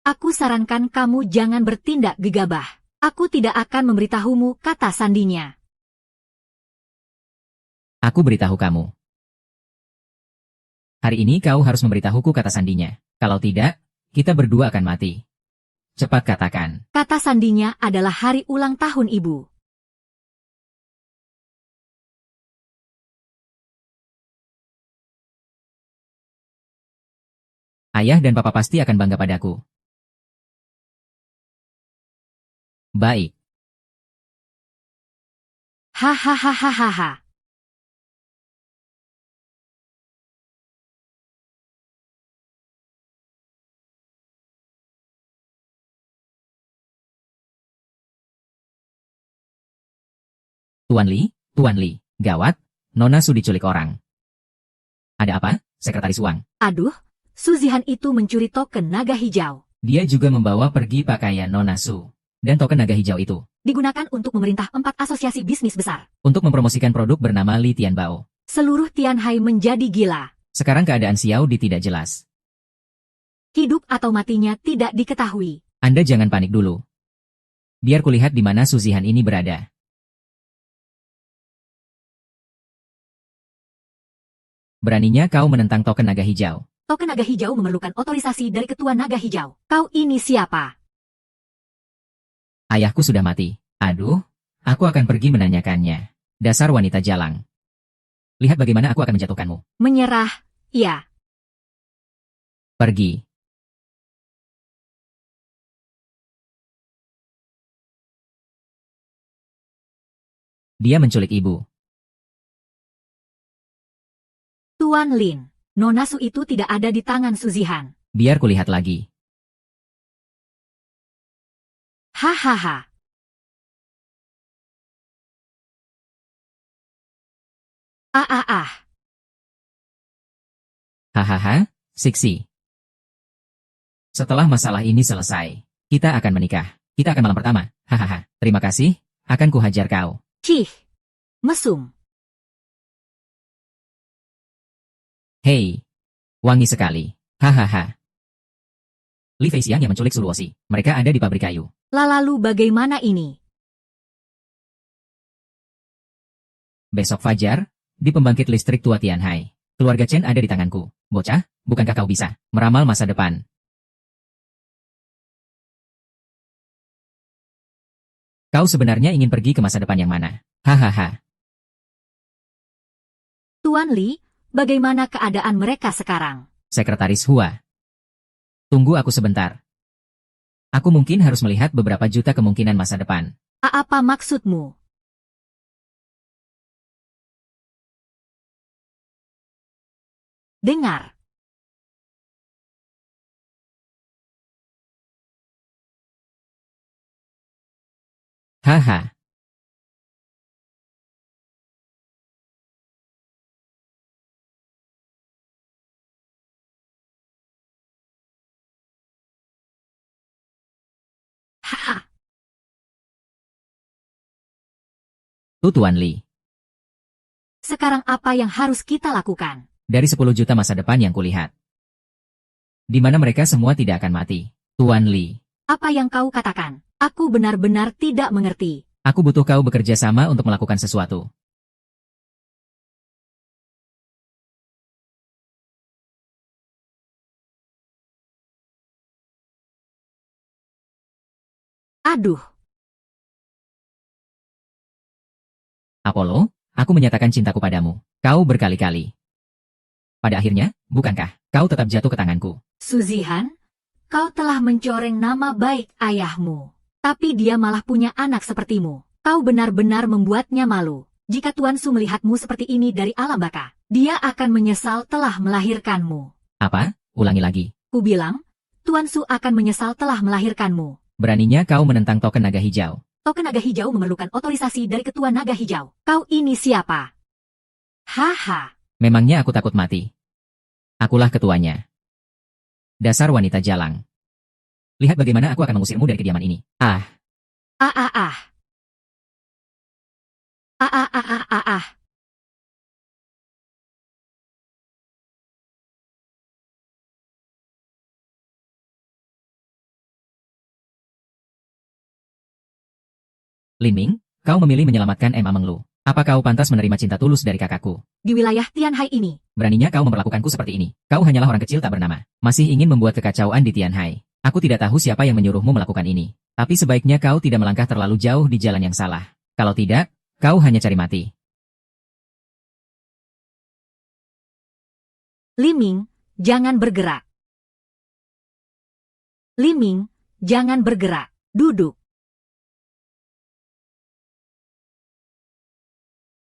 Aku sarankan kamu jangan bertindak gegabah. Aku tidak akan memberitahumu kata sandinya. Aku beritahu kamu. Hari ini kau harus memberitahuku kata sandinya. Kalau tidak, kita berdua akan mati. Cepat katakan. Kata sandinya adalah hari ulang tahun ibu. Ayah dan papa pasti akan bangga padaku. Baik. Hahaha. Tuan Li, gawat, Nona Su diculik orang. Ada apa, Sekretaris Wang? Aduh, Su Zihan itu mencuri token naga hijau. Dia juga membawa pergi pakaian Nona Su. Dan token naga hijau itu Digunakan untuk memerintah 4 asosiasi bisnis besar. untuk mempromosikan produk bernama Li Tianbao. Seluruh Tianhai menjadi gila. Sekarang keadaan Xiao Di tidak jelas. Hidup atau matinya tidak diketahui. Anda jangan panik dulu. Biar kulihat di mana Su Zihan ini berada. Beraninya kau menentang token naga hijau. Token naga hijau memerlukan otorisasi dari ketua naga hijau. Kau ini siapa? Ayahku sudah mati. Aduh, aku akan pergi menanyakannya. Dasar wanita jalang. Lihat bagaimana aku akan menjatuhkanmu. Menyerah, ya. Pergi. Dia menculik ibu. Tuan Lin, Nona Su itu tidak ada di tangan Su Zihan. Biar kulihat lagi. Hahaha. Ah. Hahaha, Siksi. Setelah masalah ini selesai, kita akan menikah. Kita akan malam pertama. Hahaha, terima kasih, akan kuhajar kau. Cih. Mesum. Hei, wangi sekali. Hahaha. Li Feixiang yang menculik Suluosi. Mereka ada di pabrik kayu. Lalu bagaimana ini? Besok fajar, di pembangkit listrik tua Tianhai. Keluarga Chen ada di tanganku. Bocah, bukankah kau bisa meramal masa depan? Kau sebenarnya ingin pergi ke masa depan yang mana? Hahaha. Tuan Li, bagaimana keadaan mereka sekarang? Sekretaris Hua. Tunggu aku sebentar. Aku mungkin harus melihat beberapa juta kemungkinan masa depan. Apa maksudmu? Dengar. Haha. Haha. Tuan Li. Sekarang apa yang harus kita lakukan? Dari 10 juta masa depan yang kulihat. Di mana mereka semua tidak akan mati. Tuan Li. Apa yang kau katakan? Aku benar-benar tidak mengerti. Aku butuh kau bekerja sama untuk melakukan sesuatu. Aduh, Apollo, aku menyatakan cintaku padamu. Kau berkali-kali. Pada akhirnya, bukankah kau tetap jatuh ke tanganku? Suzihan, kau telah mencoreng nama baik ayahmu. Tapi dia malah punya anak sepertimu. Kau benar-benar membuatnya malu. Jika Tuan Su melihatmu seperti ini dari alam baka, dia akan menyesal telah melahirkanmu. Apa? Ulangi lagi. Ku bilang, Tuan Su akan menyesal telah melahirkanmu. Beraninya kau menentang token naga hijau. Token naga hijau memerlukan otorisasi dari ketua naga hijau. Kau ini siapa? Haha. Memangnya aku takut mati? Akulah ketuanya. Dasar wanita jalang. Lihat bagaimana aku akan mengusirmu dari kediaman ini. Ah, Ah ah ah. Ah ah ah ah ah ah. Lin Ming, kau memilih menyelamatkan Emma Menglu. Apa kau pantas menerima cinta tulus dari kakakku? Di wilayah Tianhai ini, Beraninya kau memperlakukanku seperti ini. Kau hanyalah orang kecil tak bernama. Masih ingin membuat kekacauan di Tianhai. Aku tidak tahu siapa yang menyuruhmu melakukan ini. Tapi sebaiknya kau tidak melangkah terlalu jauh di jalan yang salah. Kalau tidak, kau hanya cari mati. Li Ming, jangan bergerak. Li Ming, jangan bergerak. Duduk.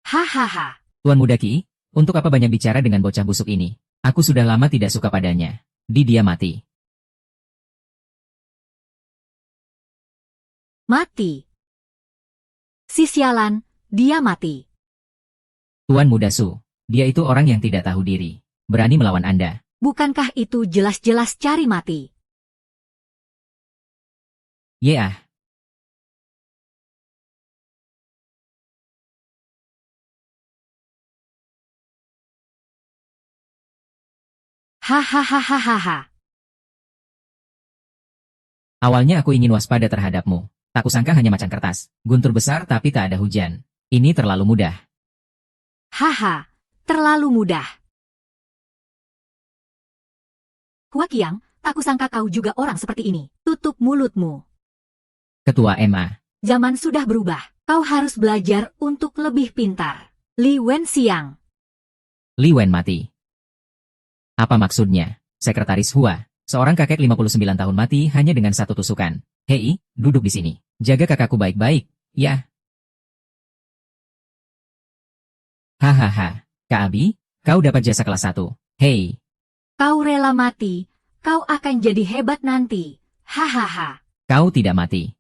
Hahaha. Tuan Muda Qi, untuk apa banyak bicara dengan bocah busuk ini? Aku sudah lama tidak suka padanya. Dia mati. Mati. Si sialan, dia mati. Tuan Muda Su, dia itu orang yang tidak tahu diri. Berani melawan Anda. Bukankah itu jelas-jelas cari mati? Yeah. Hahaha. Awalnya aku ingin waspada terhadapmu. Tak kusangka hanya macan kertas. Guntur besar tapi tak ada hujan. Ini terlalu mudah. Haha, terlalu mudah. Hua Qiang, tak kusangka kau juga orang seperti ini. Tutup mulutmu. Ketua MA. Zaman sudah berubah. Kau harus belajar untuk lebih pintar. Li Wenxiang. Li Wen mati. Apa maksudnya? Sekretaris Hua. Seorang kakek 59 tahun mati hanya dengan satu tusukan. Hei, duduk di sini. Jaga kakakku baik-baik, ya. Hahaha. Kak Abi, kau dapat jasa kelas 1. Hei, Kau rela mati. Kau akan jadi hebat nanti. Hahaha. kau tidak mati.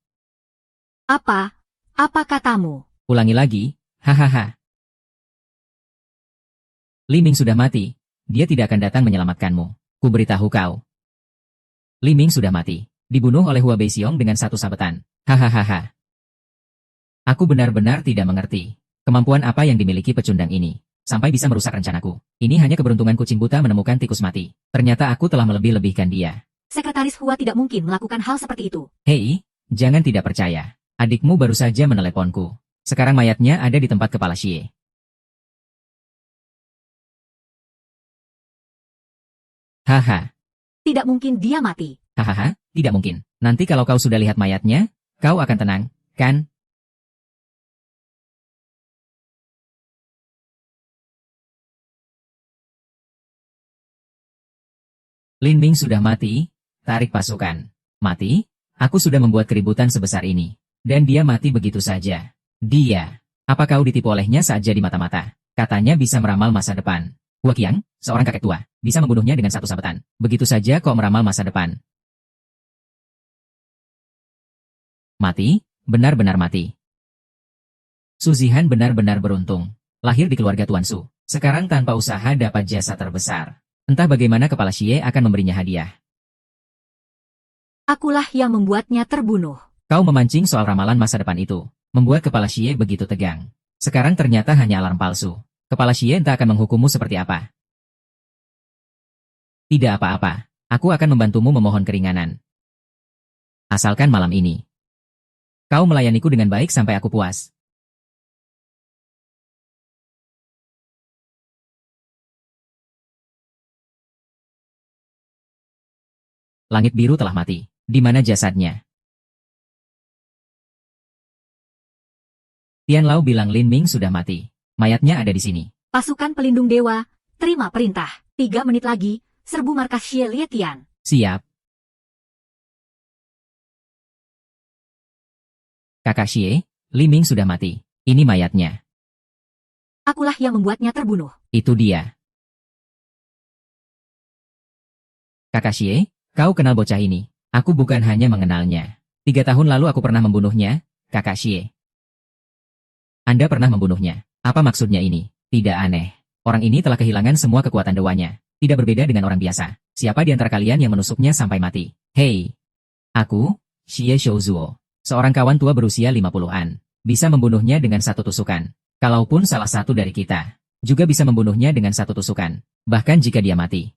Apa? Apa katamu? Ulangi lagi, hahaha. Li Ming sudah mati. Dia tidak akan datang menyelamatkanmu. Ku beritahu kau. Li Ming sudah mati. Dibunuh oleh Hua Beixiong dengan satu sabetan. Hahaha. Aku benar-benar tidak mengerti. Kemampuan apa yang dimiliki pecundang ini. Sampai bisa merusak rencanaku. Ini hanya keberuntungan kucing buta menemukan tikus mati. Ternyata aku telah melebih-lebihkan dia. Sekretaris Hua tidak mungkin melakukan hal seperti itu. Hei, jangan tidak percaya. Adikmu baru saja meneleponku. Sekarang mayatnya ada di tempat kepala Xie. Haha. Tidak mungkin dia mati. Hahaha, tidak mungkin. Nanti kalau kau sudah lihat mayatnya, kau akan tenang, kan? Lin Ming sudah mati, tarik pasukan. Mati? Aku sudah membuat keributan sebesar ini. Dan dia mati begitu saja. Dia. Apa kau ditipu olehnya saat jadi mata-mata? Katanya bisa meramal masa depan. Hua Qiang, seorang kakek tua, bisa membunuhnya dengan satu sabetan. Begitu saja kok meramal masa depan. Mati? Benar-benar mati. Su Zihan benar-benar beruntung. Lahir di keluarga Tuan Su. Sekarang tanpa usaha dapat jasa terbesar. Entah bagaimana kepala Xie akan memberinya hadiah. Akulah yang membuatnya terbunuh. Kau memancing soal ramalan masa depan itu. Membuat kepala Xie begitu tegang. Sekarang ternyata hanya alarm palsu. Kepala Xie entah akan menghukummu seperti apa. Tidak apa-apa. Aku akan membantumu memohon keringanan. Asalkan malam ini. Kau melayaniku dengan baik sampai aku puas. Langit biru telah mati. Di mana jasadnya? Tian Lao bilang Lin Ming sudah mati. Mayatnya ada di sini. Pasukan pelindung dewa, terima perintah. 3 menit lagi, serbu markas Xie Lietian. Siap. Kakak Xie, Li Ming sudah mati. Ini mayatnya. Akulah yang membuatnya terbunuh. Itu dia. Kakak Xie, kau kenal bocah ini? Aku bukan hanya mengenalnya. 3 tahun lalu aku pernah membunuhnya, Kakak Xie. Anda pernah membunuhnya. Apa maksudnya ini? Tidak aneh. Orang ini telah kehilangan semua kekuatan dewanya. Tidak berbeda dengan orang biasa. Siapa di antara kalian yang menusuknya sampai mati? Hei! Aku, Xie Shouzuo. Seorang kawan tua berusia 50-an. Bisa membunuhnya dengan 1 tusukan. Kalaupun salah satu dari kita, juga bisa membunuhnya dengan 1 tusukan. Bahkan jika dia mati.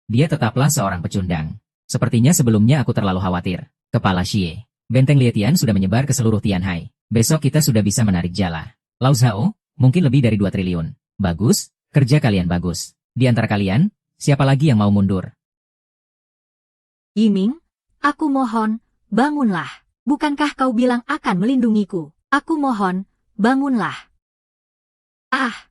Dia tetaplah seorang pecundang. Sepertinya sebelumnya aku terlalu khawatir. Kepala Xie. Benteng Lietian sudah menyebar ke seluruh Tianhai. Besok kita sudah bisa menarik jala. Lao Zhao, mungkin lebih dari 2 triliun. Bagus, kerja kalian bagus. Di antara kalian, siapa lagi yang mau mundur? Yiming, aku mohon, bangunlah. Bukankah kau bilang akan melindungiku? Aku mohon, bangunlah. Ah!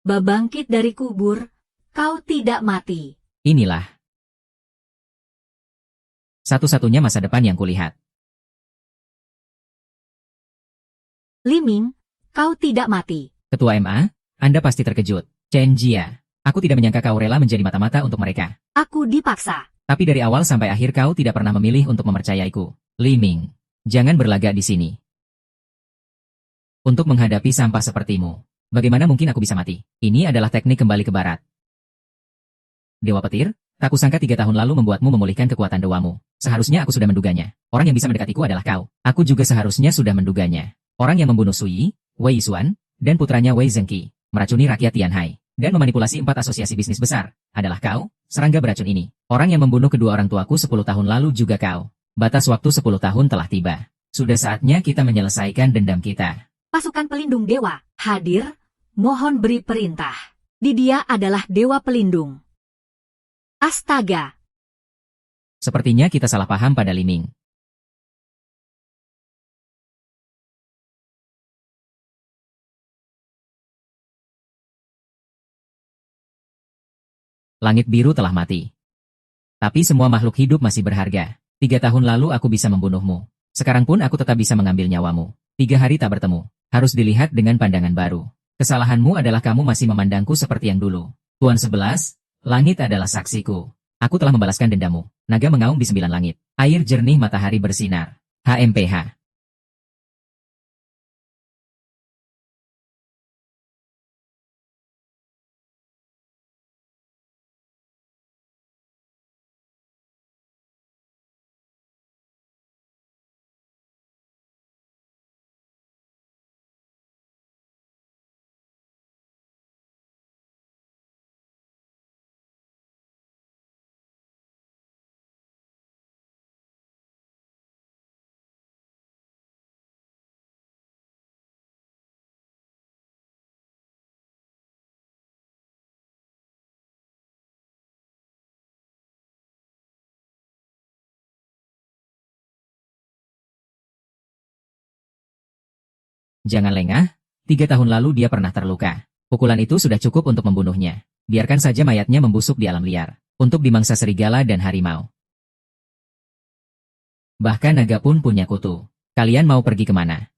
Babangkit dari kubur, kau tidak mati. Inilah satu-satunya masa depan yang kulihat. Li Ming, kau tidak mati. Ketua MA, Anda pasti terkejut. Chen Jia, aku tidak menyangka kau rela menjadi mata-mata untuk mereka. Aku dipaksa. Tapi dari awal sampai akhir kau tidak pernah memilih untuk mempercayaiku. Li Ming, jangan berlagak di sini. Untuk menghadapi sampah sepertimu, bagaimana mungkin aku bisa mati? Ini adalah teknik kembali ke barat. Dewa Petir, tak kusangka 3 tahun lalu membuatmu memulihkan kekuatan dewamu. Seharusnya aku sudah menduganya. Orang yang bisa mendekatiku adalah kau. Aku juga seharusnya sudah menduganya. Orang yang membunuh Sui, Wei Yisuan, dan putranya Wei Zhengqi, meracuni rakyat Tianhai, dan memanipulasi 4 asosiasi bisnis besar, adalah kau, serangga beracun ini. Orang yang membunuh kedua orang tuaku 10 tahun lalu juga kau. Batas waktu 10 tahun telah tiba. Sudah saatnya kita menyelesaikan dendam kita. Pasukan pelindung dewa, hadir, mohon beri perintah. Didia adalah dewa pelindung. Astaga! Sepertinya kita salah paham pada Li Ming. Langit biru telah mati. Tapi semua makhluk hidup masih berharga. 3 tahun lalu aku bisa membunuhmu. Sekarang pun aku tetap bisa mengambil nyawamu. 3 hari tak bertemu. Harus dilihat dengan pandangan baru. Kesalahanmu adalah kamu masih memandangku seperti yang dulu. Tuan 11, langit adalah saksiku. Aku telah membalaskan dendamu. Naga mengaum di 9 langit. Air jernih matahari bersinar. HMPH. Jangan lengah, 3 tahun lalu dia pernah terluka. Pukulan itu sudah cukup untuk membunuhnya. Biarkan saja mayatnya membusuk di alam liar, untuk dimangsa serigala dan harimau. Bahkan naga pun punya kutu. Kalian mau pergi kemana?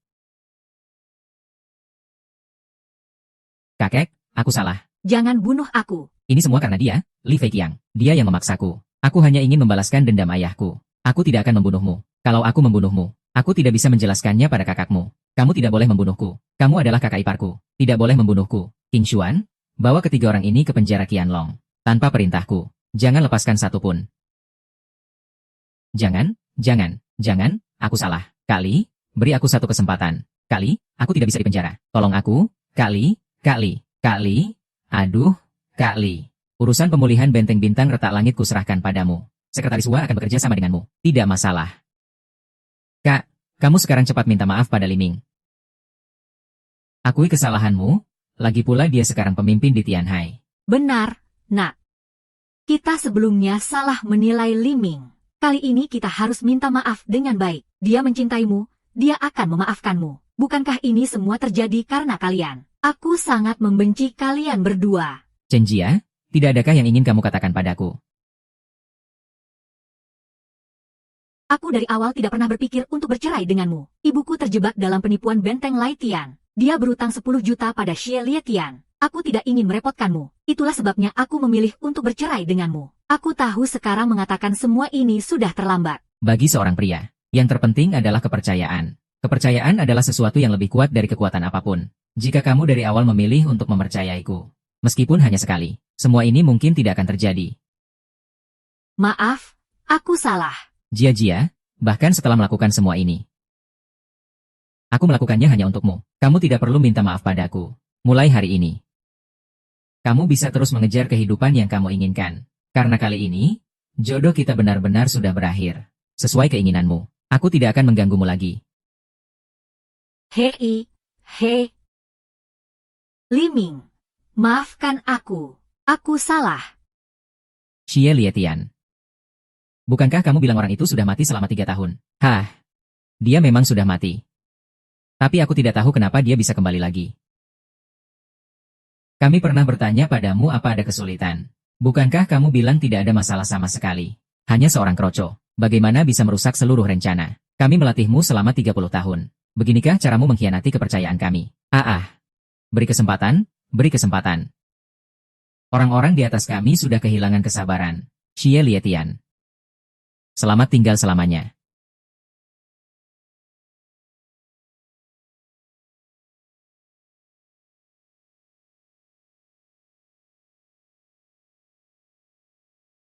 Kakek, aku salah. Jangan bunuh aku. Ini semua karena dia, Li Feiqiang. Dia yang memaksaku. Aku hanya ingin membalaskan dendam ayahku. Aku tidak akan membunuhmu. Kalau aku membunuhmu, aku tidak bisa menjelaskannya pada kakakmu. Kamu tidak boleh membunuhku. Kamu adalah kakak iparku. Tidak boleh membunuhku. King Xuan, bawa ketiga orang ini ke penjara Qianlong. Tanpa perintahku. Jangan lepaskan satu pun. Jangan, aku salah. Kali, beri aku satu kesempatan. Kali, aku tidak bisa dipenjara. Tolong aku, Kali. Aduh, Kali. Urusan pemulihan benteng bintang retak langit kuserahkan padamu. Sekretaris Hua akan bekerja sama denganmu. Tidak masalah. Kak, kamu sekarang cepat minta maaf pada Li Ming. Akui kesalahanmu, lagi pula dia sekarang pemimpin di Tianhai. Benar, Nak. Kita sebelumnya salah menilai Li Ming. Kali ini kita harus minta maaf dengan baik. Dia mencintaimu, dia akan memaafkanmu. Bukankah ini semua terjadi karena kalian? Aku sangat membenci kalian berdua. Chen Jia, tidak adakah yang ingin kamu katakan padaku? Aku dari awal tidak pernah berpikir untuk bercerai denganmu. Ibuku terjebak dalam penipuan benteng Lai Tian. Dia berutang 10 juta pada Xie Lie Tian. Aku tidak ingin merepotkanmu. Itulah sebabnya aku memilih untuk bercerai denganmu. Aku tahu sekarang mengatakan semua ini sudah terlambat. Bagi seorang pria, yang terpenting adalah kepercayaan. Kepercayaan adalah sesuatu yang lebih kuat dari kekuatan apapun. Jika kamu dari awal memilih untuk mempercayaiku, meskipun hanya sekali, semua ini mungkin tidak akan terjadi. Maaf, aku salah. Jia, bahkan setelah melakukan semua ini, aku melakukannya hanya untukmu. Kamu tidak perlu minta maaf padaku. Mulai hari ini, kamu bisa terus mengejar kehidupan yang kamu inginkan. Karena kali ini, jodoh kita benar-benar sudah berakhir. Sesuai keinginanmu, aku tidak akan mengganggumu lagi. Hei. Li Ming, maafkan aku. Aku salah. Xie Lie Tian. Bukankah kamu bilang orang itu sudah mati selama 3 tahun? Hah, dia memang sudah mati. Tapi aku tidak tahu kenapa dia bisa kembali lagi. Kami pernah bertanya padamu apa ada kesulitan. Bukankah kamu bilang tidak ada masalah sama sekali? Hanya seorang kroco. Bagaimana bisa merusak seluruh rencana? Kami melatihmu selama 30 tahun. Beginikah caramu mengkhianati kepercayaan kami? Beri kesempatan, beri kesempatan. Orang-orang di atas kami sudah kehilangan kesabaran. Xie Lie Tian. Selamat tinggal selamanya.